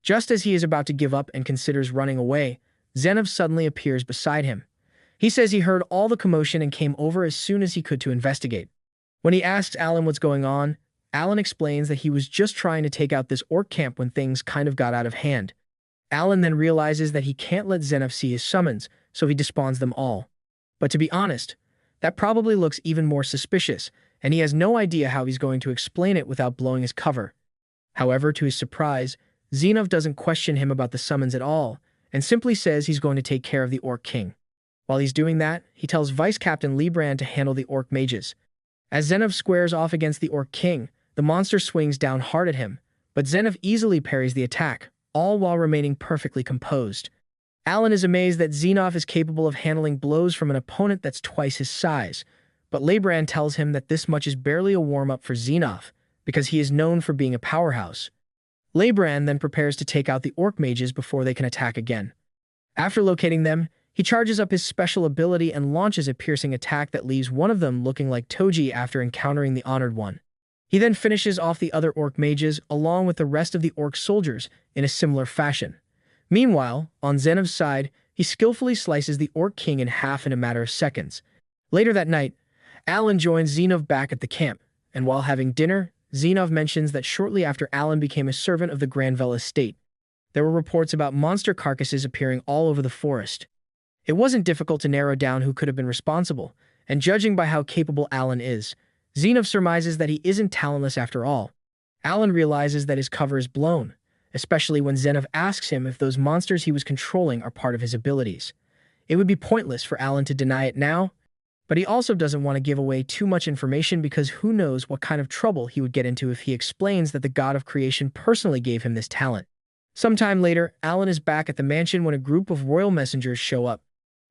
Just as he is about to give up and considers running away, Zenov suddenly appears beside him. He says he heard all the commotion and came over as soon as he could to investigate. When he asks Alan what's going on, Alan explains that he was just trying to take out this orc camp when things kind of got out of hand. Alan then realizes that he can't let Zenov see his summons, so he despawns them all. But to be honest, that probably looks even more suspicious, and he has no idea how he's going to explain it without blowing his cover. However, to his surprise, Zenov doesn't question him about the summons at all, and simply says he's going to take care of the Orc King. While he's doing that, he tells Vice Captain Librand to handle the Orc Mages. As Zenov squares off against the Orc King, the monster swings down hard at him, but Zenov easily parries the attack, all while remaining perfectly composed. Alan is amazed that Zenov is capable of handling blows from an opponent that's twice his size, but Librand tells him that this much is barely a warm-up for Zenov, because he is known for being a powerhouse. Librand then prepares to take out the Orc Mages before they can attack again. After locating them, he charges up his special ability and launches a piercing attack that leaves one of them looking like Toji after encountering the Honored One. He then finishes off the other Orc Mages along with the rest of the Orc soldiers in a similar fashion. Meanwhile, on Zenov's side, he skillfully slices the Orc King in half in a matter of seconds. Later that night, Alan joins Zenov back at the camp, and while having dinner, Zenov mentions that shortly after Alan became a servant of the Granville estate, there were reports about monster carcasses appearing all over the forest. It wasn't difficult to narrow down who could have been responsible, and judging by how capable Alan is, Zenov surmises that he isn't talentless after all. Alan realizes that his cover is blown, especially when Zenov asks him if those monsters he was controlling are part of his abilities. It would be pointless for Alan to deny it now, but he also doesn't want to give away too much information because who knows what kind of trouble he would get into if he explains that the god of creation personally gave him this talent. Sometime later, Alan is back at the mansion when a group of royal messengers show up.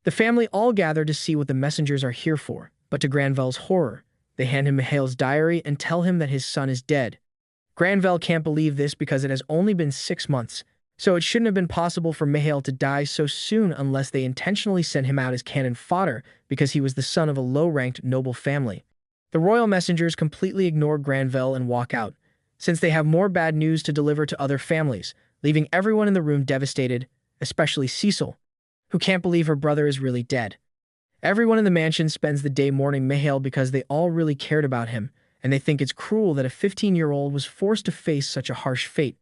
The family all gather to see what the messengers are here for, but to Granville's horror, they hand him Mihail's diary and tell him that his son is dead. Granville can't believe this because it has only been 6 months, so it shouldn't have been possible for Mihail to die so soon unless they intentionally sent him out as cannon fodder because he was the son of a low-ranked noble family. The royal messengers completely ignore Granville and walk out, since they have more bad news to deliver to other families, leaving everyone in the room devastated, especially Cecil, who can't believe her brother is really dead. Everyone in the mansion spends the day mourning Mihail because they all really cared about him, and they think it's cruel that a 15-year-old was forced to face such a harsh fate.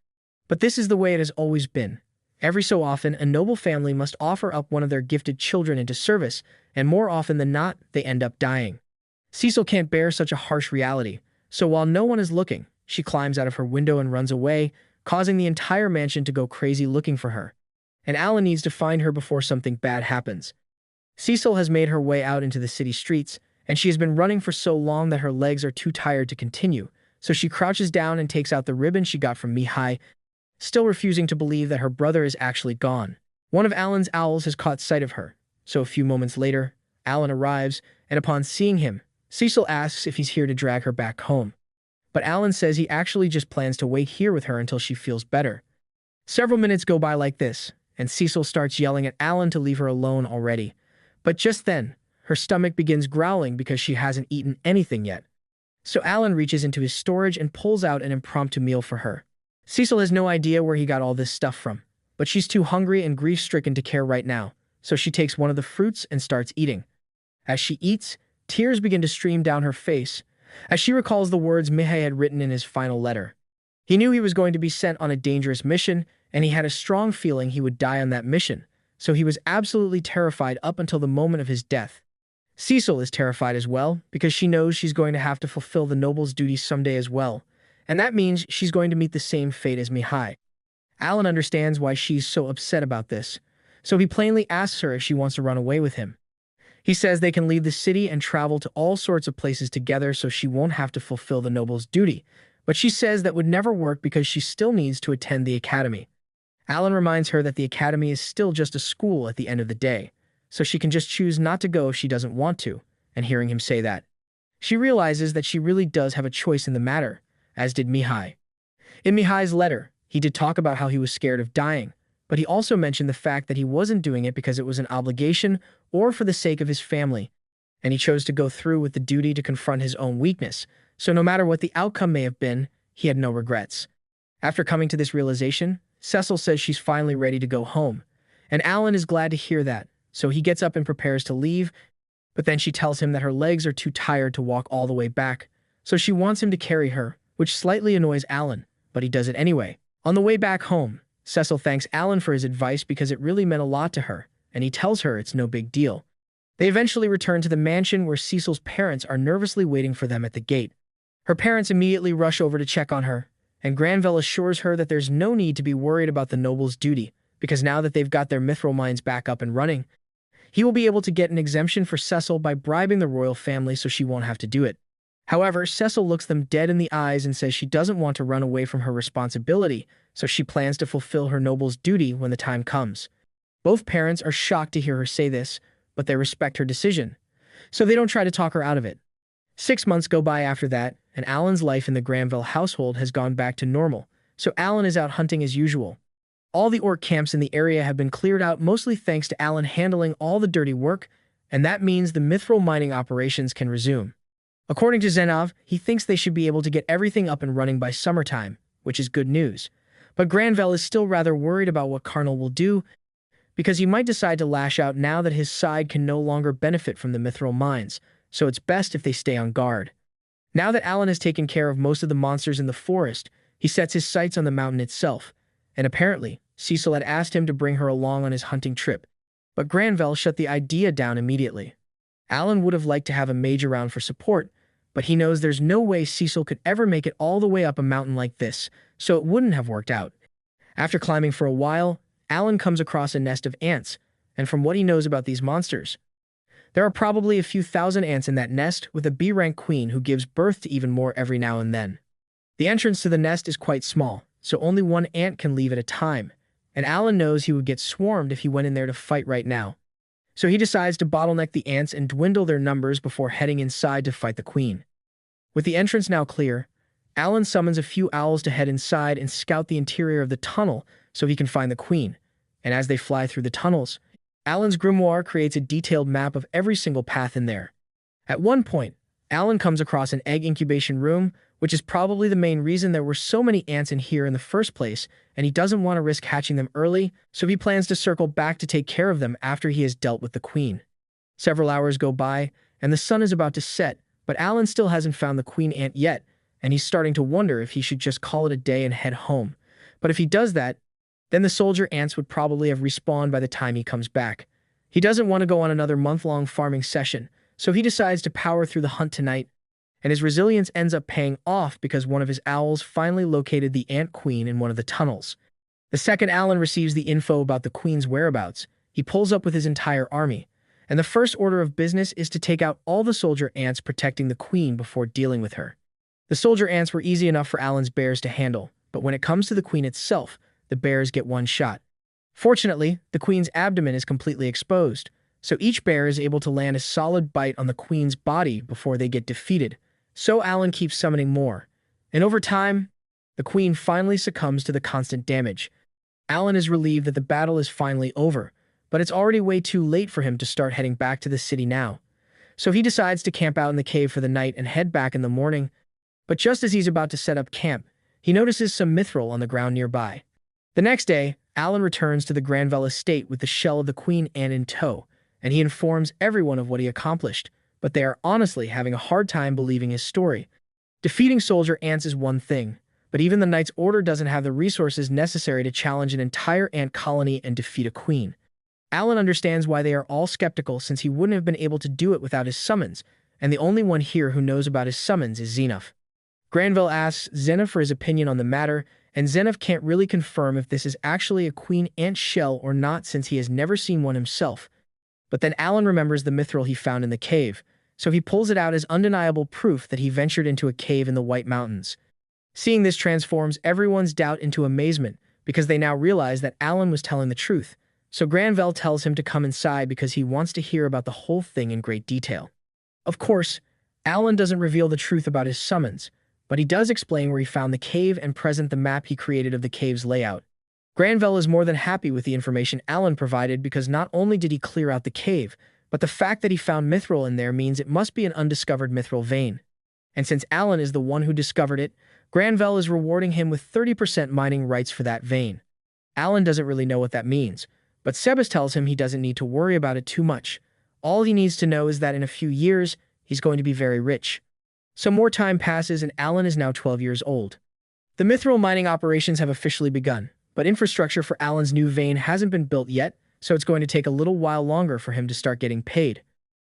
But this is the way it has always been. Every so often, a noble family must offer up one of their gifted children into service, and more often than not, they end up dying. Cecil can't bear such a harsh reality, so while no one is looking, she climbs out of her window and runs away, causing the entire mansion to go crazy looking for her. And Alan needs to find her before something bad happens. Cecil has made her way out into the city streets, and she has been running for so long that her legs are too tired to continue, so she crouches down and takes out the ribbon she got from Mihai, still refusing to believe that her brother is actually gone. One of Alan's owls has caught sight of her, so a few moments later, Alan arrives, and upon seeing him, Cecil asks if he's here to drag her back home. But Alan says he actually just plans to wait here with her until she feels better. Several minutes go by like this, and Cecil starts yelling at Alan to leave her alone already. But just then, her stomach begins growling because she hasn't eaten anything yet. So Alan reaches into his storage and pulls out an impromptu meal for her. Cecil has no idea where he got all this stuff from, but she's too hungry and grief-stricken to care right now, so she takes one of the fruits and starts eating. As she eats, tears begin to stream down her face, as she recalls the words Mihai had written in his final letter. He knew he was going to be sent on a dangerous mission, and he had a strong feeling he would die on that mission, so he was absolutely terrified up until the moment of his death. Cecil is terrified as well, because she knows she's going to have to fulfill the noble's duties someday as well, and that means she's going to meet the same fate as Mihai. Alan understands why she's so upset about this, so he plainly asks her if she wants to run away with him. He says they can leave the city and travel to all sorts of places together so she won't have to fulfill the noble's duty, but she says that would never work because she still needs to attend the academy. Alan reminds her that the academy is still just a school at the end of the day, so she can just choose not to go if she doesn't want to, and hearing him say that, she realizes that she really does have a choice in the matter, as did Mihai. In Mihai's letter, he did talk about how he was scared of dying, but he also mentioned the fact that he wasn't doing it because it was an obligation or for the sake of his family, and he chose to go through with the duty to confront his own weakness, so no matter what the outcome may have been, he had no regrets. After coming to this realization, Cecil says she's finally ready to go home, and Alan is glad to hear that, so he gets up and prepares to leave, but then she tells him that her legs are too tired to walk all the way back, so she wants him to carry her, which slightly annoys Alan, but he does it anyway. On the way back home, Cecil thanks Alan for his advice because it really meant a lot to her, and he tells her it's no big deal. They eventually return to the mansion where Cecil's parents are nervously waiting for them at the gate. Her parents immediately rush over to check on her, and Granville assures her that there's no need to be worried about the noble's duty, because now that they've got their mithril mines back up and running, he will be able to get an exemption for Cecil by bribing the royal family so she won't have to do it. However, Cecil looks them dead in the eyes and says she doesn't want to run away from her responsibility, so she plans to fulfill her noble's duty when the time comes. Both parents are shocked to hear her say this, but they respect her decision, so they don't try to talk her out of it. 6 months go by after that, and Alan's life in the Granville household has gone back to normal, so Alan is out hunting as usual. All the orc camps in the area have been cleared out mostly thanks to Alan handling all the dirty work, and that means the mithril mining operations can resume. According to Zenov, he thinks they should be able to get everything up and running by summertime, which is good news. But Granville is still rather worried about what Carnal will do, because he might decide to lash out now that his side can no longer benefit from the mithril mines, so it's best if they stay on guard. Now that Alan has taken care of most of the monsters in the forest, he sets his sights on the mountain itself, and apparently, Cecil had asked him to bring her along on his hunting trip, but Granville shut the idea down immediately. Alan would have liked to have a mage around for support, but he knows there's no way Cecil could ever make it all the way up a mountain like this, so it wouldn't have worked out. After climbing for a while, Alan comes across a nest of ants, and from what he knows about these monsters, there are probably a few thousand ants in that nest with a B-rank queen who gives birth to even more every now and then. The entrance to the nest is quite small, so only one ant can leave at a time, and Alan knows he would get swarmed if he went in there to fight right now. So he decides to bottleneck the ants and dwindle their numbers before heading inside to fight the queen. With the entrance now clear, Alan summons a few owls to head inside and scout the interior of the tunnel so he can find the queen, and as they fly through the tunnels, Alan's grimoire creates a detailed map of every single path in there. At one point, Alan comes across an egg incubation room, which is probably the main reason there were so many ants in here in the first place, and he doesn't want to risk hatching them early, so he plans to circle back to take care of them after he has dealt with the queen. Several hours go by, and the sun is about to set, but Alan still hasn't found the queen ant yet, and he's starting to wonder if he should just call it a day and head home. But if he does that, then the soldier ants would probably have respawned by the time he comes back. He doesn't want to go on another month-long farming session, so he decides to power through the hunt tonight, and his resilience ends up paying off because one of his owls finally located the ant queen in one of the tunnels. The second Alan receives the info about the queen's whereabouts, he pulls up with his entire army, and the first order of business is to take out all the soldier ants protecting the queen before dealing with her. The soldier ants were easy enough for Alan's bears to handle, but when it comes to the queen itself, the bears get one shot. Fortunately, the queen's abdomen is completely exposed, so each bear is able to land a solid bite on the queen's body before they get defeated. So Alan keeps summoning more, and over time, the queen finally succumbs to the constant damage. Alan is relieved that the battle is finally over, but it's already way too late for him to start heading back to the city now. So he decides to camp out in the cave for the night and head back in the morning, but just as he's about to set up camp, he notices some mithril on the ground nearby. The next day, Alan returns to the Granville estate with the shell of the queen ant in tow, and he informs everyone of what he accomplished, but they are honestly having a hard time believing his story. Defeating soldier ants is one thing, but even the Knight's Order doesn't have the resources necessary to challenge an entire ant colony and defeat a queen. Alan understands why they are all skeptical since he wouldn't have been able to do it without his summons, and the only one here who knows about his summons is Zenov. Granville asks Zenov for his opinion on the matter, and Zenov can't really confirm if this is actually a queen ant shell or not since he has never seen one himself. But then Alan remembers the mithril he found in the cave, so he pulls it out as undeniable proof that he ventured into a cave in the White Mountains. Seeing this transforms everyone's doubt into amazement, because they now realize that Alan was telling the truth, so Granville tells him to come inside because he wants to hear about the whole thing in great detail. Of course, Alan doesn't reveal the truth about his summons, but he does explain where he found the cave and present the map he created of the cave's layout. Granville is more than happy with the information Alan provided because not only did he clear out the cave, but the fact that he found mithril in there means it must be an undiscovered mithril vein. And since Alan is the one who discovered it, Granville is rewarding him with 30% mining rights for that vein. Alan doesn't really know what that means, but Sebas tells him he doesn't need to worry about it too much. All he needs to know is that in a few years, he's going to be very rich. Some more time passes and Alan is now 12 years old. The mithril mining operations have officially begun, but infrastructure for Alan's new vein hasn't been built yet, so it's going to take a little while longer for him to start getting paid.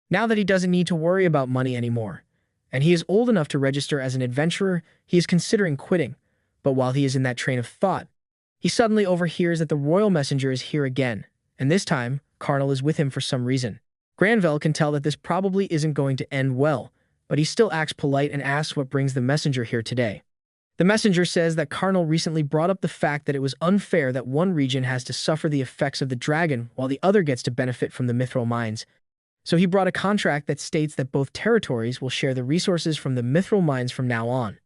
Now that he doesn't need to worry about money anymore, and he is old enough to register as an adventurer, he is considering quitting. But while he is in that train of thought, he suddenly overhears that the royal messenger is here again, and this time, Carnal is with him for some reason. Granville can tell that this probably isn't going to end well, but he still acts polite and asks what brings the messenger here today. The messenger says that Carnal recently brought up the fact that it was unfair that one region has to suffer the effects of the dragon while the other gets to benefit from the mithril mines. So he brought a contract that states that both territories will share the resources from the mithril mines from now on.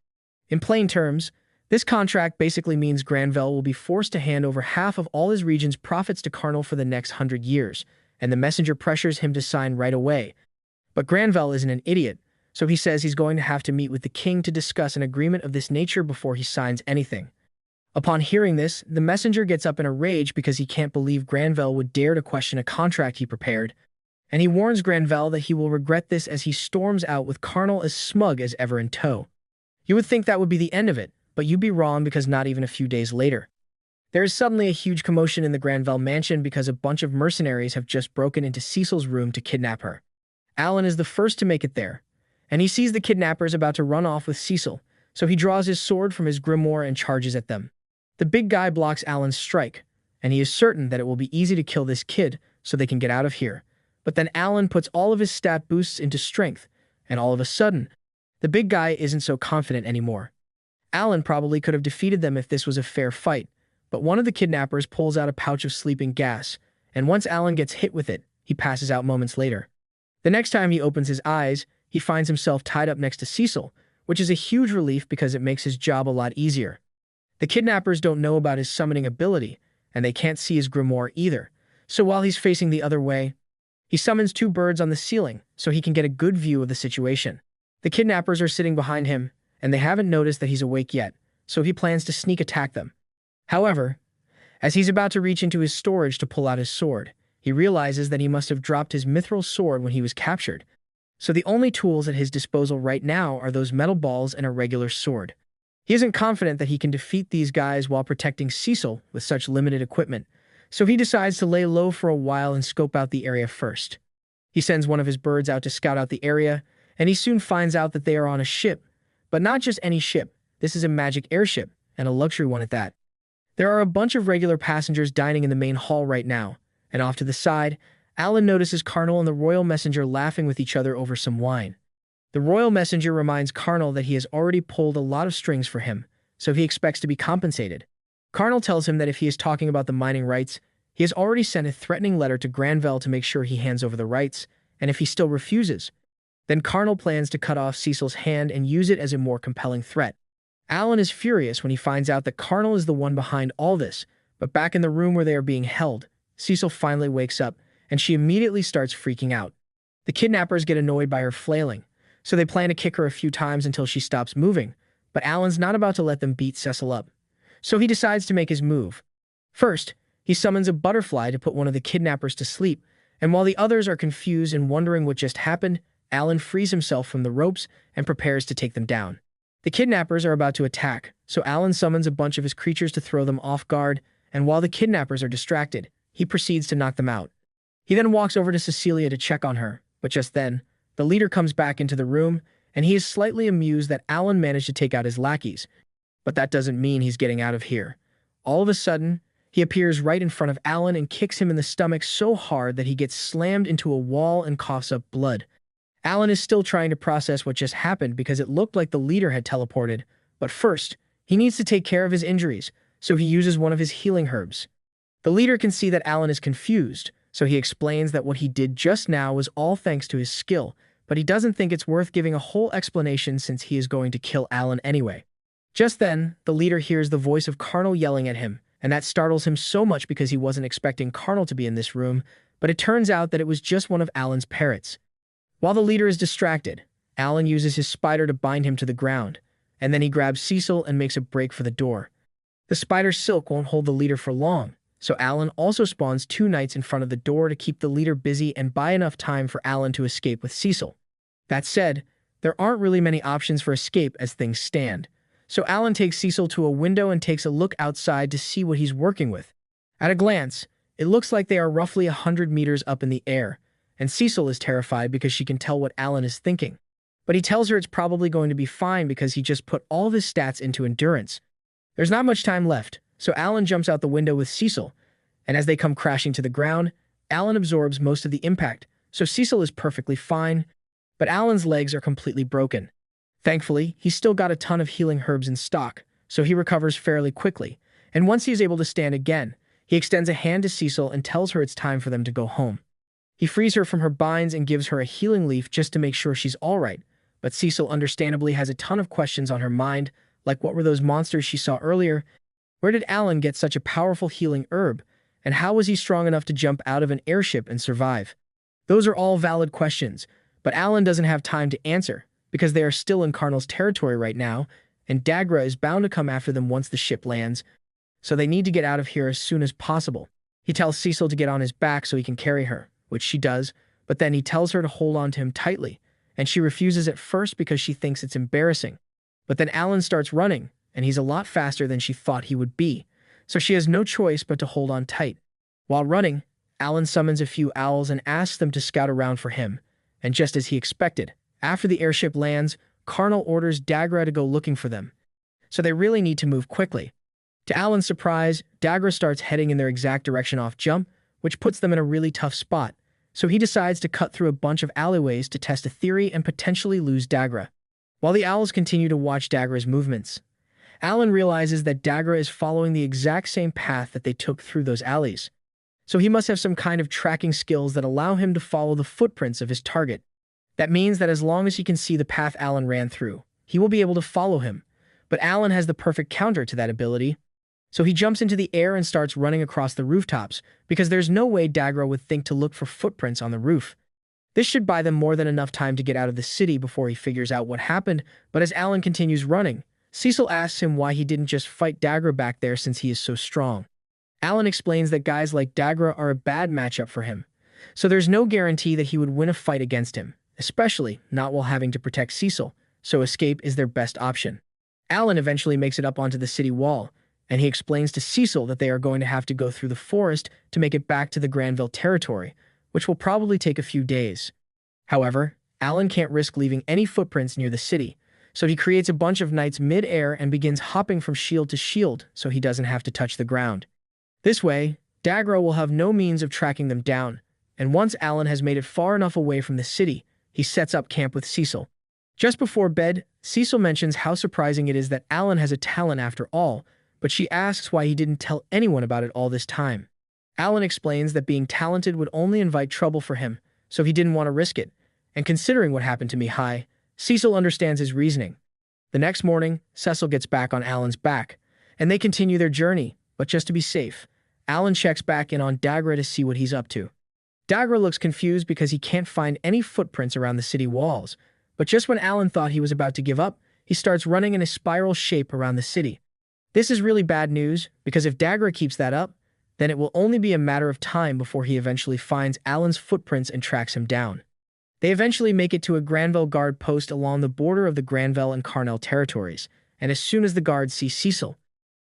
In plain terms, this contract basically means Granville will be forced to hand over half of all his region's profits to Carnal for the next 100 years, and the messenger pressures him to sign right away. But Granville isn't an idiot, so he says he's going to have to meet with the king to discuss an agreement of this nature before he signs anything. Upon hearing this, the messenger gets up in a rage because he can't believe Granville would dare to question a contract he prepared, and he warns Granville that he will regret this as he storms out with Carnal as smug as ever in tow. You would think that would be the end of it, but you'd be wrong because not even a few days later, there is suddenly a huge commotion in the Granville mansion because a bunch of mercenaries have just broken into Cecil's room to kidnap her. Alan is the first to make it there, and he sees the kidnappers about to run off with Cecil, so he draws his sword from his grimoire and charges at them. The big guy blocks Alan's strike, and he is certain that it will be easy to kill this kid so they can get out of here. But then Alan puts all of his stat boosts into strength, and all of a sudden, the big guy isn't so confident anymore. Alan probably could have defeated them if this was a fair fight, but one of the kidnappers pulls out a pouch of sleeping gas, and once Alan gets hit with it, he passes out moments later. The next time he opens his eyes, he finds himself tied up next to Cecil, which is a huge relief because it makes his job a lot easier. The kidnappers don't know about his summoning ability, and they can't see his grimoire either, so while he's facing the other way, he summons two birds on the ceiling so he can get a good view of the situation. The kidnappers are sitting behind him, and they haven't noticed that he's awake yet, so he plans to sneak attack them. However, as he's about to reach into his storage to pull out his sword, he realizes that he must have dropped his mithril sword when he was captured, so the only tools at his disposal right now are those metal balls and a regular sword. He isn't confident that he can defeat these guys while protecting Cecil with such limited equipment, so he decides to lay low for a while and scope out the area first. He sends one of his birds out to scout out the area, and he soon finds out that they are on a ship, but not just any ship. This is a magic airship, and a luxury one at that. There are a bunch of regular passengers dining in the main hall right now, and off to the side, Alan notices Carnal and the royal messenger laughing with each other over some wine. The royal messenger reminds Carnal that he has already pulled a lot of strings for him, so he expects to be compensated. Carnal tells him that if he is talking about the mining rights, he has already sent a threatening letter to Granville to make sure he hands over the rights, and if he still refuses, then Carnal plans to cut off Cecil's hand and use it as a more compelling threat. Alan is furious when he finds out that Carnal is the one behind all this, but back in the room where they are being held, Cecil finally wakes up, and she immediately starts freaking out. The kidnappers get annoyed by her flailing, so they plan to kick her a few times until she stops moving, but Alan's not about to let them beat Cecil up, so he decides to make his move. First, he summons a butterfly to put one of the kidnappers to sleep, and while the others are confused and wondering what just happened, Alan frees himself from the ropes and prepares to take them down. The kidnappers are about to attack, so Alan summons a bunch of his creatures to throw them off guard, and while the kidnappers are distracted, he proceeds to knock them out. He then walks over to Cecilia to check on her, but just then, the leader comes back into the room, and he is slightly amused that Alan managed to take out his lackeys. But that doesn't mean he's getting out of here. All of a sudden, he appears right in front of Alan and kicks him in the stomach so hard that he gets slammed into a wall and coughs up blood. Alan is still trying to process what just happened because it looked like the leader had teleported, but first, he needs to take care of his injuries, so he uses one of his healing herbs. The leader can see that Alan is confused, so he explains that what he did just now was all thanks to his skill, but he doesn't think it's worth giving a whole explanation since he is going to kill Alan anyway. Just then, the leader hears the voice of Carnal yelling at him, and that startles him so much because he wasn't expecting Carnal to be in this room, but it turns out that it was just one of Alan's parrots. While the leader is distracted, Alan uses his spider to bind him to the ground, and then he grabs Cecil and makes a break for the door. The spider's silk won't hold the leader for long, so Alan also spawns 2 knights in front of the door to keep the leader busy and buy enough time for Alan to escape with Cecil. That said, there aren't really many options for escape as things stand, so Alan takes Cecil to a window and takes a look outside to see what he's working with. At a glance, it looks like they are roughly 100 meters up in the air, and Cecil is terrified because she can tell what Alan is thinking. But he tells her it's probably going to be fine because he just put all of his stats into endurance. There's not much time left, so Alan jumps out the window with Cecil, and as they come crashing to the ground, Alan absorbs most of the impact, so Cecil is perfectly fine, but Alan's legs are completely broken. Thankfully, he's still got a ton of healing herbs in stock, so he recovers fairly quickly, and once he is able to stand again, he extends a hand to Cecil and tells her it's time for them to go home. He frees her from her binds and gives her a healing leaf just to make sure she's alright, but Cecil understandably has a ton of questions on her mind, like what were those monsters she saw earlier? Where did Alan get such a powerful healing herb? And how was he strong enough to jump out of an airship and survive? Those are all valid questions, but Alan doesn't have time to answer, because they are still in Carnal's territory right now, and Dagra is bound to come after them once the ship lands, so they need to get out of here as soon as possible. He tells Cecil to get on his back so he can carry her, which she does, but then he tells her to hold on to him tightly, and she refuses at first because she thinks it's embarrassing. But then Alan starts running, and he's a lot faster than she thought he would be, so she has no choice but to hold on tight. While running, Alan summons a few owls and asks them to scout around for him, and just as he expected, after the airship lands, Carnal orders Dagra to go looking for them, so they really need to move quickly. To Alan's surprise, Dagra starts heading in their exact direction off jump, which puts them in a really tough spot, so he decides to cut through a bunch of alleyways to test a theory and potentially lose Dagra. While the owls continue to watch Dagra's movements, Alan realizes that Dagra is following the exact same path that they took through those alleys, so he must have some kind of tracking skills that allow him to follow the footprints of his target. That means that as long as he can see the path Alan ran through, he will be able to follow him, but Alan has the perfect counter to that ability. So he jumps into the air and starts running across the rooftops, because there's no way Dagra would think to look for footprints on the roof. This should buy them more than enough time to get out of the city before he figures out what happened, but as Alan continues running, Cecil asks him why he didn't just fight Dagra back there since he is so strong. Alan explains that guys like Dagra are a bad matchup for him, so there's no guarantee that he would win a fight against him, especially not while having to protect Cecil, so escape is their best option. Alan eventually makes it up onto the city wall, and he explains to Cecil that they are going to have to go through the forest to make it back to the Granville territory, which will probably take a few days. However, Alan can't risk leaving any footprints near the city, so he creates a bunch of knights mid-air and begins hopping from shield to shield so he doesn't have to touch the ground. This way, Dagra will have no means of tracking them down, and once Alan has made it far enough away from the city, he sets up camp with Cecil. Just before bed, Cecil mentions how surprising it is that Alan has a talent after all, but she asks why he didn't tell anyone about it all this time. Alan explains that being talented would only invite trouble for him, so he didn't want to risk it, and considering what happened to Mihai, Cecil understands his reasoning. The next morning, Cecil gets back on Alan's back, and they continue their journey, but just to be safe, Alan checks back in on Dagra to see what he's up to. Dagra looks confused because he can't find any footprints around the city walls, but just when Alan thought he was about to give up, he starts running in a spiral shape around the city. This is really bad news, because if Dagra keeps that up, then it will only be a matter of time before he eventually finds Alan's footprints and tracks him down. They eventually make it to a Granville guard post along the border of the Granville and Carnell territories, and as soon as the guards see Cecil,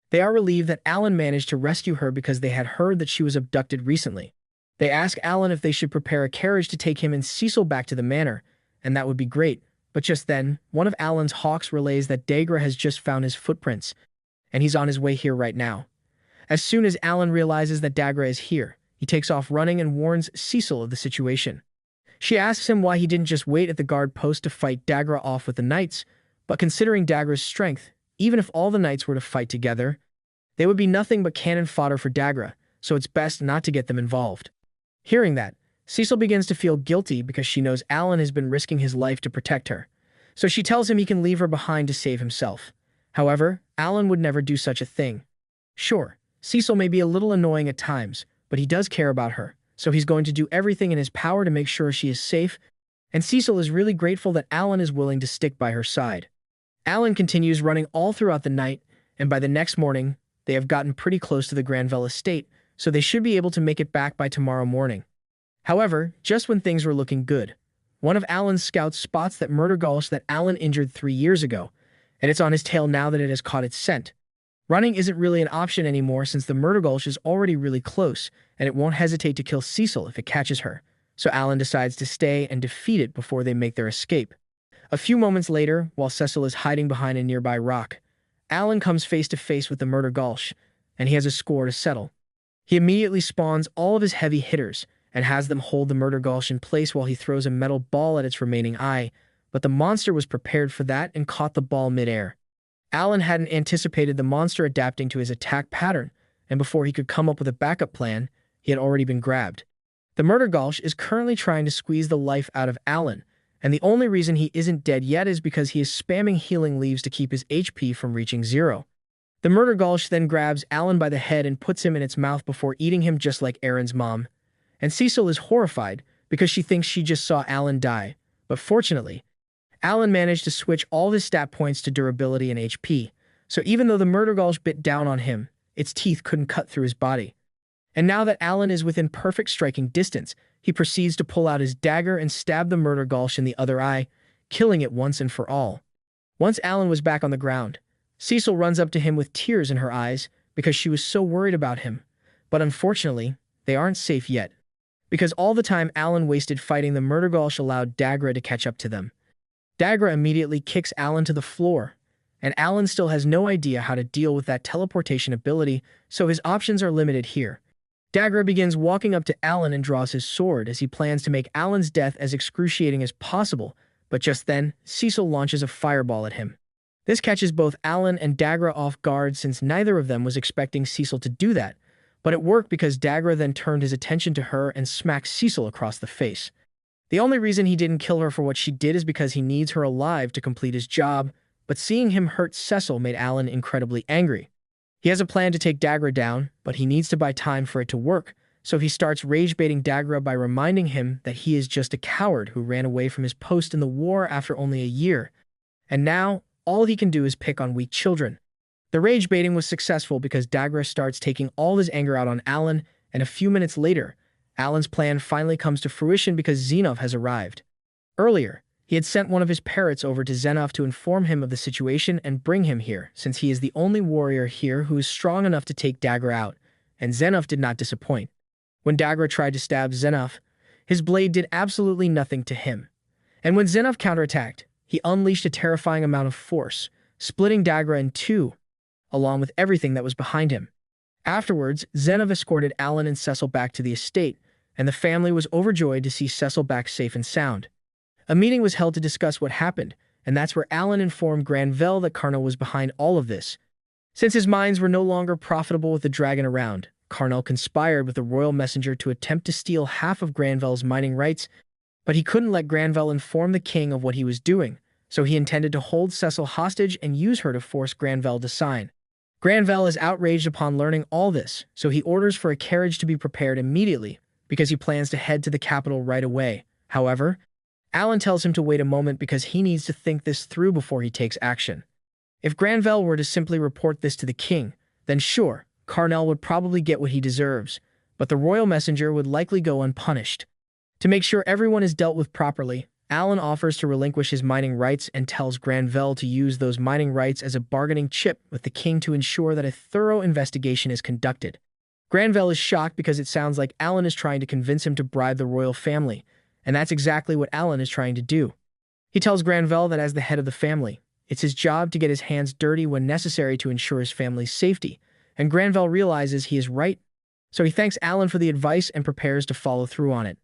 they are relieved that Alan managed to rescue her because they had heard that she was abducted recently. They ask Alan if they should prepare a carriage to take him and Cecil back to the manor, and that would be great, but just then, one of Alan's hawks relays that Dagra has just found his footprints, and he's on his way here right now. As soon as Alan realizes that Dagra is here, he takes off running and warns Cecil of the situation. She asks him why he didn't just wait at the guard post to fight Dagra off with the knights, but considering Dagra's strength, even if all the knights were to fight together, they would be nothing but cannon fodder for Dagra, so it's best not to get them involved. Hearing that, Cecil begins to feel guilty because she knows Alan has been risking his life to protect her. So she tells him he can leave her behind to save himself. However, Alan would never do such a thing. Sure, Cecil may be a little annoying at times, but he does care about her, so he's going to do everything in his power to make sure she is safe, and Cecil is really grateful that Alan is willing to stick by her side. Alan continues running all throughout the night, and by the next morning, they have gotten pretty close to the Granville estate, so they should be able to make it back by tomorrow morning. However, just when things were looking good, one of Alan's scouts spots that murder gulch that Alan injured 3 years ago, and it's on his tail now that it has caught its scent. Running isn't really an option anymore since the murder gulch is already really close, and it won't hesitate to kill Cecil if it catches her, so Alan decides to stay and defeat it before they make their escape. A few moments later, while Cecil is hiding behind a nearby rock, Alan comes face to face with the murder gulch, and he has a score to settle. He immediately spawns all of his heavy hitters, and has them hold the murder gulch in place while he throws a metal ball at its remaining eye, but the monster was prepared for that and caught the ball midair. Alan hadn't anticipated the monster adapting to his attack pattern, and before he could come up with a backup plan, he had already been grabbed. The murder gulch is currently trying to squeeze the life out of Alan, and the only reason he isn't dead yet is because he is spamming healing leaves to keep his HP from reaching 0. The murder gulch then grabs Alan by the head and puts him in its mouth before eating him just like Aaron's mom. And Cecil is horrified because she thinks she just saw Alan die, but fortunately, Alan managed to switch all his stat points to durability and HP, so even though the murder gulch bit down on him, its teeth couldn't cut through his body. And now that Alan is within perfect striking distance, he proceeds to pull out his dagger and stab the murder gulch in the other eye, killing it once and for all. Once Alan was back on the ground, Cecil runs up to him with tears in her eyes because she was so worried about him, but unfortunately, they aren't safe yet. Because all the time Alan wasted fighting the murder gulch allowed Dagra to catch up to them. Dagra immediately kicks Alan to the floor, and Alan still has no idea how to deal with that teleportation ability, so his options are limited here. Dagra begins walking up to Alan and draws his sword as he plans to make Alan's death as excruciating as possible, but just then, Cecil launches a fireball at him. This catches both Alan and Dagra off guard since neither of them was expecting Cecil to do that, but it worked because Dagra then turned his attention to her and smacked Cecil across the face. The only reason he didn't kill her for what she did is because he needs her alive to complete his job, but seeing him hurt Cecil made Alan incredibly angry. He has a plan to take Dagra down, but he needs to buy time for it to work, so he starts rage-baiting Dagra by reminding him that he is just a coward who ran away from his post in the war after only a year, and now all he can do is pick on weak children. The rage baiting was successful because Dagra starts taking all his anger out on Alan, and a few minutes later, Alan's plan finally comes to fruition because Zenov has arrived. Earlier, he had sent one of his parrots over to Zenov to inform him of the situation and bring him here, since he is the only warrior here who is strong enough to take Dagra out, and Zenov did not disappoint. When Dagra tried to stab Zenov, his blade did absolutely nothing to him. And when Zenov counterattacked, he unleashed a terrifying amount of force, splitting Dagra in two, along with everything that was behind him. Afterwards, Zenov escorted Alan and Cecil back to the estate, and the family was overjoyed to see Cecil back safe and sound. A meeting was held to discuss what happened, and that's where Alan informed Granville that Carnell was behind all of this. Since his mines were no longer profitable with the dragon around, Carnell conspired with the royal messenger to attempt to steal half of Granville's mining rights, but he couldn't let Granville inform the king of what he was doing, so he intended to hold Cecil hostage and use her to force Granville to sign. Granville is outraged upon learning all this, so he orders for a carriage to be prepared immediately, because he plans to head to the capital right away. However, Alan tells him to wait a moment because he needs to think this through before he takes action. If Granville were to simply report this to the king, then sure, Carnell would probably get what he deserves, but the royal messenger would likely go unpunished. To make sure everyone is dealt with properly, Alan offers to relinquish his mining rights and tells Granville to use those mining rights as a bargaining chip with the king to ensure that a thorough investigation is conducted. Granville is shocked because it sounds like Alan is trying to convince him to bribe the royal family, and that's exactly what Alan is trying to do. He tells Granville that as the head of the family, it's his job to get his hands dirty when necessary to ensure his family's safety, and Granville realizes he is right, so he thanks Alan for the advice and prepares to follow through on it.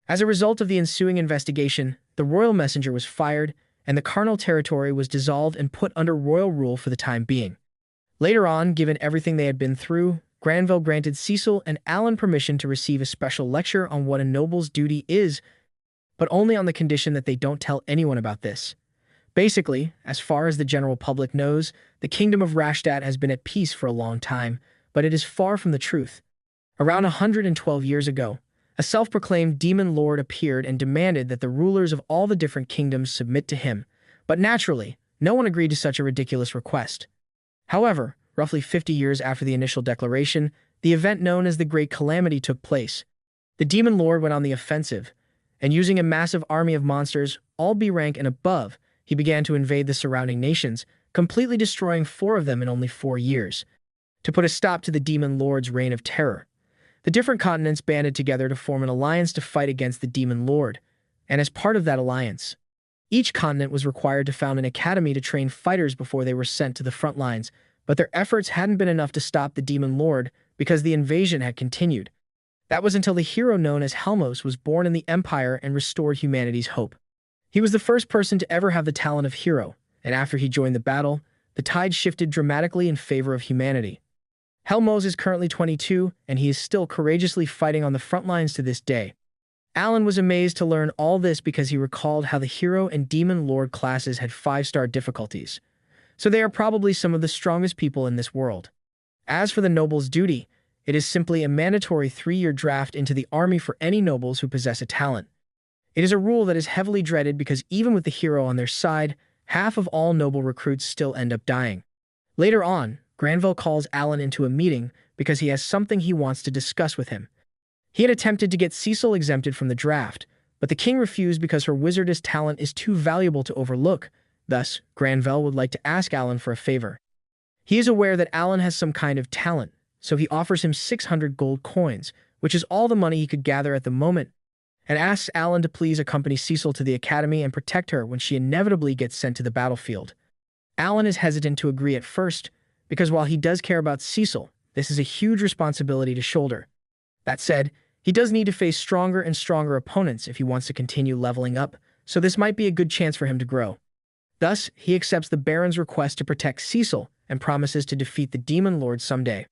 As a result of the ensuing investigation, the royal messenger was fired, and the Carnell territory was dissolved and put under royal rule for the time being. Later on, given everything they had been through, Granville granted Cecil and Alan permission to receive a special lecture on what a noble's duty is, but only on the condition that they don't tell anyone about this. Basically, as far as the general public knows, the kingdom of Rashtat has been at peace for a long time, but it is far from the truth. Around 112 years ago, a self-proclaimed demon lord appeared and demanded that the rulers of all the different kingdoms submit to him, but naturally, no one agreed to such a ridiculous request. However, roughly 50 years after the initial declaration, the event known as the Great Calamity took place. The demon lord went on the offensive, and using a massive army of monsters, all B rank and above, he began to invade the surrounding nations, completely destroying 4 of them in only 4 years. To put a stop to the demon lord's reign of terror, the different continents banded together to form an alliance to fight against the demon lord, and as part of that alliance, each continent was required to found an academy to train fighters before they were sent to the front lines, but their efforts hadn't been enough to stop the demon lord because the invasion had continued. That was until the hero known as Helmos was born in the Empire and restored humanity's hope. He was the first person to ever have the talent of hero, and after he joined the battle, the tide shifted dramatically in favor of humanity. Helmos is currently 22, and he is still courageously fighting on the front lines to this day. Alan was amazed to learn all this because he recalled how the hero and demon lord classes had 5-star difficulties, so they are probably some of the strongest people in this world. As for the noble's duty, it is simply a mandatory 3-year draft into the army for any nobles who possess a talent. It is a rule that is heavily dreaded because even with the hero on their side, half of all noble recruits still end up dying. Later on, Granville calls Alan into a meeting because he has something he wants to discuss with him. He had attempted to get Cecil exempted from the draft, but the king refused because her wizardess talent is too valuable to overlook. Thus, Granville would like to ask Alan for a favor. He is aware that Alan has some kind of talent, so he offers him 600 gold coins, which is all the money he could gather at the moment, and asks Alan to please accompany Cecil to the academy and protect her when she inevitably gets sent to the battlefield. Alan is hesitant to agree at first, because while he does care about Cecil, this is a huge responsibility to shoulder. That said, he does need to face stronger and stronger opponents if he wants to continue leveling up, so this might be a good chance for him to grow. Thus, he accepts the Baron's request to protect Cecil and promises to defeat the Demon Lord someday.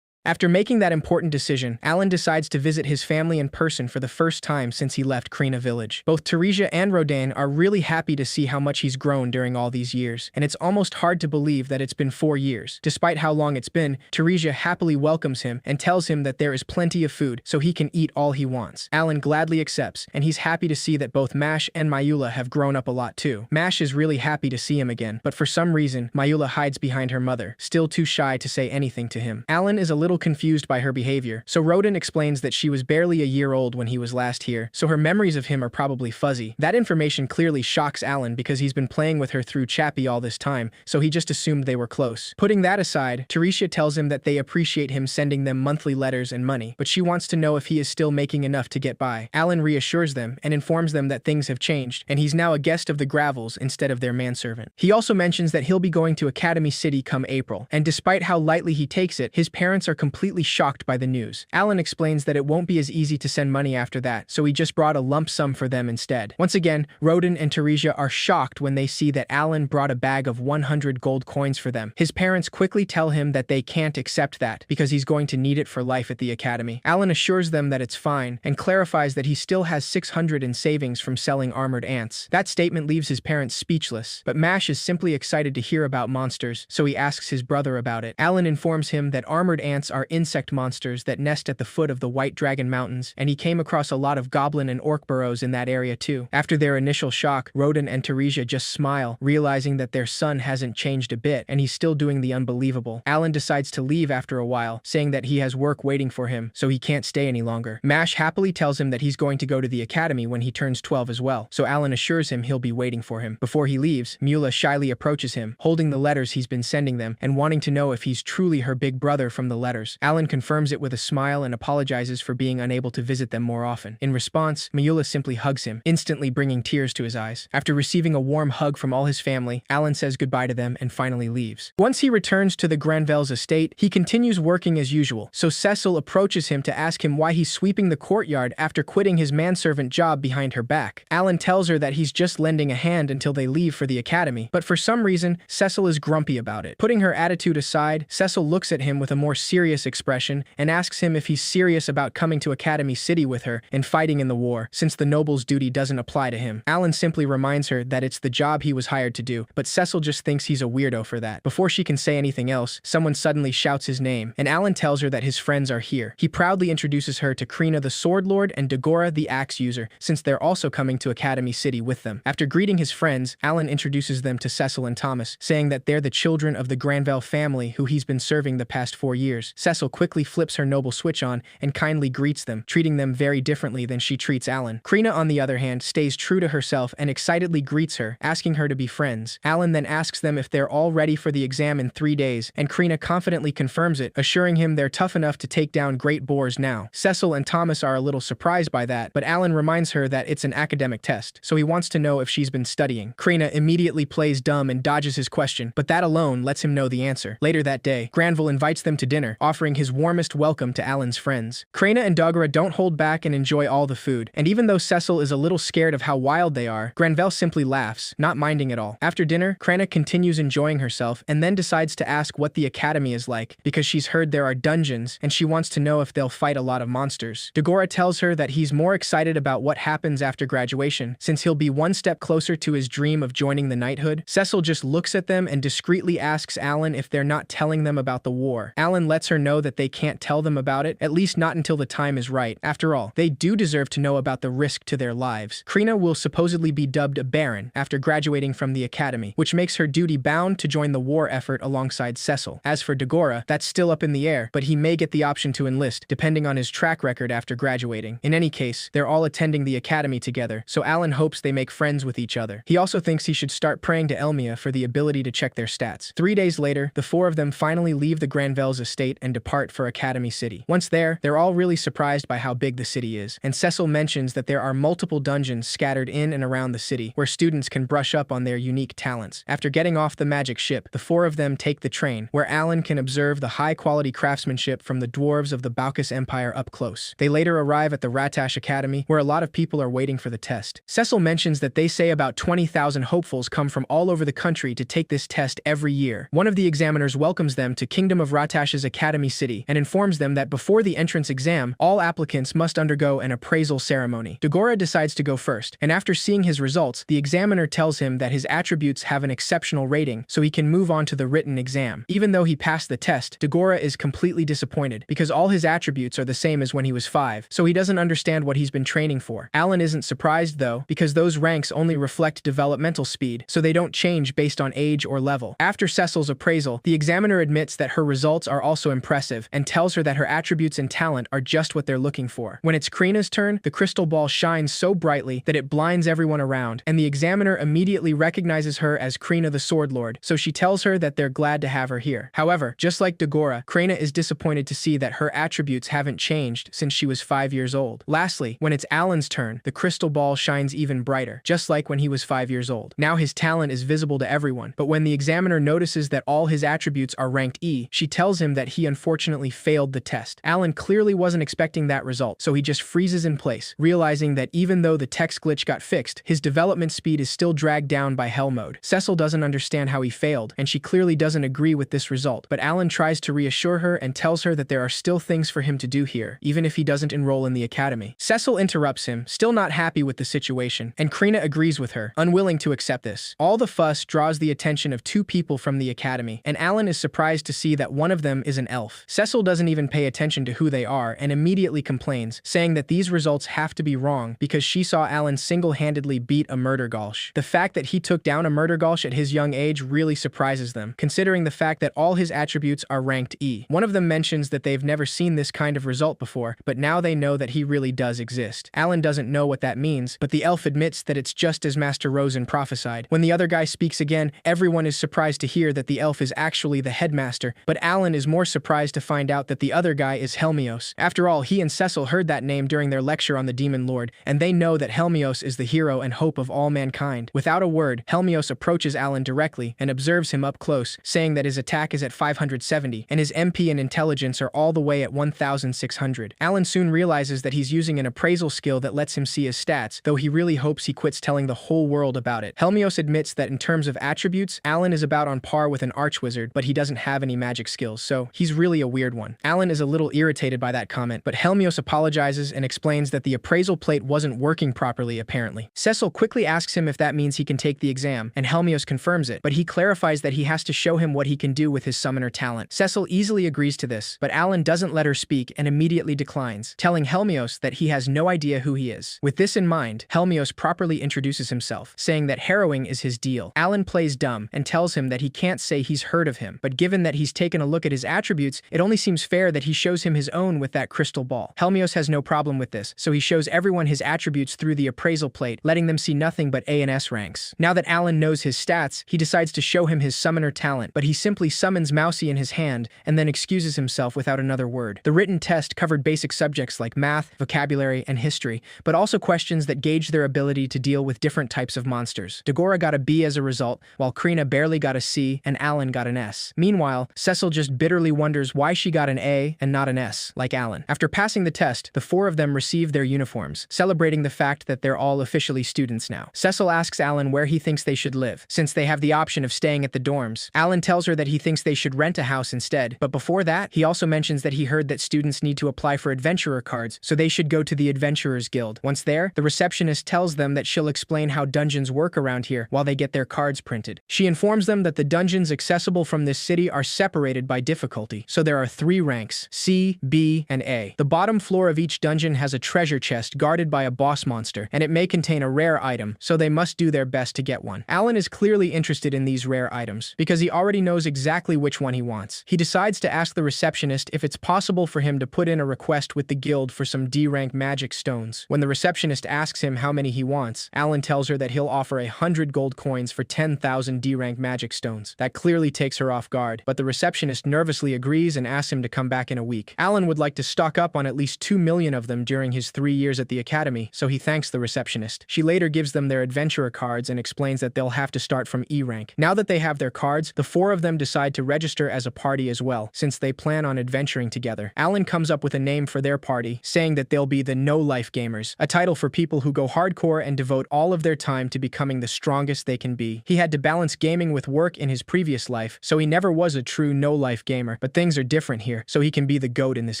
After making that important decision, Alan decides to visit his family in person for the first time since he left Krina village. Both Teresia and Rodain are really happy to see how much he's grown during all these years, and it's almost hard to believe that it's been 4 years. Despite how long it's been, Teresia happily welcomes him and tells him that there is plenty of food so he can eat all he wants. Alan gladly accepts, and he's happy to see that both Mash and Mayula have grown up a lot too. Mash is really happy to see him again, but for some reason, Mayula hides behind her mother, still too shy to say anything to him. Alan is a little confused by her behavior, so Rodan explains that she was barely a year old when he was last here, so her memories of him are probably fuzzy. That information clearly shocks Alan because he's been playing with her through Chappie all this time, so he just assumed they were close. Putting that aside, Teresia tells him that they appreciate him sending them monthly letters and money, but she wants to know if he is still making enough to get by. Alan reassures them and informs them that things have changed, and he's now a guest of the Gravels instead of their manservant. He also mentions that he'll be going to Academy City come April, and despite how lightly he takes it, his parents are completely shocked by the news. Alan explains that it won't be as easy to send money after that, so he just brought a lump sum for them instead. Once again, Rodan and Teresia are shocked when they see that Alan brought a bag of 100 gold coins for them. His parents quickly tell him that they can't accept that because he's going to need it for life at the academy. Alan assures them that it's fine and clarifies that he still has 600 in savings from selling armored ants. That statement leaves his parents speechless, but Mash is simply excited to hear about monsters, so he asks his brother about it. Alan informs him that armored ants are insect monsters that nest at the foot of the White Dragon Mountains, and he came across a lot of goblin and orc burrows in that area too. After their initial shock, Rodan and Teresia just smile, realizing that their son hasn't changed a bit, and he's still doing the unbelievable. Alan decides to leave after a while, saying that he has work waiting for him, so he can't stay any longer. Mash happily tells him that he's going to go to the academy when he turns 12 as well, so Alan assures him he'll be waiting for him. Before he leaves, Mula shyly approaches him, holding the letters he's been sending them, and wanting to know if he's truly her big brother from the letters. Alan confirms it with a smile and apologizes for being unable to visit them more often. In response, Mayula simply hugs him, instantly bringing tears to his eyes. After receiving a warm hug from all his family, Alan says goodbye to them and finally leaves. Once he returns to the Granville's estate, he continues working as usual, so Cecil approaches him to ask him why he's sweeping the courtyard after quitting his manservant job behind her back. Alan tells her that he's just lending a hand until they leave for the academy, but for some reason, Cecil is grumpy about it. Putting her attitude aside, Cecil looks at him with a more serious serious expression and asks him if he's serious about coming to Academy City with her and fighting in the war, since the noble's duty doesn't apply to him. Alan simply reminds her that it's the job he was hired to do, but Cecil just thinks he's a weirdo for that. Before she can say anything else, someone suddenly shouts his name, and Alan tells her that his friends are here. He proudly introduces her to Krina the Sword Lord and Dagora the Axe User, since they're also coming to Academy City with them. After greeting his friends, Alan introduces them to Cecil and Thomas, saying that they're the children of the Granville family who he's been serving the past 4 years. Cecil quickly flips her noble switch on and kindly greets them, treating them very differently than she treats Alan. Krina, on the other hand, stays true to herself and excitedly greets her, asking her to be friends. Alan then asks them if they're all ready for the exam in 3 days, and Krina confidently confirms it, assuring him they're tough enough to take down great boars now. Cecil and Thomas are a little surprised by that, but Alan reminds her that it's an academic test, so he wants to know if she's been studying. Krina immediately plays dumb and dodges his question, but that alone lets him know the answer. Later that day, Granville invites them to dinner, offering his warmest welcome to Alan's friends. Krina and Dagora don't hold back and enjoy all the food, and even though Cecil is a little scared of how wild they are, Granville simply laughs, not minding at all. After dinner, Krina continues enjoying herself and then decides to ask what the academy is like, because she's heard there are dungeons and she wants to know if they'll fight a lot of monsters. Dagora tells her that he's more excited about what happens after graduation, since he'll be one step closer to his dream of joining the knighthood. Cecil just looks at them and discreetly asks Alan if they're not telling them about the war. Alan lets her know that they can't tell them about it, at least not until the time is right. After all, they do deserve to know about the risk to their lives. Krina will supposedly be dubbed a baron after graduating from the academy, which makes her duty bound to join the war effort alongside Cecil. As for Dagora, that's still up in the air, but he may get the option to enlist, depending on his track record after graduating. In any case, they're all attending the academy together, so Alan hopes they make friends with each other. He also thinks he should start praying to Elmia for the ability to check their stats. 3 days later, the 4 of them finally leave the Granville's estate and depart for Academy City. Once there, they're all really surprised by how big the city is, and Cecil mentions that there are multiple dungeons scattered in and around the city where students can brush up on their unique talents. After getting off the magic ship, the 4 of them take the train, where Alan can observe the high-quality craftsmanship from the dwarves of the Baucus Empire up close. They later arrive at the Ratash Academy, where a lot of people are waiting for the test. Cecil mentions that they say about 20,000 hopefuls come from all over the country to take this test every year. One of the examiners welcomes them to Kingdom of Ratash's Academy City and informs them that before the entrance exam, all applicants must undergo an appraisal ceremony. Dagora decides to go first, and after seeing his results, the examiner tells him that his attributes have an exceptional rating, so he can move on to the written exam. Even though he passed the test, Dagora is completely disappointed, because all his attributes are the same as when he was 5, so he doesn't understand what he's been training for. Alan isn't surprised though, because those ranks only reflect developmental speed, so they don't change based on age or level. After Cecil's appraisal, the examiner admits that her results are also impressive, and tells her that her attributes and talent are just what they're looking for. When it's Krina's turn, the crystal ball shines so brightly that it blinds everyone around, and the examiner immediately recognizes her as Krina the Sword Lord, so she tells her that they're glad to have her here. However, just like Dagora, Krina is disappointed to see that her attributes haven't changed since she was 5 years old. Lastly, when it's Alan's turn, the crystal ball shines even brighter, just like when he was 5 years old. Now his talent is visible to everyone, but when the examiner notices that all his attributes are ranked E, she tells him that he unfortunately failed the test. Alan clearly wasn't expecting that result, so he just freezes in place, realizing that even though the text glitch got fixed, his development speed is still dragged down by hell mode. Cecil doesn't understand how he failed, and she clearly doesn't agree with this result, but Alan tries to reassure her and tells her that there are still things for him to do here, even if he doesn't enroll in the academy. Cecil interrupts him, still not happy with the situation, and Krina agrees with her, unwilling to accept this. All the fuss draws the attention of 2 people from the academy, and Alan is surprised to see that one of them is an elf. Cecil doesn't even pay attention to who they are and immediately complains, saying that these results have to be wrong because she saw Alan single-handedly beat a murder Gauche. The fact that he took down a murder Gauche at his young age really surprises them, considering the fact that all his attributes are ranked E. One of them mentions that they've never seen this kind of result before, but now they know that he really does exist. Alan doesn't know what that means, but the elf admits that it's just as Master Rosen prophesied. When the other guy speaks again, everyone is surprised to hear that the elf is actually the headmaster, but Alan is more surprised to find out that the other guy is Helmios. After all, he and Cecil heard that name during their lecture on the Demon Lord, and they know that Helmios is the hero and hope of all mankind. Without a word, Helmios approaches Alan directly and observes him up close, saying that his attack is at 570, and his MP and intelligence are all the way at 1,600. Alan soon realizes that he's using an appraisal skill that lets him see his stats, though he really hopes he quits telling the whole world about it. Helmios admits that in terms of attributes, Alan is about on par with an archwizard, but he doesn't have any magic skills, so he's He's really a weird one. Alan is a little irritated by that comment, but Helmios apologizes and explains that the appraisal plate wasn't working properly, apparently. Cecil quickly asks him if that means he can take the exam, and Helmios confirms it, but he clarifies that he has to show him what he can do with his summoner talent. Cecil easily agrees to this, but Alan doesn't let her speak and immediately declines, telling Helmios that he has no idea who he is. With this in mind, Helmios properly introduces himself, saying that harrowing is his deal. Alan plays dumb and tells him that he can't say he's heard of him, but given that he's taken a look at his attributes, it only seems fair that he shows him his own with that crystal ball. Helmios has no problem with this, so he shows everyone his attributes through the appraisal plate, letting them see nothing but A and S ranks. Now that Alan knows his stats, he decides to show him his summoner talent, but he simply summons Mousy in his hand and then excuses himself without another word. The written test covered basic subjects like math, vocabulary, and history, but also questions that gauge their ability to deal with different types of monsters. Dagora got a B as a result, while Krina barely got a C and Alan got an S. Meanwhile, Cecil just bitterly wonders why she got an A and not an S, like Alan. After passing the test, the four of them receive their uniforms, celebrating the fact that they're all officially students now. Cecil asks Alan where he thinks they should live, since they have the option of staying at the dorms. Alan tells her that he thinks they should rent a house instead, but before that, he also mentions that he heard that students need to apply for adventurer cards, so they should go to the Adventurers Guild. Once there, the receptionist tells them that she'll explain how dungeons work around here while they get their cards printed. She informs them that the dungeons accessible from this city are separated by difficulty, so there are 3 ranks: C, B, and A. The bottom floor of each dungeon has a treasure chest guarded by a boss monster, and it may contain a rare item, so they must do their best to get one. Alan is clearly interested in these rare items, because he already knows exactly which one he wants. He decides to ask the receptionist if it's possible for him to put in a request with the guild for some D-rank magic stones. When the receptionist asks him how many he wants, Alan tells her that he'll offer 100 gold coins for 10,000 D-rank magic stones. That clearly takes her off guard, but the receptionist nervously agrees and asks him to come back in a week. Alan would like to stock up on at least 2 million of them during his 3 years at the academy, so he thanks the receptionist. She later gives them their adventurer cards and explains that they'll have to start from E rank. Now that they have their cards, the 4 of them decide to register as a party as well, since they plan on adventuring together. Alan comes up with a name for their party, saying that they'll be the No-Life Gamers, a title for people who go hardcore and devote all of their time to becoming the strongest they can be. He had to balance gaming with work in his previous life, so he never was a true no-life gamer, but things are different here, so he can be the GOAT in this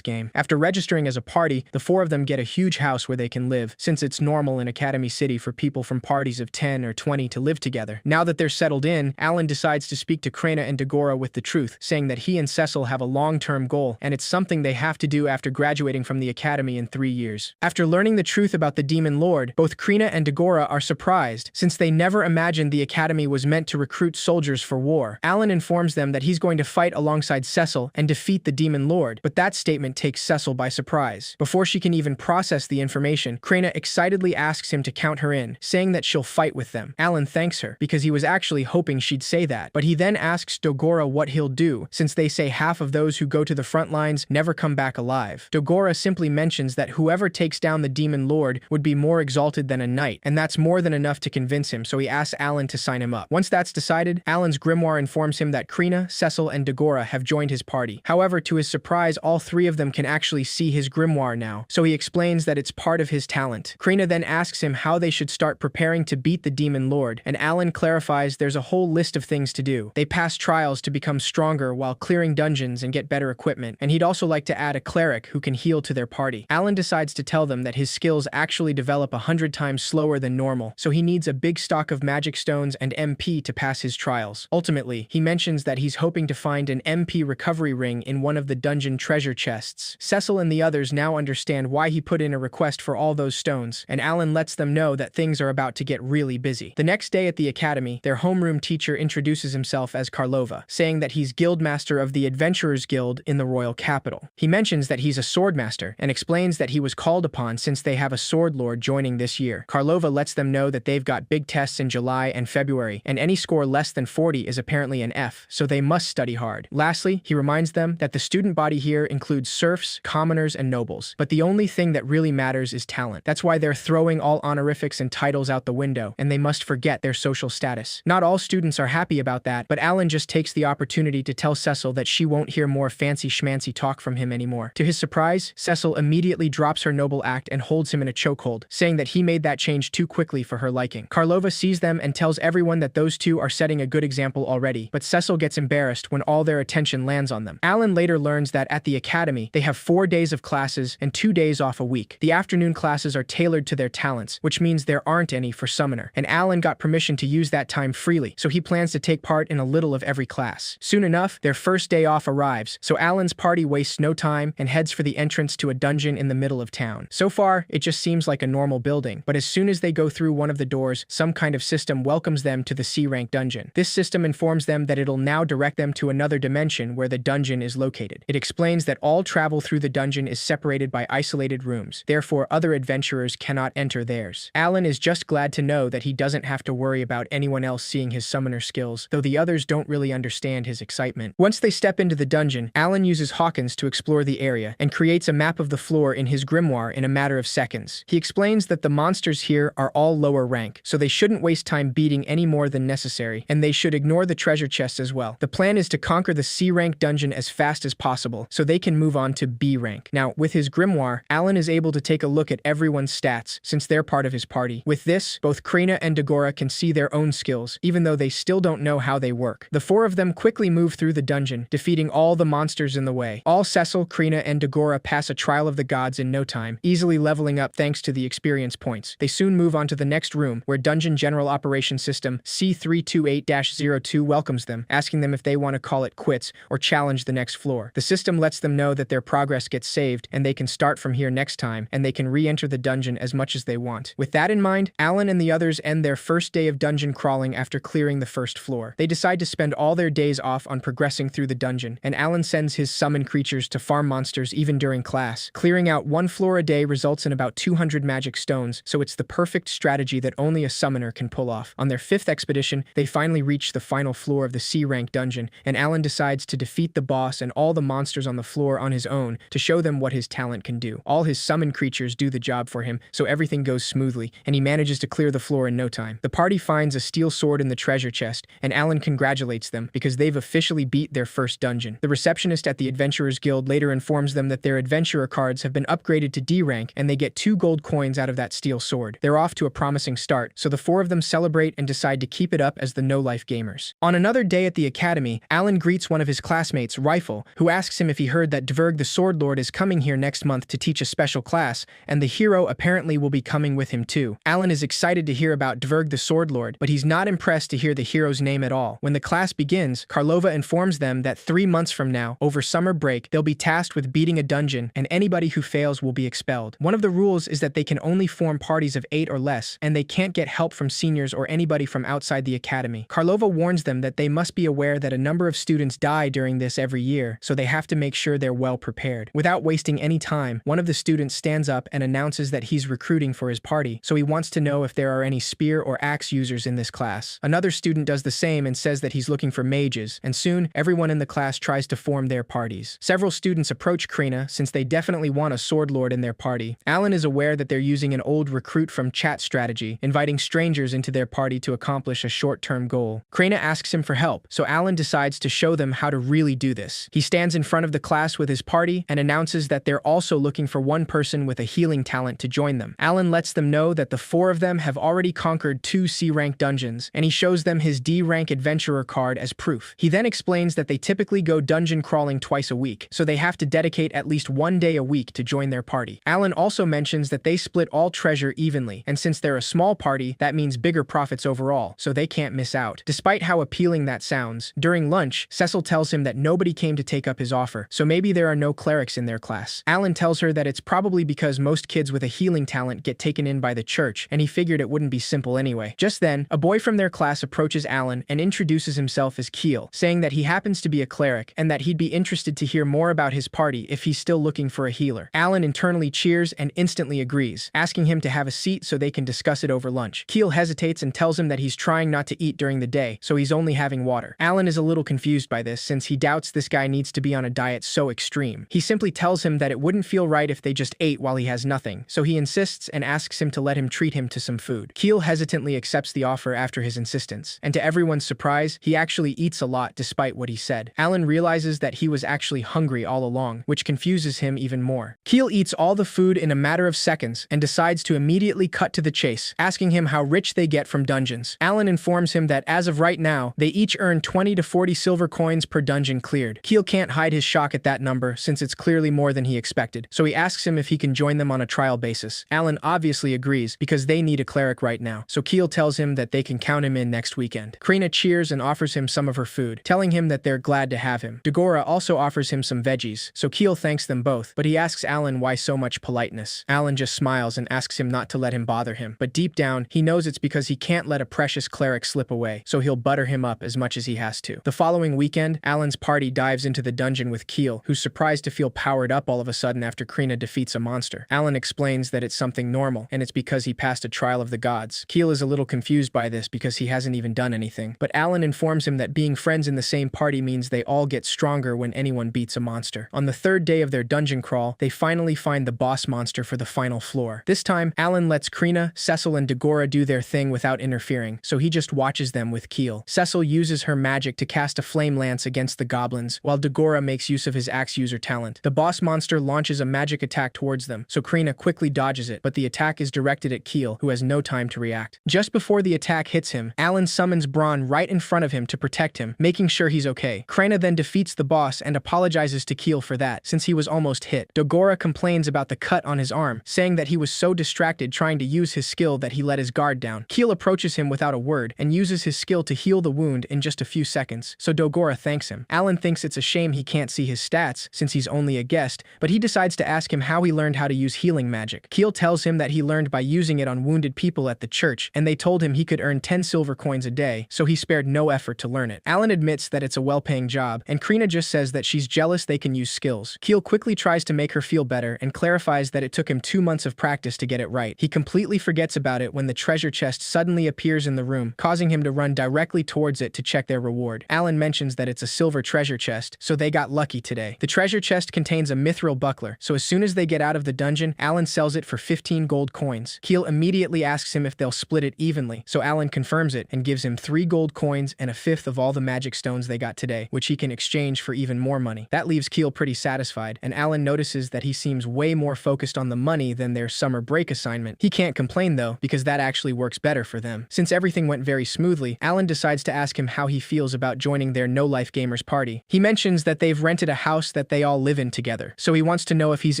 game. After registering as a party, the 4 of them get a huge house where they can live, since it's normal in Academy City for people from parties of 10 or 20 to live together. Now that they're settled in, Alan decides to speak to Krena and Dagora with the truth, saying that he and Cecil have a long-term goal, and it's something they have to do after graduating from the Academy in 3 years. After learning the truth about the Demon Lord, both Krena and Dagora are surprised, since they never imagined the Academy was meant to recruit soldiers for war. Alan informs them that he's going to fight alongside Cecil and defeat the Demon Lord, but that statement takes Cecil by surprise. Before she can even process the information, Krena excitedly asks him to count her in, saying that she'll fight with them. Alan thanks her, because he was actually hoping she'd say that, but he then asks Dagora what he'll do, since they say half of those who go to the front lines never come back alive. Dagora simply mentions that whoever takes down the Demon Lord would be more exalted than a knight, and that's more than enough to convince him, so he asks Alan to sign him up. Once that's decided, Alan's grimoire informs him that Krena, Cecil, and Dagora have joined his party. However, to his surprise, all 3 of them can actually see his grimoire now, so he explains that it's part of his talent. Krena then asks him how they should start preparing to beat the Demon Lord, and Alan clarifies there's a whole list of things to do. They pass trials to become stronger while clearing dungeons and get better equipment, and he'd also like to add a cleric who can heal to their party. Alan decides to tell them that his skills actually develop 100 times slower than normal, so he needs a big stock of magic stones and MP to pass his trials. Ultimately, he mentions that he's hoping to find an MP recovery ring in one of the dungeon treasure chests. Cecil and the others now understand why he put in a request for all those stones, and Alan lets them know that things are about to get really busy. The next day at the academy, their homeroom teacher introduces himself as Karlova, saying that he's guildmaster of the Adventurers Guild in the royal capital. He mentions that he's a swordmaster, and explains that he was called upon since they have a sword lord joining this year. Karlova lets them know that they've got big tests in July and February, and any score less than 40 is apparently an F, so they must study hard. Lastly, he reminds them that the student body here includes serfs, commoners, and nobles, but the only thing that really matters is talent. That's why they're throwing all honorifics and titles out the window, and they must forget their social status. Not all students are happy about that, but Alan just takes the opportunity to tell Cecil that she won't hear more fancy schmancy talk from him anymore. To his surprise, Cecil immediately drops her noble act and holds him in a chokehold, saying that he made that change too quickly for her liking. Karlova sees them and tells everyone that those two are setting a good example already, but Cecil gets embarrassed when all their attention lands on on them. Alan later learns that at the academy, they have 4 days of classes and 2 days off a week. The afternoon classes are tailored to their talents, which means there aren't any for Summoner, and Alan got permission to use that time freely, so he plans to take part in a little of every class. Soon enough, their first day off arrives, so Alan's party wastes no time and heads for the entrance to a dungeon in the middle of town. So far, it just seems like a normal building, but as soon as they go through one of the doors, some kind of system welcomes them to the C-rank dungeon. This system informs them that it'll now direct them to another dimension where the dungeon is located. It explains that all travel through the dungeon is separated by isolated rooms, therefore other adventurers cannot enter theirs. Alan is just glad to know that he doesn't have to worry about anyone else seeing his summoner skills, though the others don't really understand his excitement. Once they step into the dungeon, Alan uses Hawkins to explore the area and creates a map of the floor in his grimoire in a matter of seconds. He explains that the monsters here are all lower rank, so they shouldn't waste time beating any more than necessary, and they should ignore the treasure chests as well. The plan is to conquer the C-rank dungeon as fast as possible, so they can move on to B rank. Now, with his grimoire, Alan is able to take a look at everyone's stats, since they're part of his party. With this, both Krina and Dagora can see their own skills, even though they still don't know how they work. The 4 of them quickly move through the dungeon, defeating all the monsters in the way. All Cecil, Krina, and Dagora pass a trial of the gods in no time, easily leveling up thanks to the experience points. They soon move on to the next room, where Dungeon General Operations System C328-02 welcomes them, asking them if they want to call it quits or challenge the next floor. The system lets them know that their progress gets saved, and they can start from here next time, and they can re-enter the dungeon as much as they want. With that in mind, Alan and the others end their first day of dungeon crawling after clearing the first floor. They decide to spend all their days off on progressing through the dungeon, and Alan sends his summon creatures to farm monsters even during class. Clearing out 1 floor a day results in about 200 magic stones, so it's the perfect strategy that only a summoner can pull off. On their 5th expedition, they finally reach the final floor of the C-rank dungeon, and Alan decides to defeat the boss and all the monsters on the floor on his own to show them what his talent can do. All his summon creatures do the job for him, so everything goes smoothly, and he manages to clear the floor in no time. The party finds a steel sword in the treasure chest, and Alan congratulates them because they've officially beat their first dungeon. The receptionist at the Adventurers Guild later informs them that their adventurer cards have been upgraded to D rank, and they get 2 gold coins out of that steel sword. They're off to a promising start, so the 4 of them celebrate and decide to keep it up as the no-life gamers. On another day at the academy, Alan greets one of his classmates, Rifle, who asks him if he heard that Dverg the Sword Lord is coming here next month to teach a special class, and the hero apparently will be coming with him too. Alan is excited to hear about Dverg the Sword Lord, but he's not impressed to hear the hero's name at all. When the class begins, Karlova informs them that 3 months from now, over summer break, they'll be tasked with beating a dungeon, and anybody who fails will be expelled. One of the rules is that they can only form parties of 8 or less, and they can't get help from seniors or anybody from outside the academy. Karlova warns them that they must be aware that a number of students die during this every year, so they have to make sure they're well prepared. Without wasting any time, one of the students stands up and announces that he's recruiting for his party, so he wants to know if there are any spear or axe users in this class. Another student does the same and says that he's looking for mages, and soon everyone in the class tries to form their parties. Several students approach Krina since they definitely want a sword lord in their party. Alan is aware that they're using an old recruit from chat strategy, inviting strangers into their party to accomplish a short-term goal. Krina asks him for help, so Alan decides to show them how to really do this. He stands in front of the class with his party and announces that they're also looking for one person with a healing talent to join them. Alan lets them know that the 4 of them have already conquered 2 C-rank dungeons, and he shows them his D-rank adventurer card as proof. He then explains that they typically go dungeon crawling twice a week, so they have to dedicate at least 1 day a week to join their party. Alan also mentions that they split all treasure evenly, and since they're a small party, that means bigger profits overall, so they can't miss out. Despite how appealing that sounds, during lunch, Cecil tells him that nobody came to take up his offer, so maybe there are no clerics in their class. Alan tells her that it's probably because most kids with a healing talent get taken in by the church, and he figured it wouldn't be simple anyway. Just then, a boy from their class approaches Alan and introduces himself as Keel, saying that he happens to be a cleric and that he'd be interested to hear more about his party if he's still looking for a healer. Alan internally cheers and instantly agrees, asking him to have a seat so they can discuss it over lunch. Keel hesitates and tells him that he's trying not to eat during the day, so he's only having water. Alan is a little confused by this since he doubts this guy needs to be on a diet so extreme. He simply tells him that it wouldn't feel right if they just ate while he has nothing, so he insists and asks him to let him treat him to some food. Keel hesitantly accepts the offer after his insistence, and to everyone's surprise, he actually eats a lot despite what he said. Alan realizes that he was actually hungry all along, which confuses him even more. Keel eats all the food in a matter of seconds and decides to immediately cut to the chase, asking him how rich they get from dungeons. Alan informs him that as of right now, they each earn 20 to 40 silver coins per dungeon clear. cleared. Keel can't hide his shock at that number since it's clearly more than he expected, so he asks him if he can join them on a trial basis. Alan obviously agrees because they need a cleric right now, so Keel tells him that they can count him in next weekend. Krina cheers and offers him some of her food, telling him that they're glad to have him. Dagora also offers him some veggies, so Keel thanks them both, but he asks Alan why so much politeness. Alan just smiles and asks him not to let him bother him, but deep down, he knows it's because he can't let a precious cleric slip away, so he'll butter him up as much as he has to. The following weekend, Alan's party dives into the dungeon with Keel, who's surprised to feel powered up all of a sudden after Krina defeats a monster. Alan explains that it's something normal, and it's because he passed a trial of the gods. Keel is a little confused by this because he hasn't even done anything, but Alan informs him that being friends in the same party means they all get stronger when anyone beats a monster. On the third day of their dungeon crawl, they finally find the boss monster for the final floor. This time, Alan lets Krina, Cecil, and Dagora do their thing without interfering, so he just watches them with Keel. Cecil uses her magic to cast a flame lance against the goblins, while Dagora makes use of his axe user talent. The boss monster launches a magic attack towards them, so Krina quickly dodges it, but the attack is directed at Keel, who has no time to react. Just before the attack hits him, Alan summons Braun right in front of him to protect him, making sure he's okay. Krina then defeats the boss and apologizes to Keel for that, since he was almost hit. Dagora complains about the cut on his arm, saying that he was so distracted trying to use his skill that he let his guard down. Keel approaches him without a word and uses his skill to heal the wound in just a few seconds, so Dagora thanks him. Alan thinks it's a shame he can't see his stats, since he's only a guest, but he decides to ask him how he learned how to use healing magic. Keel tells him that he learned by using it on wounded people at the church, and they told him he could earn 10 silver coins a day, so he spared no effort to learn it. Alan admits that it's a well-paying job, and Krina just says that she's jealous they can use skills. Keel quickly tries to make her feel better and clarifies that it took him 2 months of practice to get it right. He completely forgets about it when the treasure chest suddenly appears in the room, causing him to run directly towards it to check their reward. Alan mentions that it's a silver treasure chest, so they got lucky today. The treasure chest contains a mithril buckler, so as soon as they get out of the dungeon, Alan sells it for 15 gold coins. Keel immediately asks him if they'll split it evenly, so Alan confirms it and gives him 3 gold coins and a fifth of all the magic stones they got today, which he can exchange for even more money. That leaves Keel pretty satisfied, and Alan notices that he seems way more focused on the money than their summer break assignment. He can't complain though, because that actually works better for them. Since everything went very smoothly, Alan decides to ask him how he feels about joining their no-life gamers party. He mentions that they've rented a house that they all live in together, so he wants to know if he's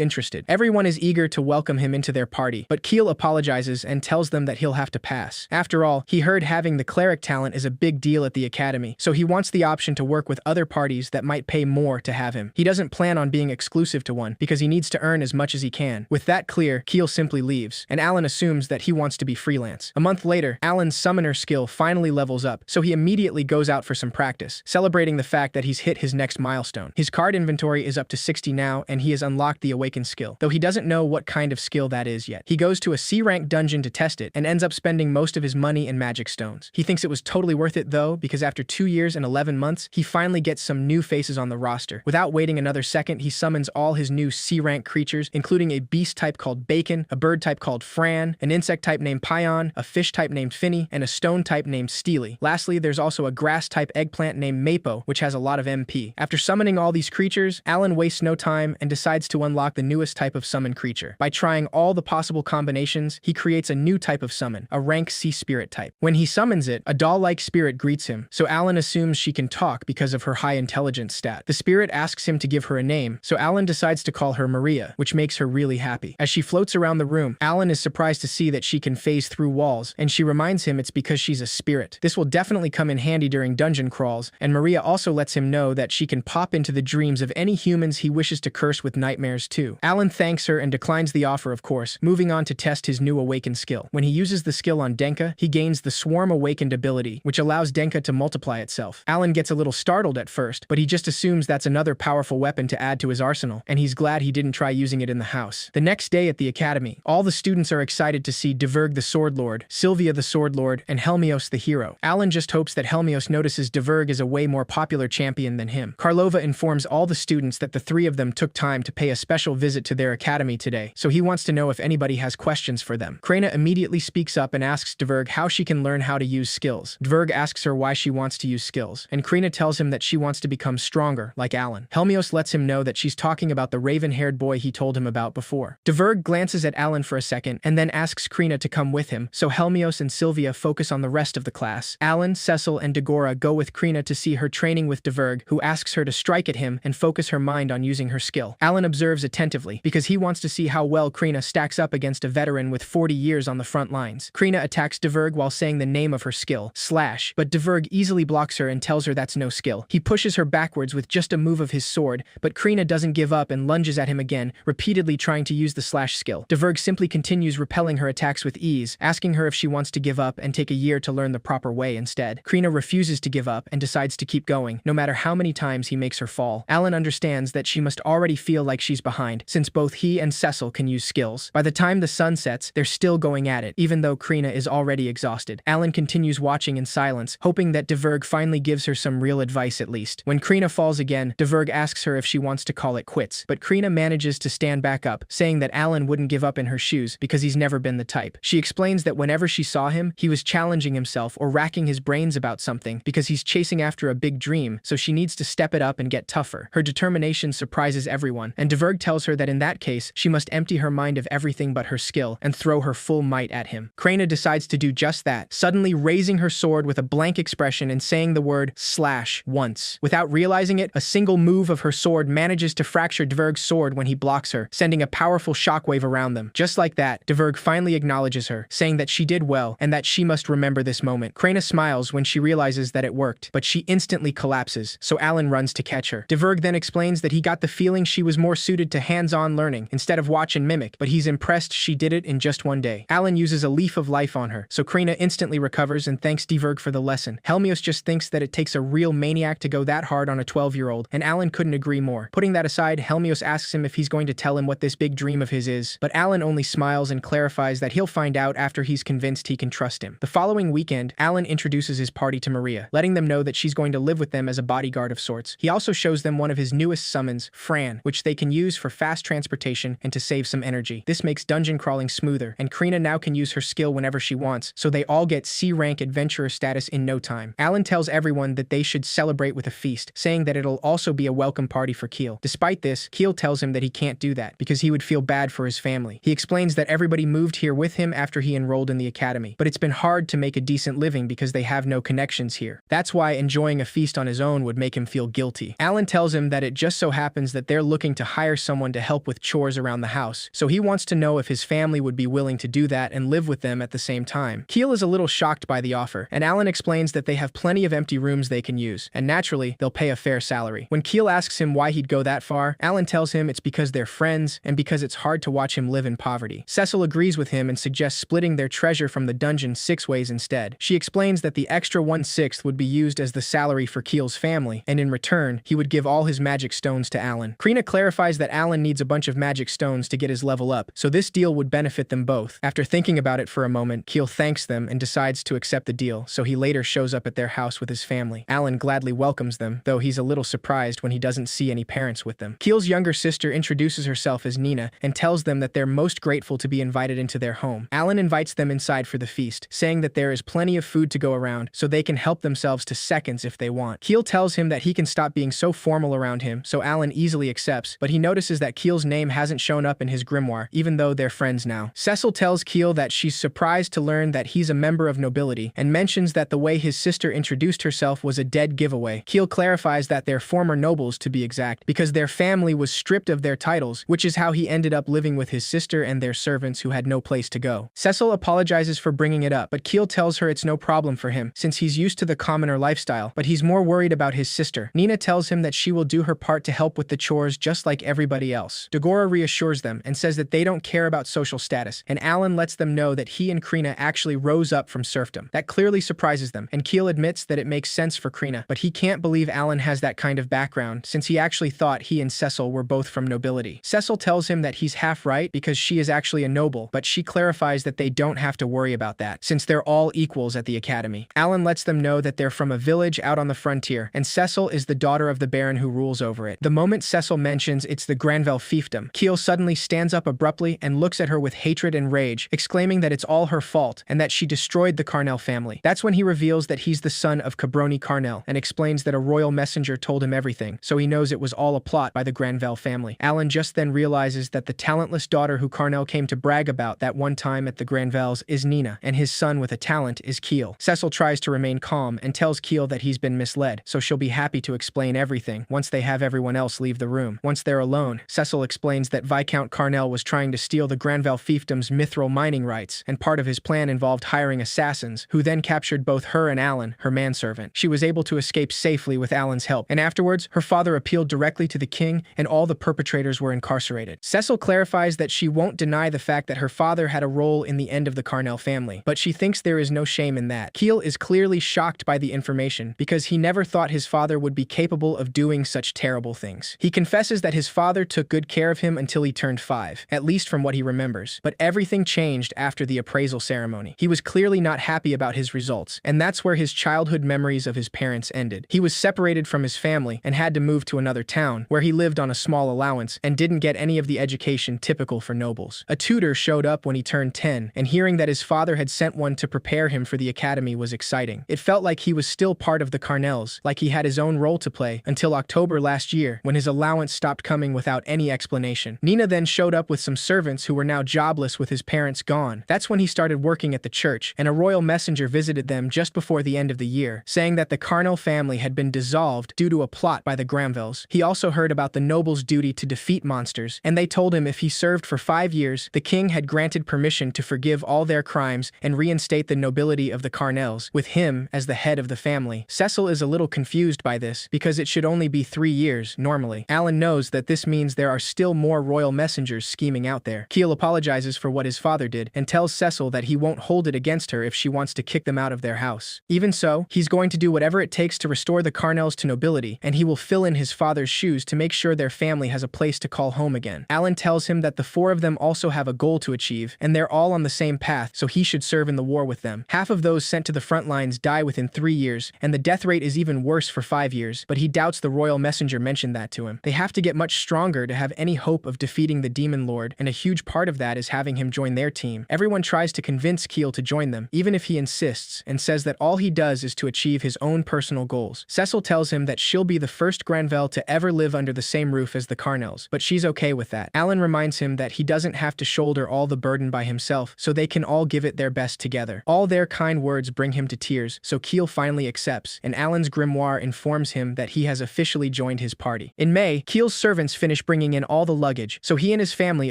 interested. Everyone is eager to welcome him into their party, but Keel apologizes and tells them that he'll have to pass. After all, he heard having the cleric talent is a big deal at the academy, so he wants the option to work with other parties that might pay more to have him. He doesn't plan on being exclusive to one, because he needs to earn as much as he can. With that clear, Keel simply leaves, and Alan assumes that he wants to be freelance. A month later, Alan's summoner skill finally levels up, so he immediately goes out for some practice, celebrating the fact that he's hit his next milestone. His card inventory is up to 60 now, and he has unlocked the Awakened skill, though he doesn't know what kind of skill that is yet. He goes to a C-rank dungeon to test it, and ends up spending most of his money in magic stones. He thinks it was totally worth it though, because after 2 years and 11 months, he finally gets some new faces on the roster. Without waiting another second, he summons all his new C-rank creatures, including a beast type called Bacon, a bird type called Fran, an insect type named Pion, a fish type named Finny, and a stone type named Steely. Lastly, there's also a grass type eggplant named Mapo, which has a lot of MP. After summoning all these creatures, Alan wastes no time and decides to unlock the newest type of summon creature. By trying all the possible combinations, he creates a new type of summon, a rank C spirit type. When he summons it, a doll-like spirit greets him, so Alan assumes she can talk because of her high intelligence stat. The spirit asks him to give her a name, so Alan decides to call her Maria, which makes her really happy. As she floats around the room, Alan is surprised to see that she can phase through walls, and she reminds him it's because she's a spirit. This will definitely come in handy during dungeon crawls, and Maria also lets him know that she can pop into the dreams of any humans he wishes to curse with nightmares too. Alan thanks her and declines the offer, of course, moving on to test his new Awakened skill. When he uses the skill on Denka, he gains the Swarm Awakened ability, which allows Denka to multiply itself. Alan gets a little startled at first, but he just assumes that's another powerful weapon to add to his arsenal, and he's glad he didn't try using it in the house. The next day at the academy, all the students are excited to see Dverg the Sword Lord, Sylvia the Sword Lord, and Helmios the hero. Alan just hopes that Helmios notices Dverg is a way more popular champion than him. Karlova informs all the students that the 3 of them took time to pay a special visit to their academy today, so he wants to know if anybody has questions for them. Krina immediately speaks up and asks Dverg how she can learn how to use skills. Dverg asks her why she wants to use skills, and Krina tells him that she wants to become stronger, like Alan. Helmios lets him know that she's talking about the raven-haired boy he told him about before. Dverg glances at Alan for a second, and then asks Krina to come with him, so Helmios and Sylvia focus on the rest of the class. Alan, Cecil, and Dagora go with Krina to see her training with Dverg, Diverg, who asks her to strike at him and focus her mind on using her skill. Alan observes attentively because he wants to see how well Krina stacks up against a veteran with 40 years on the front lines. Krina attacks Diverg while saying the name of her skill, Slash, but Diverg easily blocks her and tells her that's no skill. He pushes her backwards with just a move of his sword, but Krina doesn't give up and lunges at him again, repeatedly trying to use the Slash skill. Diverg simply continues repelling her attacks with ease, asking her if she wants to give up and take a year to learn the proper way instead. Krina refuses to give up and decides to keep going, no matter how many times he makes her fall. Alan understands that she must already feel like she's behind, since both he and Cecil can use skills. By the time the sun sets, they're still going at it, even though Krina is already exhausted. Alan continues watching in silence, hoping that Diverg finally gives her some real advice at least. When Krina falls again, Diverg asks her if she wants to call it quits, but Krina manages to stand back up, saying that Alan wouldn't give up in her shoes because he's never been the type. She explains that whenever she saw him, he was challenging himself or racking his brains about something because he's chasing after a big dream, so she needs to step it up and get tougher. Her determination surprises everyone, and Diverg tells her that in that case, she must empty her mind of everything but her skill and throw her full might at him. Krina decides to do just that, suddenly raising her sword with a blank expression and saying the word Slash once. Without realizing it, a single move of her sword manages to fracture Diverg's sword when he blocks her, sending a powerful shockwave around them. Just like that, Diverg finally acknowledges her, saying that she did well and that she must remember this moment. Krina smiles when she realizes that it worked, but she instantly collapses, so Alan runs to catch her. Diverg then explains that he got the feeling she was more suited to hands-on learning instead of watch and mimic, but he's impressed she did it in just one day. Alan uses a leaf of life on her, so Krina instantly recovers and thanks Diverg for the lesson. Helmios just thinks that it takes a real maniac to go that hard on a 12-year-old, and Alan couldn't agree more. Putting that aside, Helmios asks him if he's going to tell him what this big dream of his is, but Alan only smiles and clarifies that he'll find out after he's convinced he can trust him. The following weekend, Alan introduces his party to Maria, letting them know that she's going to live with them as a bodyguard of sorts. He also shows them one of his newest summons, Fran, which they can use for fast transportation and to save some energy. This makes dungeon crawling smoother, and Krina now can use her skill whenever she wants, so they all get C-rank adventurer status in no time. Alan tells everyone that they should celebrate with a feast, saying that it'll also be a welcome party for Keel. Despite this, Keel tells him that he can't do that because he would feel bad for his family. He explains that everybody moved here with him after he enrolled in the academy, but it's been hard to make a decent living because they have no connections here. That's why enjoying a feast on his own would make him feel guilty. Alan tells him that it just so happens that they're looking to hire someone to help with chores around the house, so he wants to know if his family would be willing to do that and live with them at the same time. Keel is a little shocked by the offer, and Alan explains that they have plenty of empty rooms they can use, and naturally, they'll pay a fair salary. When Keel asks him why he'd go that far, Alan tells him it's because they're friends and because it's hard to watch him live in poverty. Cecil agrees with him and suggests splitting their treasure from the dungeon 6 ways instead. She explains that the extra 1/6 would be used as the salary for Keel's family, and in return, he would give all his magic stones to Alan. Krina clarifies that Alan needs a bunch of magic stones to get his level up, so this deal would benefit them both. After thinking about it for a moment, Keel thanks them and decides to accept the deal, so he later shows up at their house with his family. Alan gladly welcomes them, though he's a little surprised when he doesn't see any parents with them. Keel's younger sister introduces herself as Nina and tells them that they're most grateful to be invited into their home. Alan invites them inside for the feast, saying that there is plenty of food to go around, so they can help themselves to seconds if they want. Keel tells him that he can stop being so formal around him, so Alan easily accepts, but he notices that Keel's name hasn't shown up in his grimoire, even though they're friends now. Cecil tells Keel that she's surprised to learn that he's a member of nobility, and mentions that the way his sister introduced herself was a dead giveaway. Keel clarifies that they're former nobles, to be exact, because their family was stripped of their titles, which is how he ended up living with his sister and their servants who had no place to go. Cecil apologizes for bringing it up, but Keel tells her it's no problem for him, since he's used to the commoner lifestyle, but he's more worried about his sister. Nina tells him that she will do her part to help with the chores just like everybody else. Dagora reassures them and says that they don't care about social status, and Alan lets them know that he and Krina actually rose up from serfdom. That clearly surprises them, and Keel admits that it makes sense for Krina, but he can't believe Alan has that kind of background, since he actually thought he and Cecil were both from nobility. Cecil tells him that he's half right because she is actually a noble, but she clarifies that they don't have to worry about that, since they're all equals at the academy. Alan lets them know that they're from a village out on the frontier, and Cecil is the daughter of the baron who rules over it. The moment Cecil mentions it's the Granville fiefdom, Keel suddenly stands up abruptly and looks at her with hatred and rage, exclaiming that it's all her fault and that she destroyed the Carnell family. That's when he reveals that he's the son of Cabroni Carnell and explains that a royal messenger told him everything, so he knows it was all a plot by the Granville family. Alan just then realizes that the talentless daughter who Carnell came to brag about that one time at the Granvilles is Nina, and his son with a talent is Keel. Cecil tries to remain calm and tells Keel that he's been misled, so she'll be happy to explain everything once they have everyone else leave the room. Once they're alone, Cecil explains that Viscount Carnell was trying to steal the Granville fiefdom's mithril mining rights, and part of his plan involved hiring assassins, who then captured both her and Alan, her manservant. She was able to escape safely with Alan's help, and afterwards, her father appealed directly to the king, and all the perpetrators were incarcerated. Cecil clarifies that she won't deny the fact that her father had a role in the end of the Carnell family, but she thinks there is no shame in that. Keel is clearly shocked by the information because he never thought his father would be capable of doing such terrible things. He confesses that his father took good care of him until he turned 5, at least from what he remembers, but everything changed after the appraisal ceremony. He was clearly not happy about his results, and that's where his childhood memories of his parents ended. He was separated from his family and had to move to another town, where he lived on a small allowance and didn't get any of the education typical for nobles. A tutor showed up when he turned 10, and hearing that his father had sent one to prepare him for the academy was exciting. It felt like he was still part of the Carnells, like he had his own role to play, until October last year, when his allowance stopped coming without any explanation. Nina then showed up with some servants who were now jobless with his parents gone. That's when he started working at the church, and a royal messenger visited them just before the end of the year, saying that the Carnell family had been dissolved due to a plot by the Granvilles. He also heard about the nobles' duty to defeat monsters, and they told him if he served for 5 years, the king had granted permission to forgive all their crimes and reinstate the nobility of the Carnells, with him as the head of the family. Cecil is a little confused by this, because it should only be 3 years, normally. Alan knows that this means there are still more royal messengers scheming out there. Keel apologizes for what his father did, and tells Cecil that he won't hold it against her if she wants to kick them out of their house. Even so, he's going to do whatever it takes to restore the Carnells to nobility, and he will fill in his father's shoes to make sure their family has a place to call home again. Alan tells him that the 4 of them also have a goal to achieve, and they're all on the same path, so he should serve in the war with them. Half of those sent to the front lines die within 3 years, and the death rate is even worse for 5 years, but he doubts the royal messenger mentioned that to him. They have to get much stronger to have any hope of defeating the Demon Lord, and a huge part of that is having him join their team. Everyone tries to convince Keel to join them, even if he insists, and says that all he does is to achieve his own personal goals. Cecil tells him that she'll be the first Granville to ever live under the same roof as the Carnells, but she's okay with that. Alan reminds him that he doesn't have to shoulder all the burden by himself, so they can all give it their best together. All their kind words bring him to tears, so Keel finally accepts, and Alan's grimoire informs him that he has officially joined his party. In May, Keel's servants finish bringing in all the luggage, so he and his family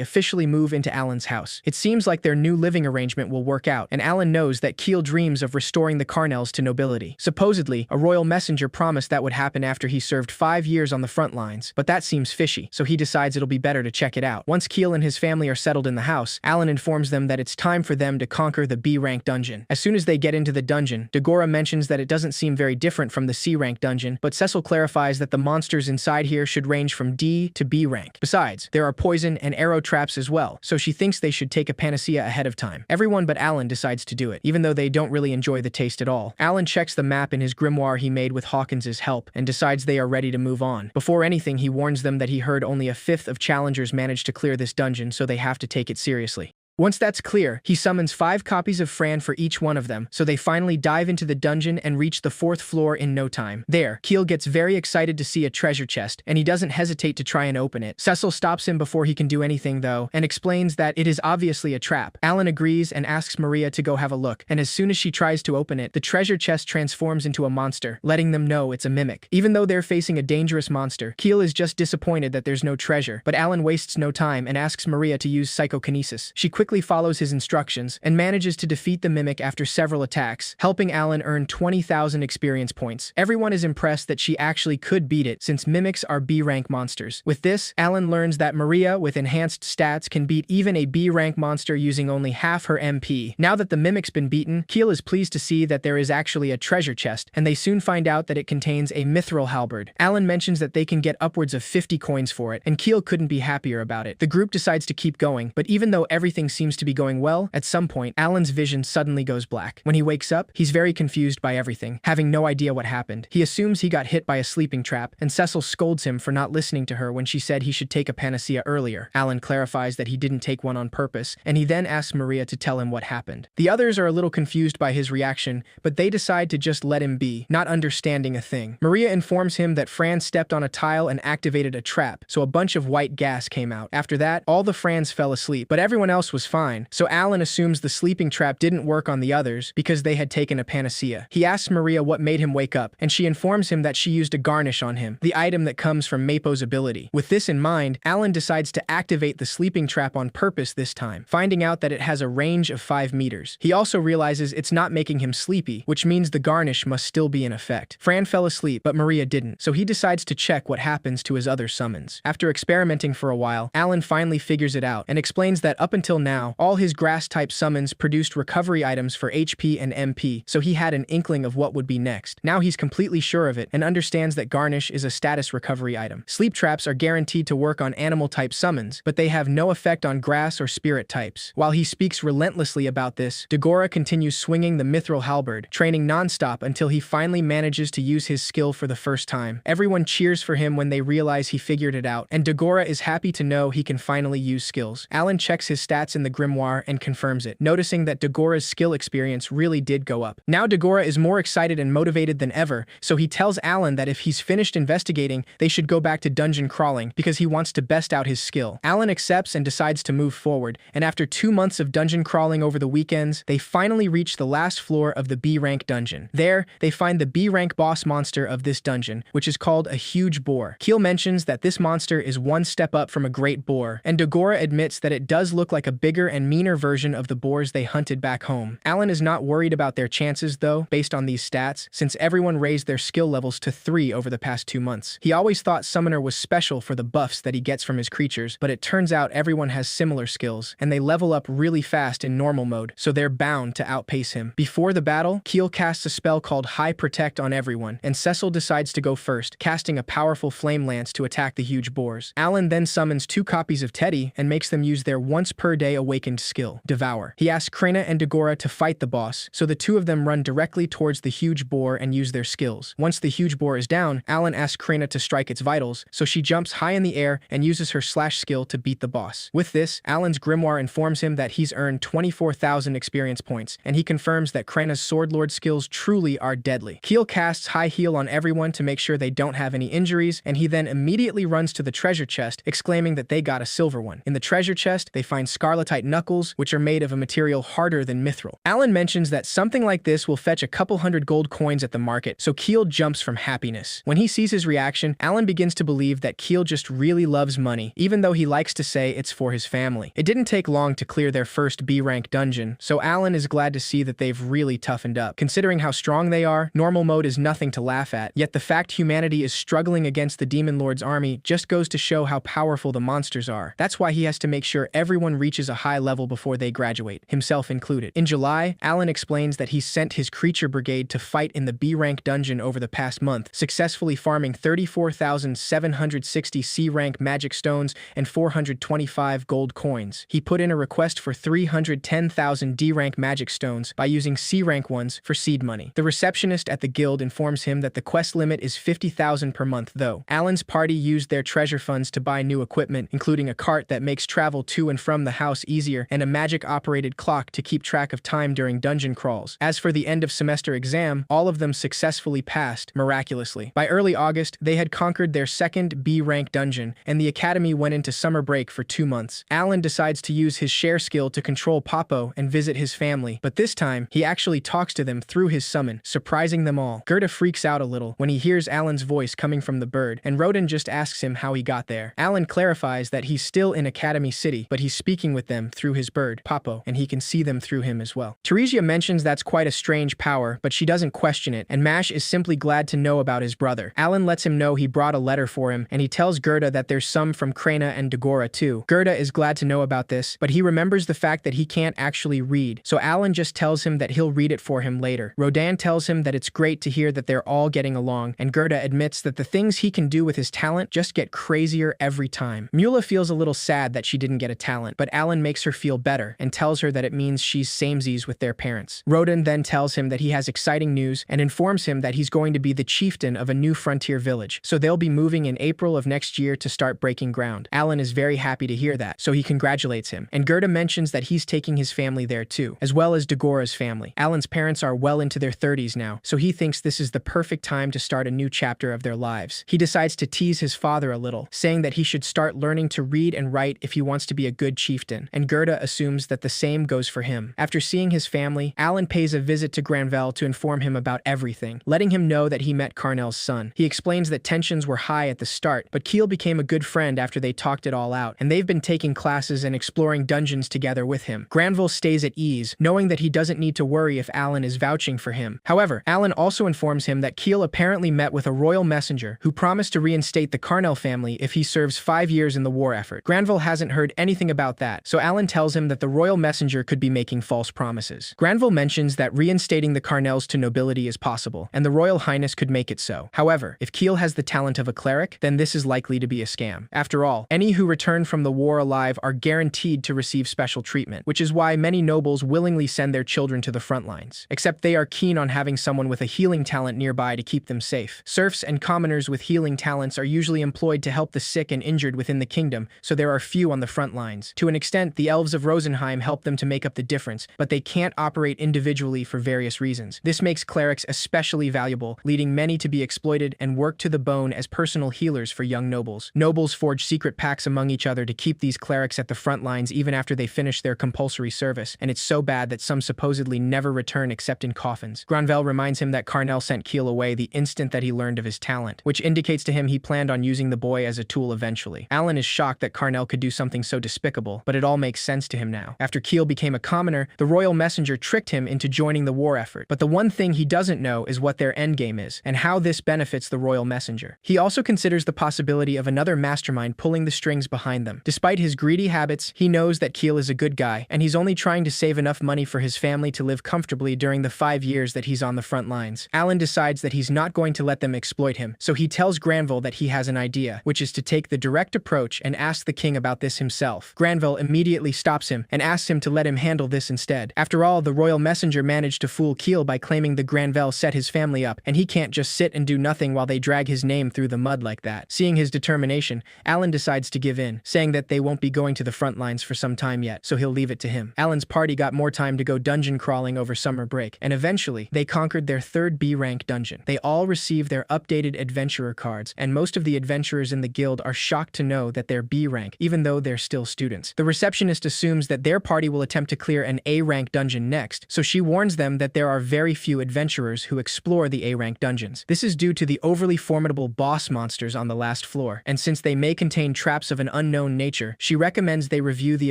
officially move into Alan's house. It seems like their new living arrangement will work out, and Alan knows that Keel dreams of restoring the Carnells to nobility. Supposedly, a royal messenger promised that would happen after he served 5 years on the front lines, but that seems fishy, so he decides it'll be better to check it out. Once Keel and his family are settled in the house, Alan informs them that it's time for them to conquer the B-rank dungeon. As soon as they get into the dungeon, Dagora mentions that it doesn't seem very different from the C-rank dungeon, but Cecil clarifies that the monsters inside here should range from D to B rank. Besides, there are poison and arrow traps as well, so she thinks they should take a panacea ahead of time. Everyone but Alan decides to do it, even though they don't really enjoy the taste at all. Alan checks the map in his grimoire he made with Hawkins's help, and decides they are ready to move on. Before anything, he warns them that he heard only a fifth of challengers managed to clear this dungeon, so they have to take it seriously. Once that's clear, he summons 5 copies of Fran for each one of them, so they finally dive into the dungeon and reach the 4th floor in no time. There, Keel gets very excited to see a treasure chest, and he doesn't hesitate to try and open it. Cecil stops him before he can do anything though, and explains that it is obviously a trap. Alan agrees and asks Maria to go have a look, and as soon as she tries to open it, the treasure chest transforms into a monster, letting them know it's a mimic. Even though they're facing a dangerous monster, Keel is just disappointed that there's no treasure, but Alan wastes no time and asks Maria to use psychokinesis. She quickly follows his instructions and manages to defeat the mimic after several attacks, helping Alan earn 20,000 experience points. Everyone is impressed that she actually could beat it, since mimics are B-rank monsters. With this, Alan learns that Maria, with enhanced stats, can beat even a B-rank monster using only half her MP. Now that the mimic's been beaten, Keel is pleased to see that there is actually a treasure chest, and they soon find out that it contains a mithril halberd. Alan mentions that they can get upwards of 50 coins for it, and Keel couldn't be happier about it. The group decides to keep going, but even though everything seems to be going well, at some point, Alan's vision suddenly goes black. When he wakes up, he's very confused by everything, having no idea what happened. He assumes he got hit by a sleeping trap, and Cecil scolds him for not listening to her when she said he should take a panacea earlier. Alan clarifies that he didn't take one on purpose, and he then asks Maria to tell him what happened. The others are a little confused by his reaction, but they decide to just let him be, not understanding a thing. Maria informs him that Fran stepped on a tile and activated a trap, so a bunch of white gas came out. After that, all the Frans fell asleep, but everyone else was was fine, so Alan assumes the sleeping trap didn't work on the others because they had taken a panacea. He asks Maria what made him wake up, and she informs him that she used a garnish on him, the item that comes from Mapo's ability. With this in mind, Alan decides to activate the sleeping trap on purpose this time, finding out that it has a range of 5 meters. He also realizes it's not making him sleepy, which means the garnish must still be in effect. Fran fell asleep, but Maria didn't, so he decides to check what happens to his other summons. After experimenting for a while, Alan finally figures it out and explains that up until now, all his grass-type summons produced recovery items for HP and MP, so he had an inkling of what would be next. Now he's completely sure of it and understands that garnish is a status recovery item. Sleep traps are guaranteed to work on animal-type summons, but they have no effect on grass or spirit types. While he speaks relentlessly about this, Dagora continues swinging the mithril halberd, training non-stop until he finally manages to use his skill for the first time. Everyone cheers for him when they realize he figured it out, and Dagora is happy to know he can finally use skills. Alan checks his stats in the grimoire and confirms it, noticing that Dagora's skill experience really did go up. Now Dagora is more excited and motivated than ever, so he tells Alan that if he's finished investigating, they should go back to dungeon crawling because he wants to best out his skill. Alan accepts and decides to move forward, and after 2 months of dungeon crawling over the weekends, they finally reach the last floor of the B-rank dungeon. There, they find the B-rank boss monster of this dungeon, which is called a huge boar. Keel mentions that this monster is one step up from a great boar, and Dagora admits that it does look like a bigger and meaner version of the boars they hunted back home. Alan is not worried about their chances, though, based on these stats, since everyone raised their skill levels to 3 over the past 2 months. He always thought Summoner was special for the buffs that he gets from his creatures, but it turns out everyone has similar skills, and they level up really fast in normal mode, so they're bound to outpace him. Before the battle, Keel casts a spell called High Protect on everyone, and Cecil decides to go first, casting a powerful flame lance to attack the huge boars. Alan then summons 2 copies of Teddy and makes them use their once-per-day awakened skill, Devour. He asks Krena and Dagora to fight the boss, so the 2 of them run directly towards the huge boar and use their skills. Once the huge boar is down, Alan asks Krena to strike its vitals, so she jumps high in the air and uses her slash skill to beat the boss. With this, Alan's grimoire informs him that he's earned 24,000 experience points, and he confirms that Krena's sword lord skills truly are deadly. Keel casts High Heal on everyone to make sure they don't have any injuries, and he then immediately runs to the treasure chest, exclaiming that they got a silver one. In the treasure chest, they find scarletite knuckles, which are made of a material harder than mithril. Alan mentions that something like this will fetch a couple hundred gold coins at the market, so Keel jumps from happiness. When he sees his reaction, Alan begins to believe that Keel just really loves money, even though he likes to say it's for his family. It didn't take long to clear their first B-rank dungeon, so Alan is glad to see that they've really toughened up. Considering how strong they are, normal mode is nothing to laugh at, yet the fact humanity is struggling against the Demon Lord's army just goes to show how powerful the monsters are. That's why he has to make sure everyone reaches a high level before they graduate, himself included. In July, Alan explains that he sent his creature brigade to fight in the B-rank dungeon over the past month, successfully farming 34,760 C-rank magic stones and 425 gold coins. He put in a request for 310,000 D-rank magic stones by using C-rank ones for seed money. The receptionist at the guild informs him that the quest limit is 50,000 per month, though. Alan's party used their treasure funds to buy new equipment, including a cart that makes travel to and from the house easier and a magic-operated clock to keep track of time during dungeon crawls. As for the end-of-semester exam, all of them successfully passed, miraculously. By early August, they had conquered their second B-rank dungeon, and the academy went into summer break for 2 months. Alan decides to use his share skill to control Papo and visit his family, but this time, he actually talks to them through his summon, surprising them all. Gerda freaks out a little when he hears Alan's voice coming from the bird, and Roden just asks him how he got there. Alan clarifies that he's still in Academy City, but he's speaking with them through his bird, Papo, and he can see them through him as well. Teresia mentions that's quite a strange power, but she doesn't question it, and Mash is simply glad to know about his brother. Alan lets him know he brought a letter for him, and he tells Gerda that there's some from Krena and Dagora too. Gerda is glad to know about this, but he remembers the fact that he can't actually read, so Alan just tells him that he'll read it for him later. Rodan tells him that it's great to hear that they're all getting along, and Gerda admits that the things he can do with his talent just get crazier every time. Mula feels a little sad that she didn't get a talent, but Alan makes her feel better and tells her that it means she's samesies with their parents. Rodan then tells him that he has exciting news and informs him that he's going to be the chieftain of a new frontier village, so they'll be moving in April of next year to start breaking ground. Alan is very happy to hear that, so he congratulates him, and Gerda mentions that he's taking his family there too, as well as Dagora's family. Alan's parents are well into their 30s now, so he thinks this is the perfect time to start a new chapter of their lives. He decides to tease his father a little, saying that he should start learning to read and write if he wants to be a good chieftain, and Gerda assumes that the same goes for him. After seeing his family, Alan pays a visit to Granvelle to inform him about everything, letting him know that he met Carnell's son. He explains that tensions were high at the start, but Keel became a good friend after they talked it all out, and they've been taking classes and exploring dungeons together with him. Granville stays at ease, knowing that he doesn't need to worry if Alan is vouching for him. However, Alan also informs him that Keel apparently met with a royal messenger who promised to reinstate the Carnell family if he serves 5 years in the war effort. Granville hasn't heard anything about that, so Alan tells him that the royal messenger could be making false promises. Granville mentions that reinstating the Carnells to nobility is possible, and the royal highness could make it so. However, if Keel has the talent of a cleric, then this is likely to be a scam. After all, any who return from the war alive are guaranteed to receive special treatment, which is why many nobles willingly send their children to the front lines. Except they are keen on having someone with a healing talent nearby to keep them safe. Serfs and commoners with healing talents are usually employed to help the sick and injured within the kingdom, so there are few on the front lines. To an extent, the elves of Rosenheim help them to make up the difference, but they can't operate individually for various reasons. This makes clerics especially valuable, leading many to be exploited and worked to the bone as personal healers for young nobles. Nobles forge secret pacts among each other to keep these clerics at the front lines even after they finish their compulsory service, and it's so bad that some supposedly never return except in coffins. Granvelle reminds him that Carnell sent Keel away the instant that he learned of his talent, which indicates to him he planned on using the boy as a tool eventually. Alan is shocked that Carnell could do something so despicable, but it all makes sense to him now. After Keel became a commoner, the royal messenger tricked him into joining the war effort, but the one thing he doesn't know is what their endgame is, and how this benefits the royal messenger. He also considers the possibility of another mastermind pulling the strings behind them. Despite his greedy habits, he knows that Keel is a good guy, and he's only trying to save enough money for his family to live comfortably during the 5 years that he's on the front lines. Alan decides that he's not going to let them exploit him, so he tells Granville that he has an idea, which is to take the direct approach and ask the king about this himself. Granville immediately stops him and asks him to let him handle this instead. After all, the royal messenger managed to fool Keel by claiming the Granvelle set his family up, and he can't just sit and do nothing while they drag his name through the mud like that. Seeing his determination, Alan decides to give in, saying that they won't be going to the front lines for some time yet, so he'll leave it to him. Alan's party got more time to go dungeon crawling over summer break, and eventually, they conquered their 3rd B-rank dungeon. They all receive their updated adventurer cards, and most of the adventurers in the guild are shocked to know that they're B-rank, even though they're still students. The receptionist assumes that their party will attempt to clear an A-rank dungeon next, so she warns them that there are very few adventurers who explore the A-rank dungeons. This is due to the overly formidable boss monsters on the last floor, and since they may contain traps of an unknown nature, she recommends they review the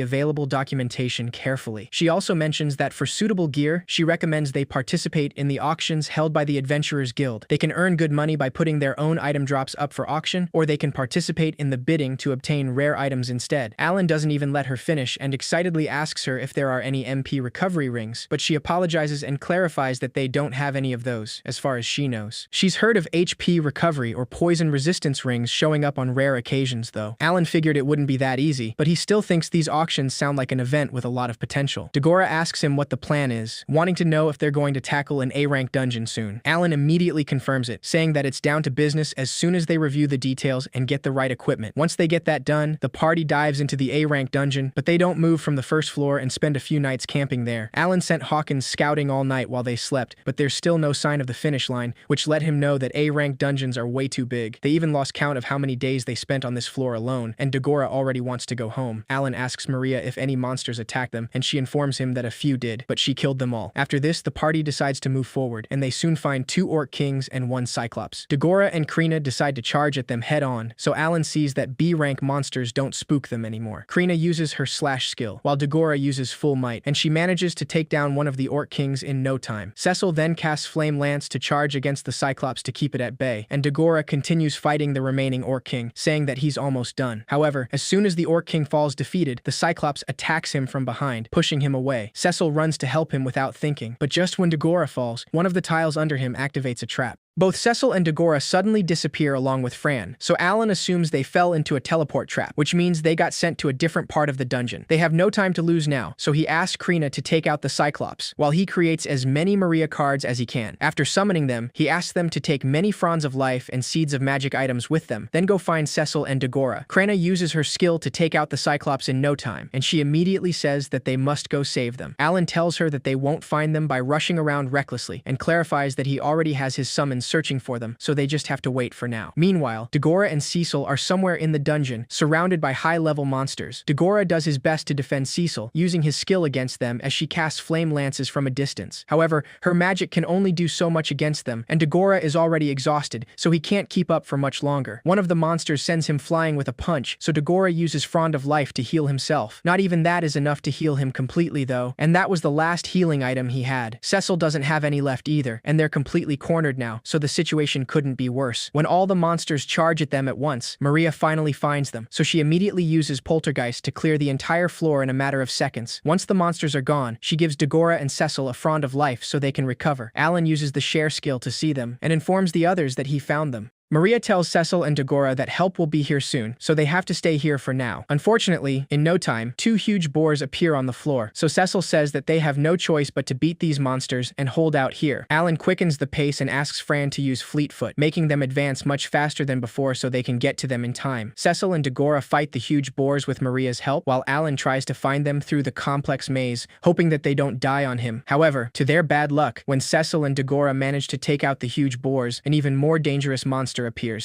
available documentation carefully. She also mentions that for suitable gear, she recommends they participate in the auctions held by the Adventurers Guild. They can earn good money by putting their own item drops up for auction, or they can participate in the bidding to obtain rare items instead. Alan doesn't even let her finish and excitedly asks her if there are any MP recovery rings, but she apologizes and clarifies that they don't have any of those, as far as she knows. She's heard of HP recovery or poison resistance rings showing up on rare occasions though. Alan figured it wouldn't be that easy, but he still thinks these auctions sound like an event with a lot of potential. Dagora asks him what the plan is, wanting to know if they're going to tackle an A-rank dungeon soon. Alan immediately confirms it, saying that it's down to business as soon as they review the details and get the right equipment. Once they get that done, the party dives into the A-rank dungeon, but they don't move from the first floor and spend a few nights camping there. Alan sent Hawkins scouting all night while they slept, but there's still no sign of the finish line, which let him know that A-rank dungeons are way too big. They even lost count of how many days they spent on this floor alone, and Dagora already wants to go home. Alan asks Maria if any monsters attacked them, and she informs him that a few did, but she killed them all. After this, the party decides to move forward, and they soon find 2 orc kings and 1 cyclops. Dagora and Krina decide to charge at them head-on, so Alan sees that B-rank monsters don't spook them anymore. Krina uses her slash skill, while Dagora uses full might, and she manages to take down one of the orc kings in no time. Cecil then casts Flame Lance to charge against the cyclops to keep it at bay, and Dagora continues fighting the remaining orc king, saying that he's almost done. However, as soon as the orc king falls defeated, the cyclops attacks him from behind, pushing him away. Cecil runs to help him without thinking, but just when Dagora falls, one of the tiles under him activates a trap. Both Cecil and Dagora suddenly disappear along with Fran, so Alan assumes they fell into a teleport trap, which means they got sent to a different part of the dungeon. They have no time to lose now, so he asks Krina to take out the Cyclops, while he creates as many Maria cards as he can. After summoning them, he asks them to take many Fronds of Life and Seeds of Magic items with them, then go find Cecil and Dagora. Krina uses her skill to take out the Cyclops in no time, and she immediately says that they must go save them. Alan tells her that they won't find them by rushing around recklessly, and clarifies that he already has his summons Alan's searching for them, so they just have to wait for now. Meanwhile, Dagora and Cecil are somewhere in the dungeon, surrounded by high-level monsters. Dagora does his best to defend Cecil, using his skill against them as she casts flame lances from a distance. However, her magic can only do so much against them, and Dagora is already exhausted, so he can't keep up for much longer. One of the monsters sends him flying with a punch, so Dagora uses Frond of Life to heal himself. Not even that is enough to heal him completely though, and that was the last healing item he had. Cecil doesn't have any left either, and they're completely cornered now, so the situation couldn't be worse. When all the monsters charge at them at once, Maria finally finds them, so she immediately uses Poltergeist to clear the entire floor in a matter of seconds. Once the monsters are gone, she gives Dagora and Cecil a Frond of Life so they can recover. Alan uses the share skill to see them, and informs the others that he found them. Maria tells Cecil and Dagora that help will be here soon, so they have to stay here for now. Unfortunately, in no time, two huge boars appear on the floor, so Cecil says that they have no choice but to beat these monsters and hold out here. Alan quickens the pace and asks Fran to use Fleetfoot, making them advance much faster than before so they can get to them in time. Cecil and Dagora fight the huge boars with Maria's help, while Alan tries to find them through the complex maze, hoping that they don't die on him. However, to their bad luck, when Cecil and Dagora manage to take out the huge boars, an even more dangerous monster appears.